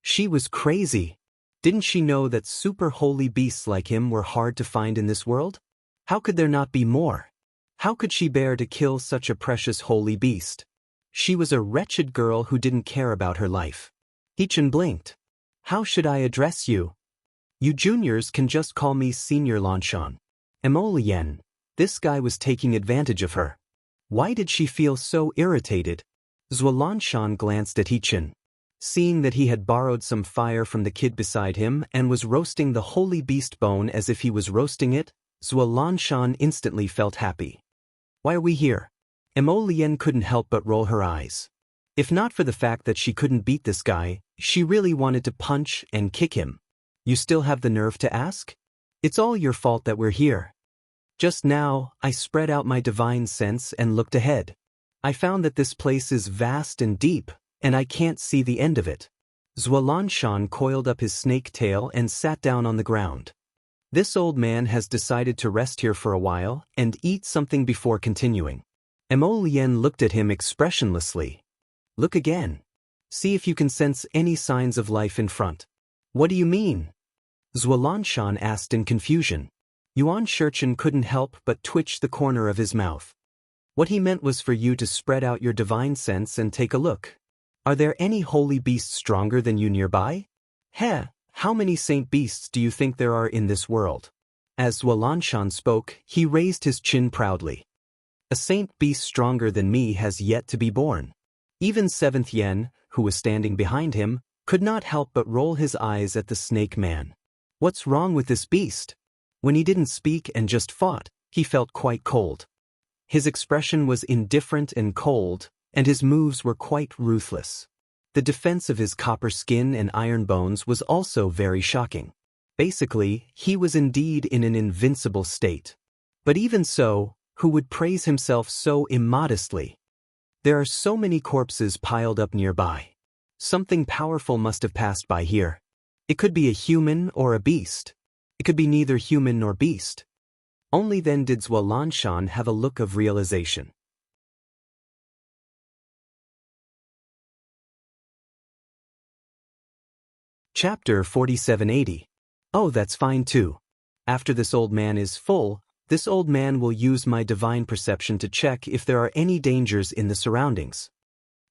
[SPEAKER 1] She was crazy. Didn't she know that super holy beasts like him were hard to find in this world? How could there not be more? How could she bear to kill such a precious holy beast? She was a wretched girl who didn't care about her life. Hichin blinked. How should I address you? You juniors can just call me Senior Lanshan. Emolien. This guy was taking advantage of her. Why did she feel so irritated? Zhualanshan glanced at Hichin. Seeing that he had borrowed some fire from the kid beside him and was roasting the holy beast bone as if he was roasting it, Zhualanshan instantly felt happy. Why are we here? Emolien couldn't help but roll her eyes. If not for the fact that she couldn't beat this guy, she really wanted to punch and kick him. You still have the nerve to ask? It's all your fault that we're here. Just now, I spread out my divine sense and looked ahead. I found that this place is vast and deep, and I can't see the end of it. Zhualanshan coiled up his snake tail and sat down on the ground. This old man has decided to rest here for a while and eat something before continuing. Emolien looked at him expressionlessly. Look again. See if you can sense any signs of life in front. What do you mean? Zhualanshan asked in confusion. Yuan Shurchen couldn't help but twitch the corner of his mouth. What he meant was for you to spread out your divine sense and take a look. Are there any holy beasts stronger than you nearby? How many saint beasts do you think there are in this world? As Zhualanshan spoke, he raised his chin proudly. A saint beast stronger than me has yet to be born. Even 7th Yen, who was standing behind him, could not help but roll his eyes at the snake man. What's wrong with this beast? When he didn't speak and just fought, he felt quite cold. His expression was indifferent and cold, and his moves were quite ruthless. The defense of his copper skin and iron bones was also very shocking. Basically, he was indeed in an invincible state. But even so, who would praise himself so immodestly? There are so many corpses piled up nearby. Something powerful must have passed by here. It could be a human or a beast. It could be neither human nor beast. Only then did Zhualanshan have a look of realization. Chapter 4780. Oh, that's fine too. After this old man is full, this old man will use my divine perception to check if there are any dangers in the surroundings.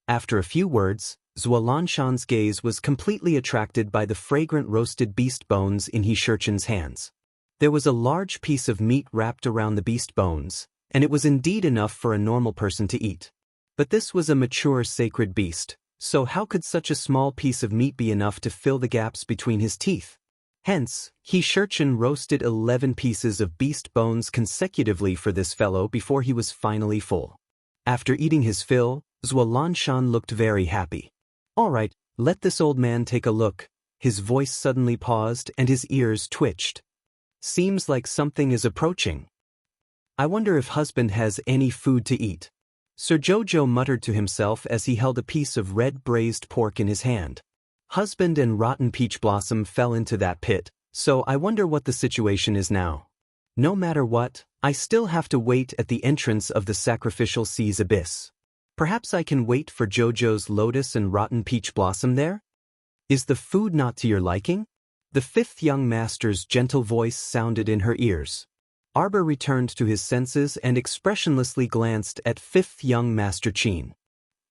[SPEAKER 1] After a few words, Zhualanshan's gaze was completely attracted by the fragrant roasted beast bones in Shurchen's hands. There was a large piece of meat wrapped around the beast bones, and it was indeed enough for a normal person to eat. But this was a mature sacred beast, so how could such a small piece of meat be enough to fill the gaps between his teeth? Hence, Shurchen roasted 11 pieces of beast bones consecutively for this fellow before he was finally full. After eating his fill, Zhualanshan looked very happy. All right, let this old man take a look. His voice suddenly paused and his ears twitched. Seems like something is approaching. I wonder if husband has any food to eat. Sir Jojo muttered to himself as he held a piece of red braised pork in his hand. Husband and rotten peach blossom fell into that pit, so I wonder what the situation is now. No matter what, I still have to wait at the entrance of the sacrificial sea's abyss. Perhaps I can wait for Jojo's lotus and rotten peach blossom there? Is the food not to your liking? The fifth young master's gentle voice sounded in her ears. Arbor returned to his senses and expressionlessly glanced at fifth young master Qin.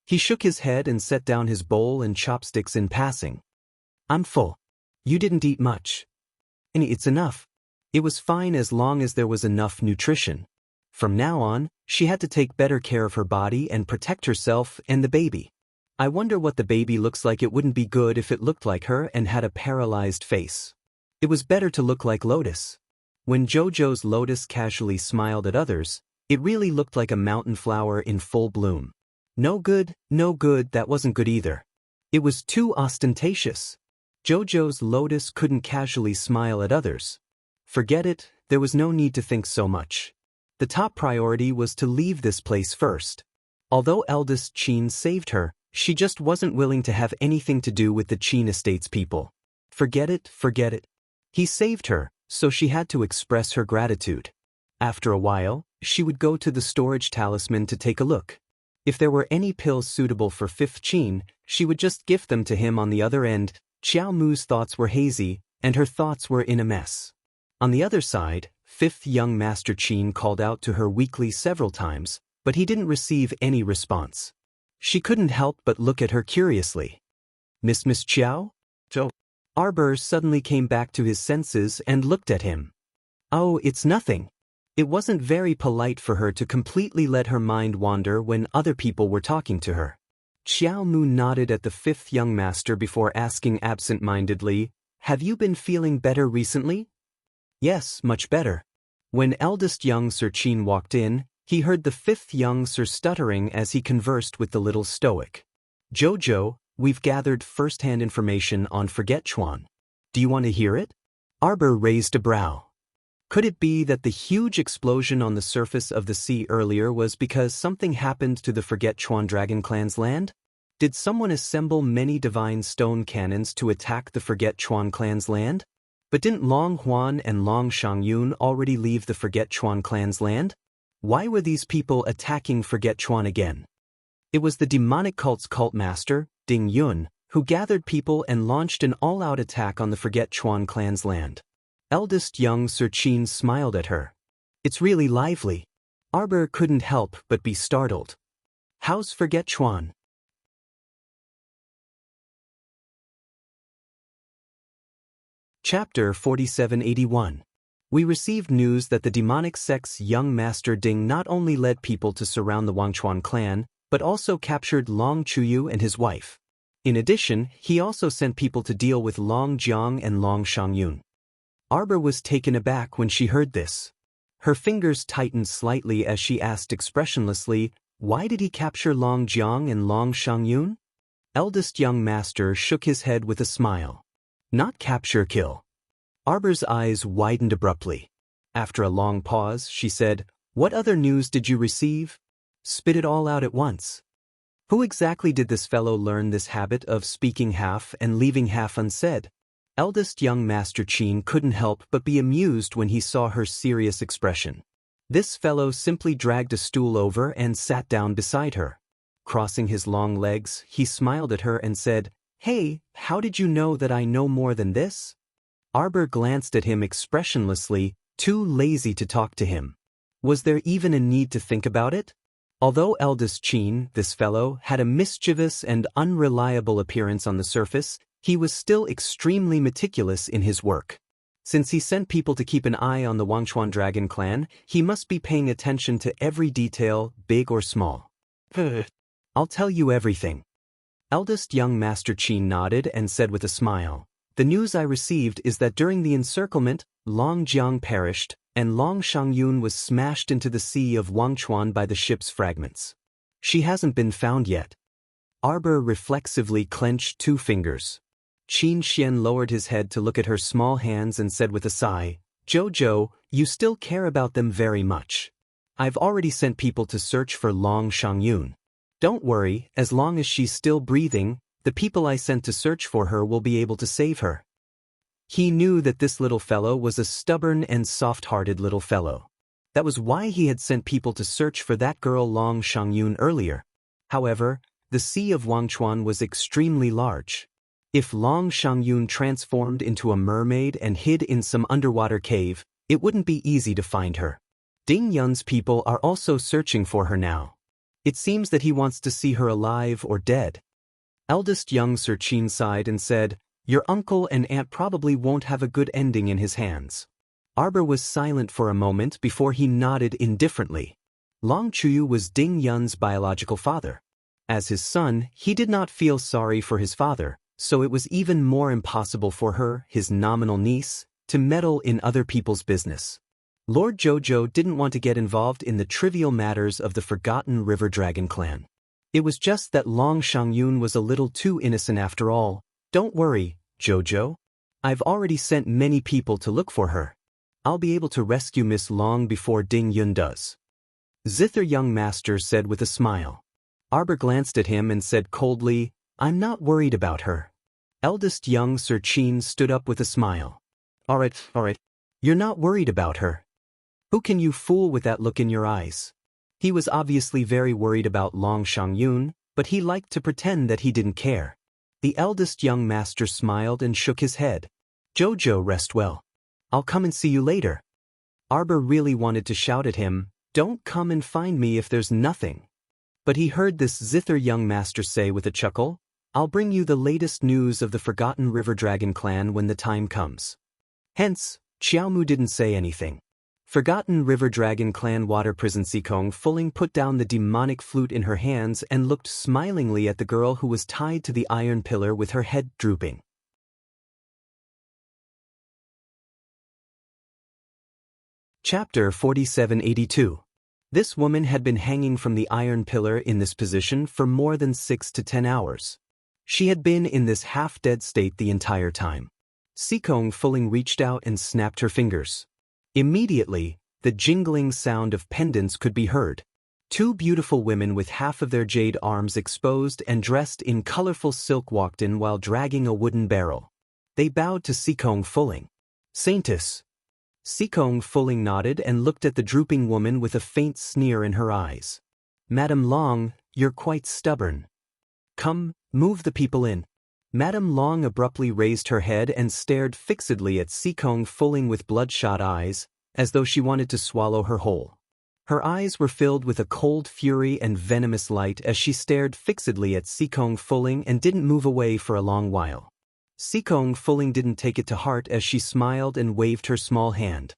[SPEAKER 1] He shook his head and set down his bowl and chopsticks in passing. I'm full. You didn't eat much. And it's enough. It was fine as long as there was enough nutrition. From now on, she had to take better care of her body and protect herself and the baby. I wonder what the baby looks like. It wouldn't be good if it looked like her and had a paralyzed face. It was better to look like Lotus. When Jojo's lotus casually smiled at others, it really looked like a mountain flower in full bloom. No good, that wasn't good either. It was too ostentatious. Jojo's lotus couldn't casually smile at others. Forget it, there was no need to think so much. The top priority was to leave this place first. Although eldest Qin saved her, she just wasn't willing to have anything to do with the Qin estate's people. Forget it. He saved her, so she had to express her gratitude. After a while, she would go to the storage talisman to take a look. If there were any pills suitable for fifth Qin, she would just gift them to him on the other end. Xiao Mu's thoughts were hazy, and her thoughts were in a mess. On the other side, fifth young master Qin called out to her weakly several times, but he didn't receive any response. She couldn't help but look at her curiously. Miss Qiao? Zhou. Arbor suddenly came back to his senses and looked at him. Oh, it's nothing. It wasn't very polite for her to completely let her mind wander when other people were talking to her. Xiao Mu nodded at the fifth young master before asking absent-mindedly, Have you been feeling better recently? Yes, much better. When eldest young Sir Qin walked in, he heard the fifth young Sir stuttering as he conversed with the little stoic. Jojo, we've gathered first-hand information on Forgetchuan. Do you want to hear it? Arbor raised a brow. Could it be that the huge explosion on the surface of the sea earlier was because something happened to the Forgetchuan Dragon Clan's land? Did someone assemble many divine stone cannons to attack the Forgetchuan clan's land? But didn't Long Huan and Long Shangyun already leave the Forgetchuan clan's land? Why were these people attacking Forgetchuan again? It was the demonic cult's cult master, Ding Yun, who gathered people and launched an all-out attack on the Forgetchuan clan's land. Eldest young Sir Qin smiled at her. It's really lively. Arbor couldn't help but be startled. How's Forgetchuan? Chapter 4781. We received news that the demonic sect's young master Ding not only led people to surround the Wangchuan clan, but also captured Long Chuyu and his wife. In addition, he also sent people to deal with Long Jiang and Long Shangyun. Arbor was taken aback when she heard this. Her fingers tightened slightly as she asked expressionlessly, why did he capture Long Jiang and Long Shangyun? Eldest young master shook his head with a smile. Not capture, kill. Arbor's eyes widened abruptly. After a long pause, she said, What other news did you receive? Spit it all out at once. Who exactly did this fellow learn this habit of speaking half and leaving half unsaid? Eldest young Master Qin couldn't help but be amused when he saw her serious expression. This fellow simply dragged a stool over and sat down beside her. Crossing his long legs, he smiled at her and said, Hey, how did you know that I know more than this? Arbor glanced at him expressionlessly, too lazy to talk to him. Was there even a need to think about it? Although eldest Qin, this fellow, had a mischievous and unreliable appearance on the surface, he was still extremely meticulous in his work. Since he sent people to keep an eye on the Wangchuan Dragon Clan, he must be paying attention to every detail, big or small. I'll tell you everything. Eldest young Master Qin nodded and said with a smile, The news I received is that during the encirclement, Long Jiang perished, and Long Shangyun was smashed into the sea of Wangchuan by the ship's fragments. She hasn't been found yet. Arbor reflexively clenched two fingers. Qin Xian lowered his head to look at her small hands and said with a sigh, Jojo, you still care about them very much. I've already sent people to search for Long Shangyun. Don't worry, as long as she's still breathing, the people I sent to search for her will be able to save her. He knew that this little fellow was a stubborn and soft-hearted little fellow. That was why he had sent people to search for that girl Long Shangyun earlier. However, the Sea of Wangchuan was extremely large. If Long Shangyun transformed into a mermaid and hid in some underwater cave, it wouldn't be easy to find her. Ding Yun's people are also searching for her now. It seems that he wants to see her alive or dead. Eldest young Sir Qin sighed and said, "Your uncle and aunt probably won't have a good ending in his hands." Arbor was silent for a moment before he nodded indifferently. Long Chuyu was Ding Yun's biological father. As his son, he did not feel sorry for his father, so it was even more impossible for her, his nominal niece, to meddle in other people's business. Lord Jojo didn't want to get involved in the trivial matters of the Forgotten River Dragon clan. It was just that Long Shangyun was a little too innocent after all. Don't worry, Jojo. I've already sent many people to look for her. I'll be able to rescue Miss Long before Ding Yun does. Zither young master said with a smile. Arbor glanced at him and said coldly, "I'm not worried about her." Eldest young Sir Qin stood up with a smile. All right. You're not worried about her. Who can you fool with that look in your eyes? He was obviously very worried about Long Shangyun, but he liked to pretend that he didn't care. The eldest young master smiled and shook his head. Jojo, rest well. I'll come and see you later. Arbor really wanted to shout at him, "Don't come and find me if there's nothing." But he heard this Zither young master say with a chuckle, "I'll bring you the latest news of the Forgotten River Dragon clan when the time comes." Hence, Xiaomu didn't say anything. Forgotten River Dragon clan water prison Sikong Fuling put down the demonic flute in her hands and looked smilingly at the girl who was tied to the iron pillar with her head drooping. Chapter 4782. This woman had been hanging from the iron pillar in this position for more than 6 to 10 hours. She had been in this half-dead state the entire time. Sikong Fuling reached out and snapped her fingers. Immediately, the jingling sound of pendants could be heard. Two beautiful women with half of their jade arms exposed and dressed in colorful silk walked in while dragging a wooden barrel. They bowed to Sikong Fuling. "Saintess." Sikong Fuling nodded and looked at the drooping woman with a faint sneer in her eyes. "Madame Long, you're quite stubborn. Come, move the people in." Madame Long abruptly raised her head and stared fixedly at Sikong Fuling with bloodshot eyes, as though she wanted to swallow her whole. Her eyes were filled with a cold fury and venomous light as she stared fixedly at Sikong Fuling and didn't move away for a long while. Sikong Fuling didn't take it to heart as she smiled and waved her small hand.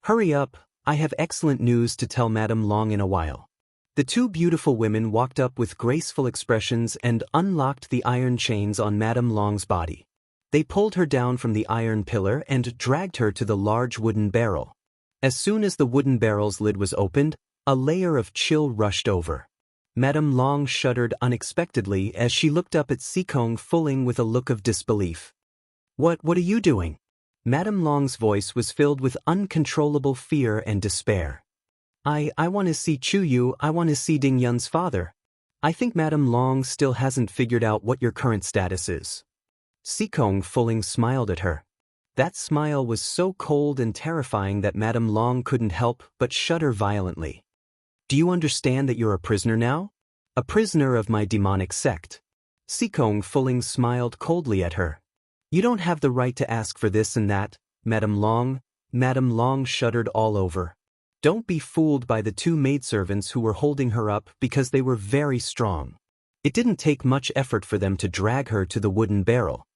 [SPEAKER 1] "Hurry up, I have excellent news to tell Madame Long in a while." The two beautiful women walked up with graceful expressions and unlocked the iron chains on Madame Long's body. They pulled her down from the iron pillar and dragged her to the large wooden barrel. As soon as the wooden barrel's lid was opened, a layer of chill rushed over. Madame Long shuddered unexpectedly as she looked up at Sikong Fuling with a look of disbelief. What are you doing?" Madame Long's voice was filled with uncontrollable fear and despair. I want to see Chuyu, I want to see Ding Yun's father. I think Madame Long still hasn't figured out what your current status is." Sikong Fuling smiled at her. That smile was so cold and terrifying that Madame Long couldn't help but shudder violently. "Do you understand that you're a prisoner now? A prisoner of my demonic sect." Sikong Fuling smiled coldly at her. "You don't have the right to ask for this and that, Madame Long." Madame Long shuddered all over. Don't be fooled by the two maidservants who were holding her up because they were very strong. It didn't take much effort for them to drag her to the wooden barrel.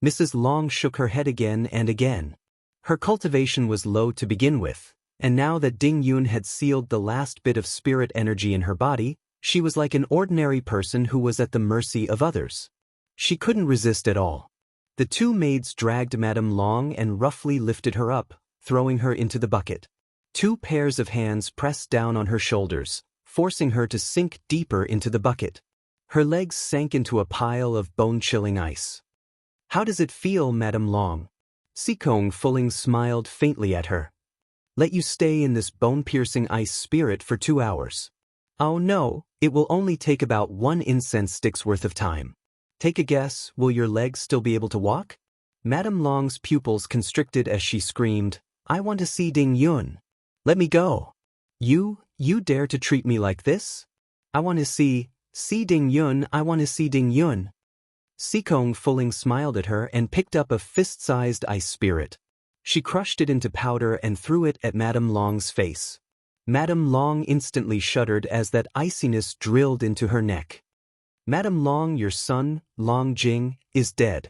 [SPEAKER 1] Mrs. Long shook her head again and again. Her cultivation was low to begin with, and now that Ding Yun had sealed the last bit of spirit energy in her body, she was like an ordinary person who was at the mercy of others. She couldn't resist at all. The two maids dragged Madame Long and roughly lifted her up, throwing her into the bucket. Two pairs of hands pressed down on her shoulders, forcing her to sink deeper into the bucket. Her legs sank into a pile of bone-chilling ice. "How does it feel, Madame Long?" Sikong Fuling smiled faintly at her. Let you stay in this bone-piercing ice spirit for 2 hours. Oh no, it will only take about 1 incense stick's worth of time. Take a guess, will your legs still be able to walk? Madame Long's pupils constricted as she screamed, I want to see Ding Yun. Let me go. You dare to treat me like this? I want to see Ding Yun, I want to see Ding Yun. Sikong Fuling smiled at her and picked up a fist-sized ice spirit. She crushed it into powder and threw it at Madame Long's face. Madame Long instantly shuddered as that iciness drilled into her neck. Madame Long, your son, Long Jing, is dead.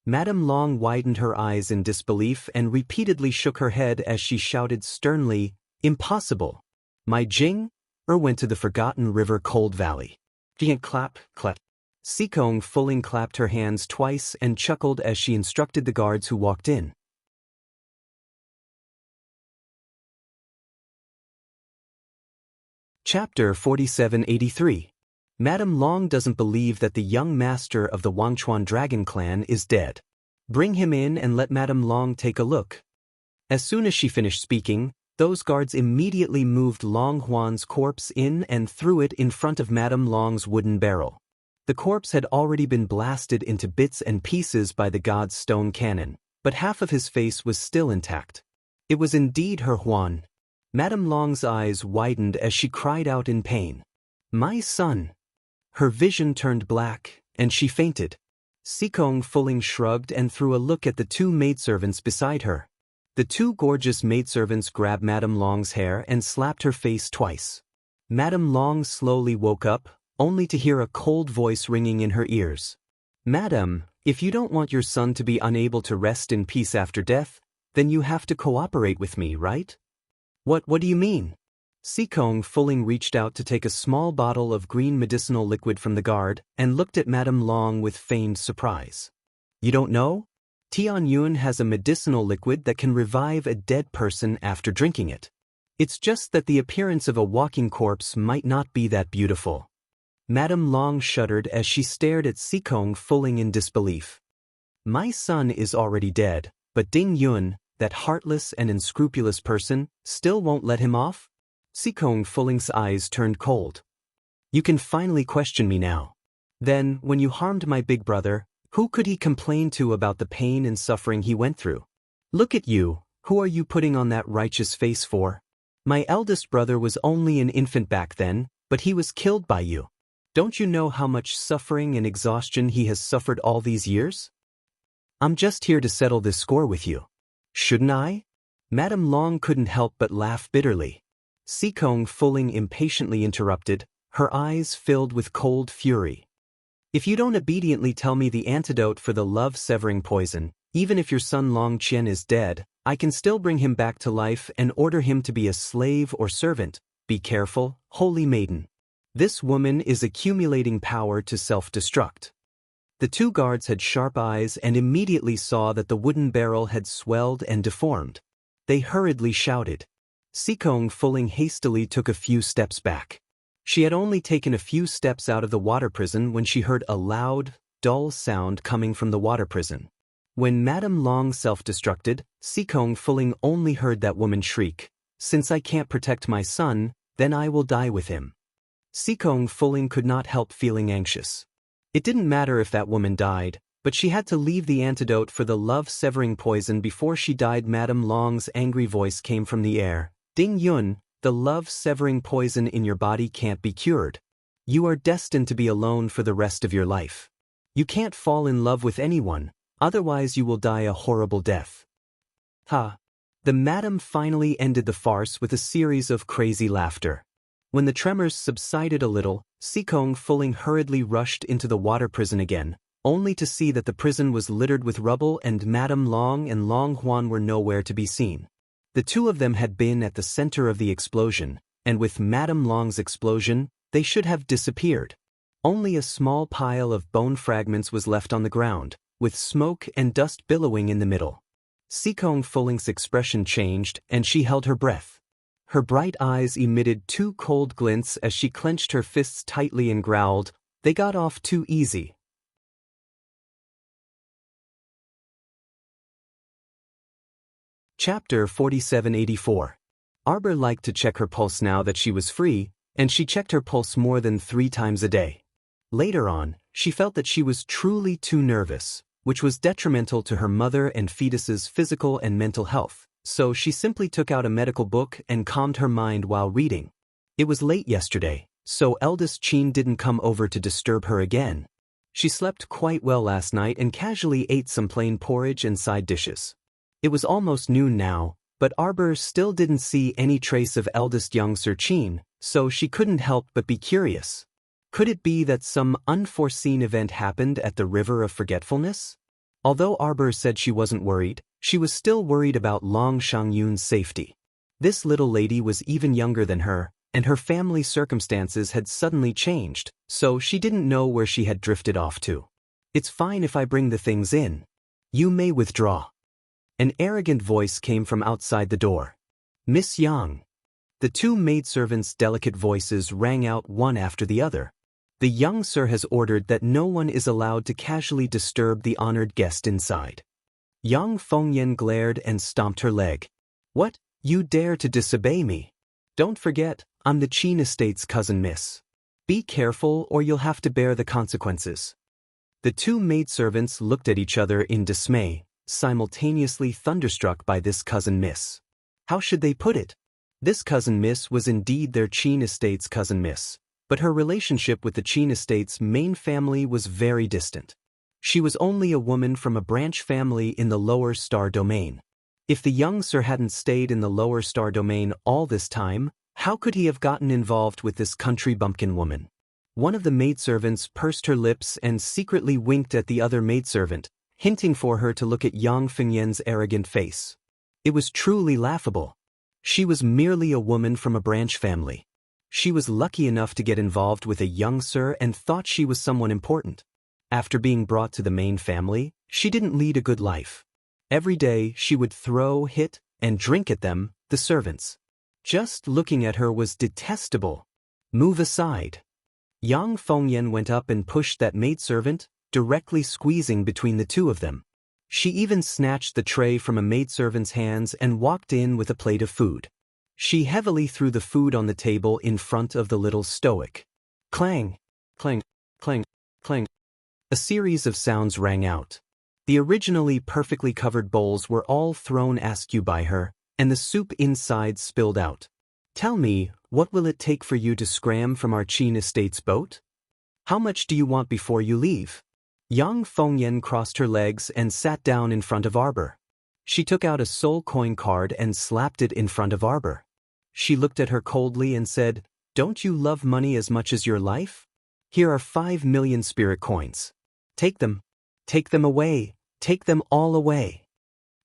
[SPEAKER 1] Madame Long widened her eyes in disbelief and repeatedly shook her head as she shouted sternly, Impossible! My Jing? Went to the forgotten river Cold Valley. Clap, clap. Sikong Fuling clapped her hands twice and chuckled as she instructed the guards who walked in. Chapter 4783. Madame Long doesn't believe that the young master of the Wangchuan Dragon Clan is dead. Bring him in and let Madame Long take a look. As soon as she finished speaking, those guards immediately moved Long Huan's corpse in and threw it in front of Madame Long's wooden barrel. The corpse had already been blasted into bits and pieces by the god's stone cannon, but half of his face was still intact. It was indeed her Huan. Madame Long's eyes widened as she cried out in pain. My son! Her vision turned black, and she fainted. Sikong Fuling shrugged and threw a look at the 2 maidservants beside her. The 2 gorgeous maidservants grabbed Madame Long's hair and slapped her face twice. Madame Long slowly woke up, only to hear a cold voice ringing in her ears. Madam, if you don't want your son to be unable to rest in peace after death, then you have to cooperate with me, right? What do you mean? Sikong Fuling reached out to take a small bottle of green medicinal liquid from the guard and looked at Madame Long with feigned surprise. You don't know? Tian Yun has a medicinal liquid that can revive a dead person after drinking it. It's just that the appearance of a walking corpse might not be that beautiful. Madame Long shuddered as she stared at Sikong Fuling in disbelief. My son is already dead, but Ding Yun, that heartless and unscrupulous person, still won't let him off? Sikong Fuling's eyes turned cold. You can finally question me now. Then, when you harmed my big brother, who could he complain to about the pain and suffering he went through? Look at you, who are you putting on that righteous face for? My eldest brother was only an infant back then, but he was killed by you. Don't you know how much suffering and exhaustion he has suffered all these years? I'm just here to settle this score with you. Shouldn't I? Madame Long couldn't help but laugh bitterly. Sikong Fuling impatiently interrupted, her eyes filled with cold fury. If you don't obediently tell me the antidote for the love-severing poison, even if your son Long Qian is dead, I can still bring him back to life and order him to be a slave or servant. Be careful, holy maiden. This woman is accumulating power to self-destruct. The 2 guards had sharp eyes and immediately saw that the wooden barrel had swelled and deformed. They hurriedly shouted. Sikong Fuling hastily took a few steps back. She had only taken a few steps out of the water prison when she heard a loud, dull sound coming from the water prison. When Madame Long self-destructed, Sikong Fuling only heard that woman shriek, Since I can't protect my son, then I will die with him. Sikong Fuling could not help feeling anxious. It didn't matter if that woman died, but she had to leave the antidote for the love-severing poison before she died. Madame Long's angry voice came from the air. Ding Yun, the love-severing poison in your body can't be cured. You are destined to be alone for the rest of your life. You can't fall in love with anyone, otherwise you will die a horrible death. Ha! The madam finally ended the farce with a series of crazy laughter. When the tremors subsided a little, Sikong Fuling hurriedly rushed into the water prison again, only to see that the prison was littered with rubble and Madame Long and Long Huan were nowhere to be seen. The 2 of them had been at the center of the explosion, and with Madame Long's explosion, they should have disappeared. Only a small pile of bone fragments was left on the ground, with smoke and dust billowing in the middle. Sikong Fuling's expression changed, and she held her breath. Her bright eyes emitted 2 cold glints as she clenched her fists tightly and growled, They got off too easy. Chapter 4784. Arbor liked to check her pulse now that she was free, and she checked her pulse more than 3 times a day. Later on, she felt that she was truly too nervous, which was detrimental to her mother and fetus's physical and mental health, so she simply took out a medical book and calmed her mind while reading. It was late yesterday, so eldest Chin didn't come over to disturb her again. She slept quite well last night and casually ate some plain porridge and side dishes. It was almost noon now, but Arbor still didn't see any trace of eldest young Sir Chin, so she couldn't help but be curious. Could it be that some unforeseen event happened at the River of Forgetfulness? Although Arbor said she wasn't worried, she was still worried about Long Shangyun's safety. This little lady was even younger than her, and her family circumstances had suddenly changed, so she didn't know where she had drifted off to. "It's fine if I bring the things in. You may withdraw." An arrogant voice came from outside the door. "Miss Yang." The 2 maidservants' delicate voices rang out one after the other. "The young sir has ordered that no one is allowed to casually disturb the honored guest inside." Yang Fengyan glared and stomped her leg. "What? You dare to disobey me? Don't forget, I'm the Chin estate's cousin, miss. Be careful or you'll have to bear the consequences." The 2 maidservants looked at each other in dismay, simultaneously thunderstruck by this cousin miss. How should they put it? This cousin miss was indeed their Chin estate's cousin miss, but her relationship with the Chin estate's main family was very distant. She was only a woman from a branch family in the lower star domain. If the young sir hadn't stayed in the lower star domain all this time, how could he have gotten involved with this country bumpkin woman? One of the maidservants pursed her lips and secretly winked at the other maidservant, hinting for her to look at Yang Fengyan's arrogant face. It was truly laughable. She was merely a woman from a branch family. She was lucky enough to get involved with a young sir and thought she was someone important. After being brought to the main family, she didn't lead a good life. Every day she would throw, hit, and drink at them, the servants. Just looking at her was detestable. "Move aside." Yang Fengyan went up and pushed that maidservant, directly squeezing between the 2 of them. She even snatched the tray from a maidservant's hands and walked in with a plate of food. She heavily threw the food on the table in front of the little stoic. Clang, clang, clang, clang. A series of sounds rang out. The originally perfectly covered bowls were all thrown askew by her, and the soup inside spilled out. "Tell me, what will it take for you to scram from our Chin estate's boat? How much do you want before you leave?" Yang Fengyan crossed her legs and sat down in front of Arbor. She took out a soul coin card and slapped it in front of Arbor. She looked at her coldly and said, "Don't you love money as much as your life? Here are 5 million spirit coins. Take them. Take them away. Take them all away."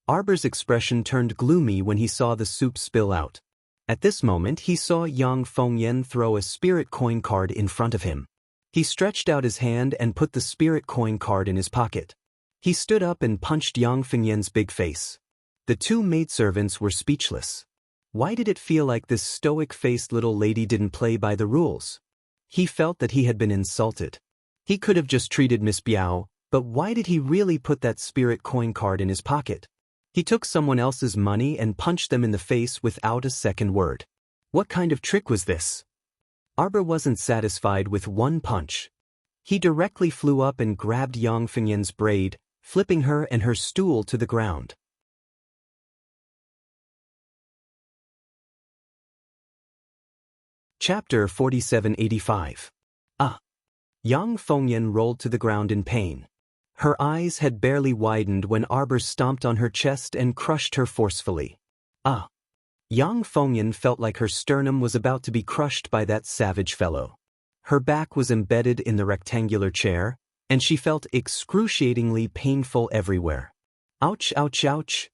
[SPEAKER 1] Arbor's expression turned gloomy when he saw the soup spill out. At this moment he saw Yang Fengyan throw a spirit coin card in front of him. He stretched out his hand and put the spirit coin card in his pocket. He stood up and punched Yang Fengyan's big face. The 2 maidservants were speechless. Why did it feel like this stoic-faced little lady didn't play by the rules? He felt that he had been insulted. He could have just treated Miss Biao, but why did he really put that spirit coin card in his pocket? He took someone else's money and punched them in the face without a second word. What kind of trick was this? Arbor wasn't satisfied with one punch. He directly flew up and grabbed Yang Fengyan's braid, flipping her and her stool to the ground. Chapter 4785. Yang Fengyan rolled to the ground in pain. Her eyes had barely widened when Arbor stomped on her chest and crushed her forcefully. Yang Fengyan felt like her sternum was about to be crushed by that savage fellow. Her back was embedded in the rectangular chair, and she felt excruciatingly painful everywhere. Ouch, ouch, ouch.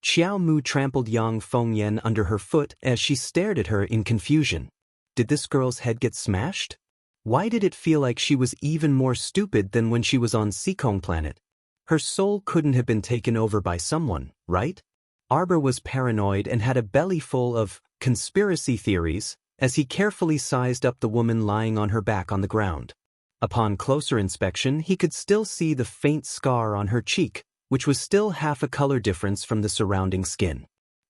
[SPEAKER 1] Xiao Mu trampled Yang Fengyan under her foot as she stared at her in confusion. Did this girl's head get smashed? Why did it feel like she was even more stupid than when she was on Seekong Planet? Her soul couldn't have been taken over by someone, right? Arbor was paranoid and had a belly full of conspiracy theories as he carefully sized up the woman lying on her back on the ground. Upon closer inspection, he could still see the faint scar on her cheek, which was still half a color difference from the surrounding skin.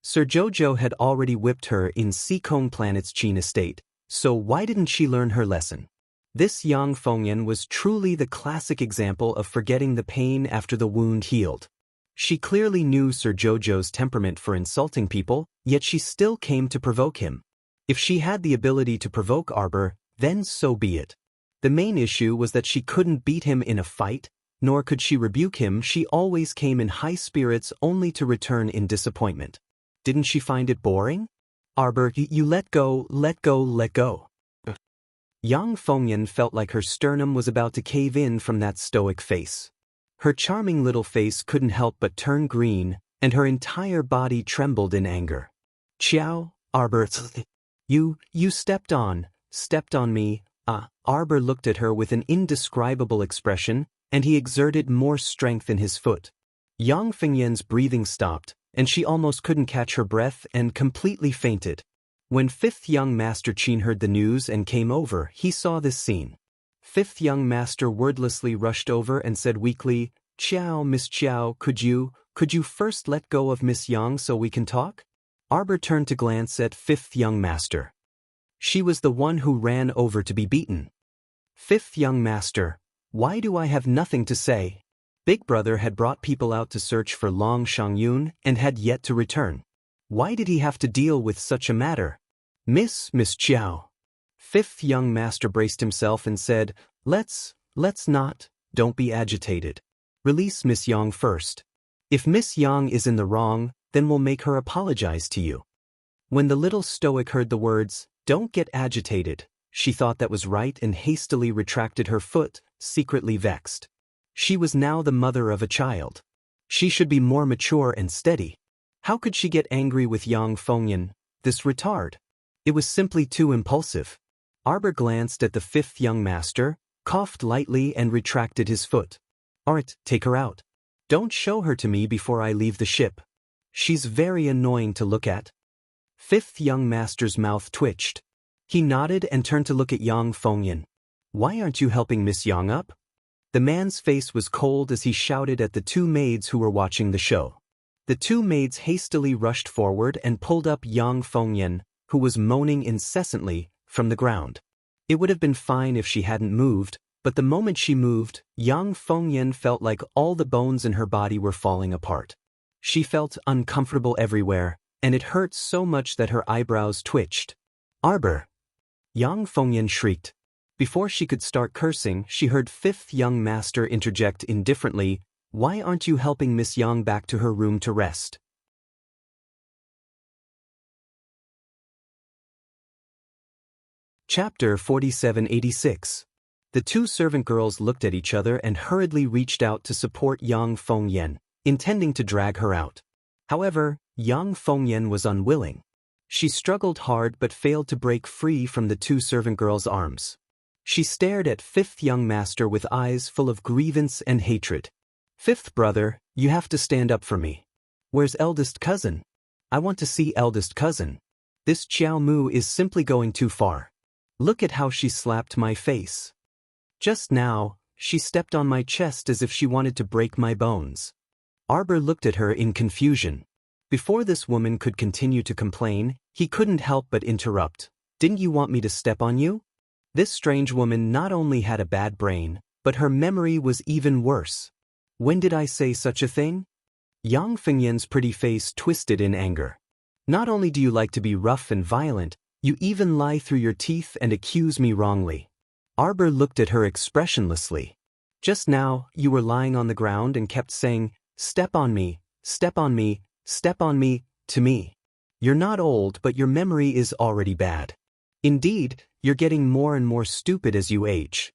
[SPEAKER 1] Sir Jojo had already whipped her in Seakong Planet's Qin estate, so why didn't she learn her lesson? This Yang Fengyan was truly the classic example of forgetting the pain after the wound healed. She clearly knew Sir Jojo's temperament for insulting people, yet she still came to provoke him. If she had the ability to provoke Arbor, then so be it. The main issue was that she couldn't beat him in a fight, nor could she rebuke him. She always came in high spirits only to return in disappointment. Didn't she find it boring? Arbor, you let go, let go, let go. Yang Fengyan felt like her sternum was about to cave in from that stoic face. Her charming little face couldn't help but turn green, and her entire body trembled in anger. Qiao, Arbor, you stepped on me. Arbor looked at her with an indescribable expression, and he exerted more strength in his foot. Yang Fengyan's breathing stopped, and she almost couldn't catch her breath and completely fainted. When Fifth Young Master Qin heard the news and came over, he saw this scene. Fifth Young Master wordlessly rushed over and said weakly, "Qiao, Miss Qiao, could you first let go of Miss Yang so we can talk?" Arbor turned to glance at Fifth Young Master. She was the one who ran over to be beaten. Fifth Young Master, why do I have nothing to say? Big Brother had brought people out to search for Long Shangyun and had yet to return. Why did he have to deal with such a matter? Miss Qiao. Fifth Young Master braced himself and said, Let's not, don't be agitated. Release Miss Yang first. If Miss Yang is in the wrong, then we'll make her apologize to you. When the little stoic heard the words, "Don't get agitated," she thought that was right and hastily retracted her foot, secretly vexed. She was now the mother of a child. She should be more mature and steady. How could she get angry with Yang Fengyan, this retard? It was simply too impulsive. Arbor glanced at the Fifth Young Master, coughed lightly and retracted his foot. "Alright, take her out. Don't show her to me before I leave the ship. She's very annoying to look at." Fifth Young Master's mouth twitched. He nodded and turned to look at Yang Fengyan. "Why aren't you helping Miss Yang up?" The man's face was cold as he shouted at the two maids who were watching the show. The two maids hastily rushed forward and pulled up Yang Fengyan, who was moaning incessantly, from the ground. It would have been fine if she hadn't moved, but the moment she moved, Yang Fengyan felt like all the bones in her body were falling apart. She felt uncomfortable everywhere, and it hurt so much that her eyebrows twitched. "Arbor!" Yang Fengyan shrieked. Before she could start cursing, she heard Fifth Young Master interject indifferently, "Why aren't you helping Miss Yang back to her room to rest?" Chapter 4786. The two servant girls looked at each other and hurriedly reached out to support Yang Fengyan, intending to drag her out. However, Yang Fengyan was unwilling. She struggled hard but failed to break free from the two servant girls' arms. She stared at Fifth Young Master with eyes full of grievance and hatred. "Fifth brother, you have to stand up for me. Where's eldest cousin? I want to see eldest cousin. This Qiao Mu is simply going too far. Look at how she slapped my face. Just now, she stepped on my chest as if she wanted to break my bones." Arbor looked at her in confusion. Before this woman could continue to complain, he couldn't help but interrupt. "Didn't you want me to step on you?" This strange woman not only had a bad brain, but her memory was even worse. "When did I say such a thing?" Yang Fengyan's pretty face twisted in anger. "Not only do you like to be rough and violent, you even lie through your teeth and accuse me wrongly." Arbor looked at her expressionlessly. "Just now, you were lying on the ground and kept saying, 'Step on me, step on me, step on me,' to me. You're not old, but your memory is already bad. Indeed, you're getting more and more stupid as you age."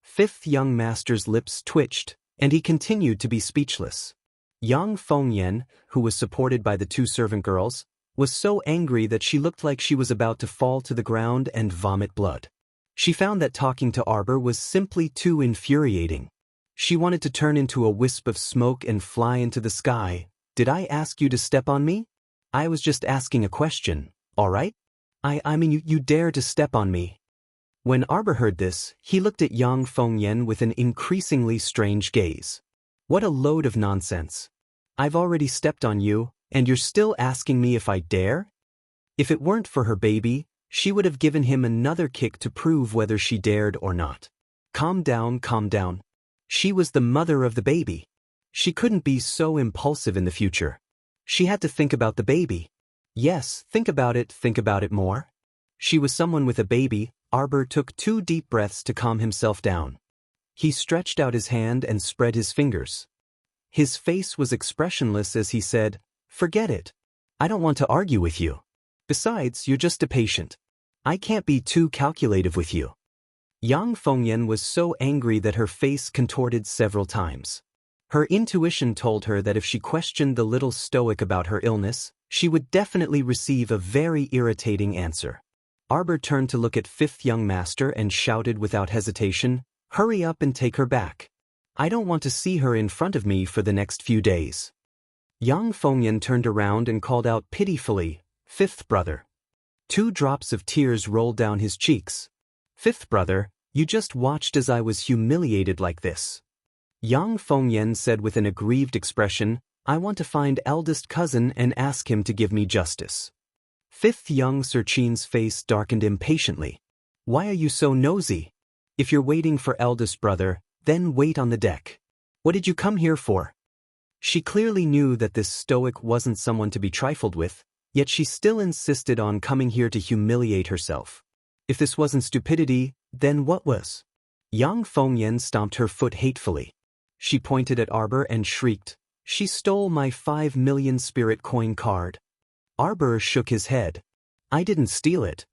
[SPEAKER 1] Fifth Young Master's lips twitched, and he continued to be speechless. Yang Fengyan, who was supported by the two servant girls, was so angry that she looked like she was about to fall to the ground and vomit blood. She found that talking to Arbor was simply too infuriating. She wanted to turn into a wisp of smoke and fly into the sky. "Did I ask you to step on me? I was just asking a question, all right? I mean you dare to step on me." When Arbor heard this, he looked at Yang Fengyan with an increasingly strange gaze. "What a load of nonsense. I've already stepped on you, And you're still asking me if I dare? If it weren't for her baby, she would have given him another kick to prove whether she dared or not. Calm down, calm down. She was the mother of the baby. She couldn't be so impulsive in the future. She had to think about the baby. Yes, think about it more. She was someone with a baby. Arbor took 2 deep breaths to calm himself down. He stretched out his hand and spread his fingers. His face was expressionless as he said, "Forget it. I don't want to argue with you. Besides, you're just a patient. I can't be too calculative with you." Yang Fengyan was so angry that her face contorted several times. Her intuition told her that if she questioned the little stoic about her illness, she would definitely receive a very irritating answer. Arbor turned to look at 5th young master and shouted without hesitation, "Hurry up and take her back. I don't want to see her in front of me for the next few days." Yang Fengyan turned around and called out pitifully, "5th brother." 2 drops of tears rolled down his cheeks. "5th brother, you just watched as I was humiliated like this." Yang Fengyan said with an aggrieved expression, "I want to find eldest cousin and ask him to give me justice." 5th young Sir Chin's face darkened impatiently. "Why are you so nosy? If you're waiting for eldest brother, then wait on the deck. What did you come here for?" She clearly knew that this stoic wasn't someone to be trifled with, yet she still insisted on coming here to humiliate herself. If this wasn't stupidity, then what was? Yang Fengyan stomped her foot hatefully. She pointed at Arbor and shrieked, "She stole my 5 million spirit coin card." Arbor shook his head. "I didn't steal it."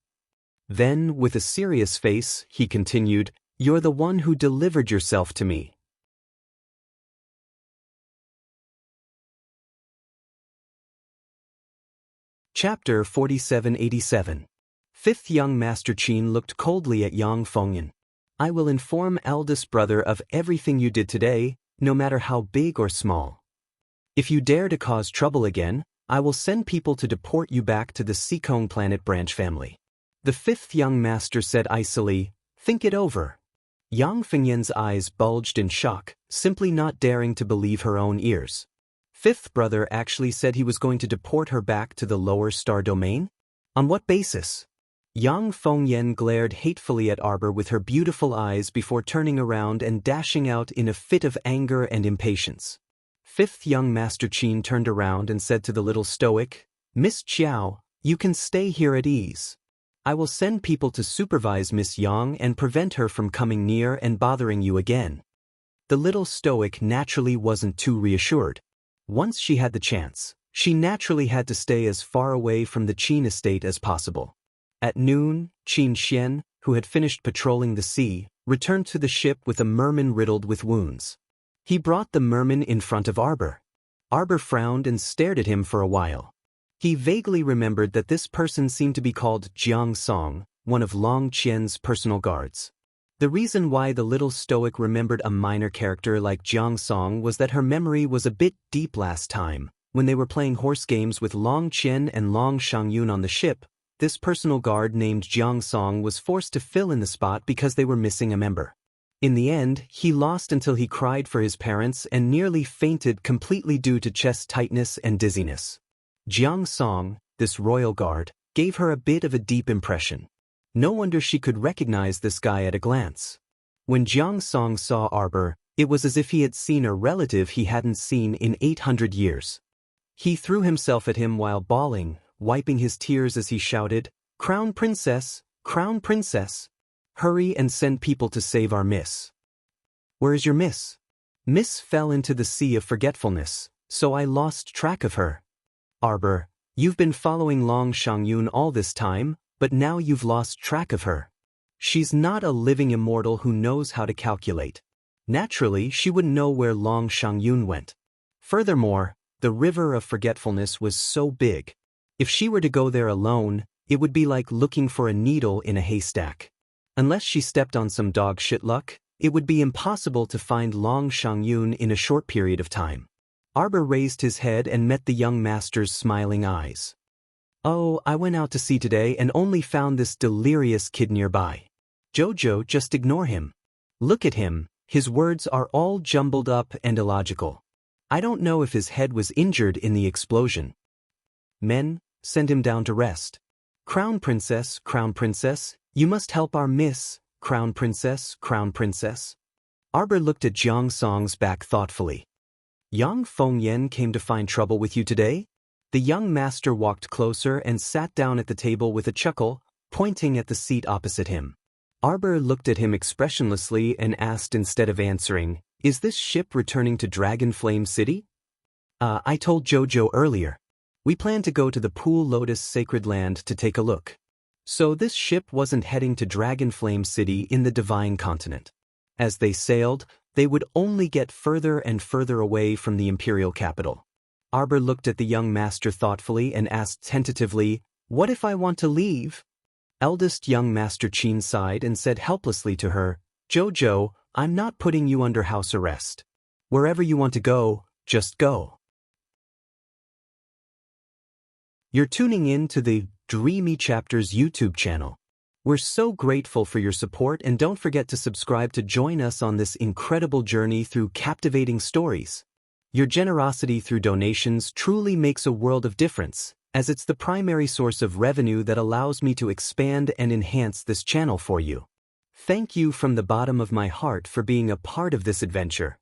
[SPEAKER 1] Then, with a serious face, he continued, "You're the one who delivered yourself to me." Chapter 4787. 5th young Master Qin looked coldly at Yang Fengyan. "I will inform eldest brother of everything you did today, no matter how big or small. If you dare to cause trouble again, I will send people to deport you back to the Seekong planet branch family." The 5th young master said icily, "Think it over." Yang Fengyan's eyes bulged in shock, simply not daring to believe her own ears. 5th brother actually said he was going to deport her back to the lower star domain? On what basis? Yang Fengyan glared hatefully at Arbor with her beautiful eyes before turning around and dashing out in a fit of anger and impatience. 5th young Master Qin turned around and said to the little stoic, "Miss Chiao, you can stay here at ease. I will send people to supervise Miss Yang and prevent her from coming near and bothering you again." The little stoic naturally wasn't too reassured. Once she had the chance, she naturally had to stay as far away from the Qin estate as possible. At noon, Qin Xian, who had finished patrolling the sea, returned to the ship with a merman riddled with wounds. He brought the merman in front of Arbor. Arbor frowned and stared at him for a while. He vaguely remembered that this person seemed to be called Jiang Song, one of Long Qian's personal guards. The reason why the little stoic remembered a minor character like Jiang Song was that her memory was a bit deep last time. When they were playing horse games with Long Qian and Long Shangyun on the ship, this personal guard named Jiang Song was forced to fill in the spot because they were missing a member. In the end, he lost until he cried for his parents and nearly fainted completely due to chest tightness and dizziness. Jiang Song, this royal guard, gave her a bit of a deep impression. No wonder she could recognize this guy at a glance. When Jiang Song saw Arbor, it was as if he had seen a relative he hadn't seen in 800 years. He threw himself at him while bawling, wiping his tears as he shouted, "Crown Princess! Crown Princess! Hurry and send people to save our miss." "Where is your miss?" "Miss fell into the sea of forgetfulness, so I lost track of her." "Arbor, you've been following Long Shangyun all this time, but now you've lost track of her. She's not a living immortal who knows how to calculate. Naturally, she wouldn't know where Long Shangyun went. Furthermore, the river of forgetfulness was so big. If she were to go there alone, it would be like looking for a needle in a haystack. Unless she stepped on some dog shit luck, it would be impossible to find Long Shangyun in a short period of time." Arbor raised his head and met the young master's smiling eyes. "Oh, I went out to sea today and only found this delirious kid nearby. Jojo, just ignore him. Look at him, his words are all jumbled up and illogical. I don't know if his head was injured in the explosion. Men, send him down to rest. Crown Princess, you must help our miss, Crown Princess. Arbor looked at Jiang Song's back thoughtfully. Yang Fengyan came to find trouble with you today? The young master walked closer and sat down at the table with a chuckle, pointing at the seat opposite him. Arbor looked at him expressionlessly and asked instead of answering, "Is this ship returning to Dragonflame City?" I told Jojo earlier. We plan to go to the Pool Lotus Sacred Land to take a look. So this ship wasn't heading to Dragonflame City in the Divine Continent. As they sailed, they would only get further and further away from the imperial capital. Arbor looked at the young master thoughtfully and asked tentatively, "What if I want to leave?" Eldest young master Qin sighed and said helplessly to her, "Jojo, I'm not putting you under house arrest. Wherever you want to go, just go." You're tuning in to the Dreamy Chapters YouTube channel. We're so grateful for your support, and don't forget to subscribe to join us on this incredible journey through captivating stories. Your generosity through donations truly makes a world of difference, as it's the primary source of revenue that allows me to expand and enhance this channel for you. Thank you from the bottom of my heart for being a part of this adventure.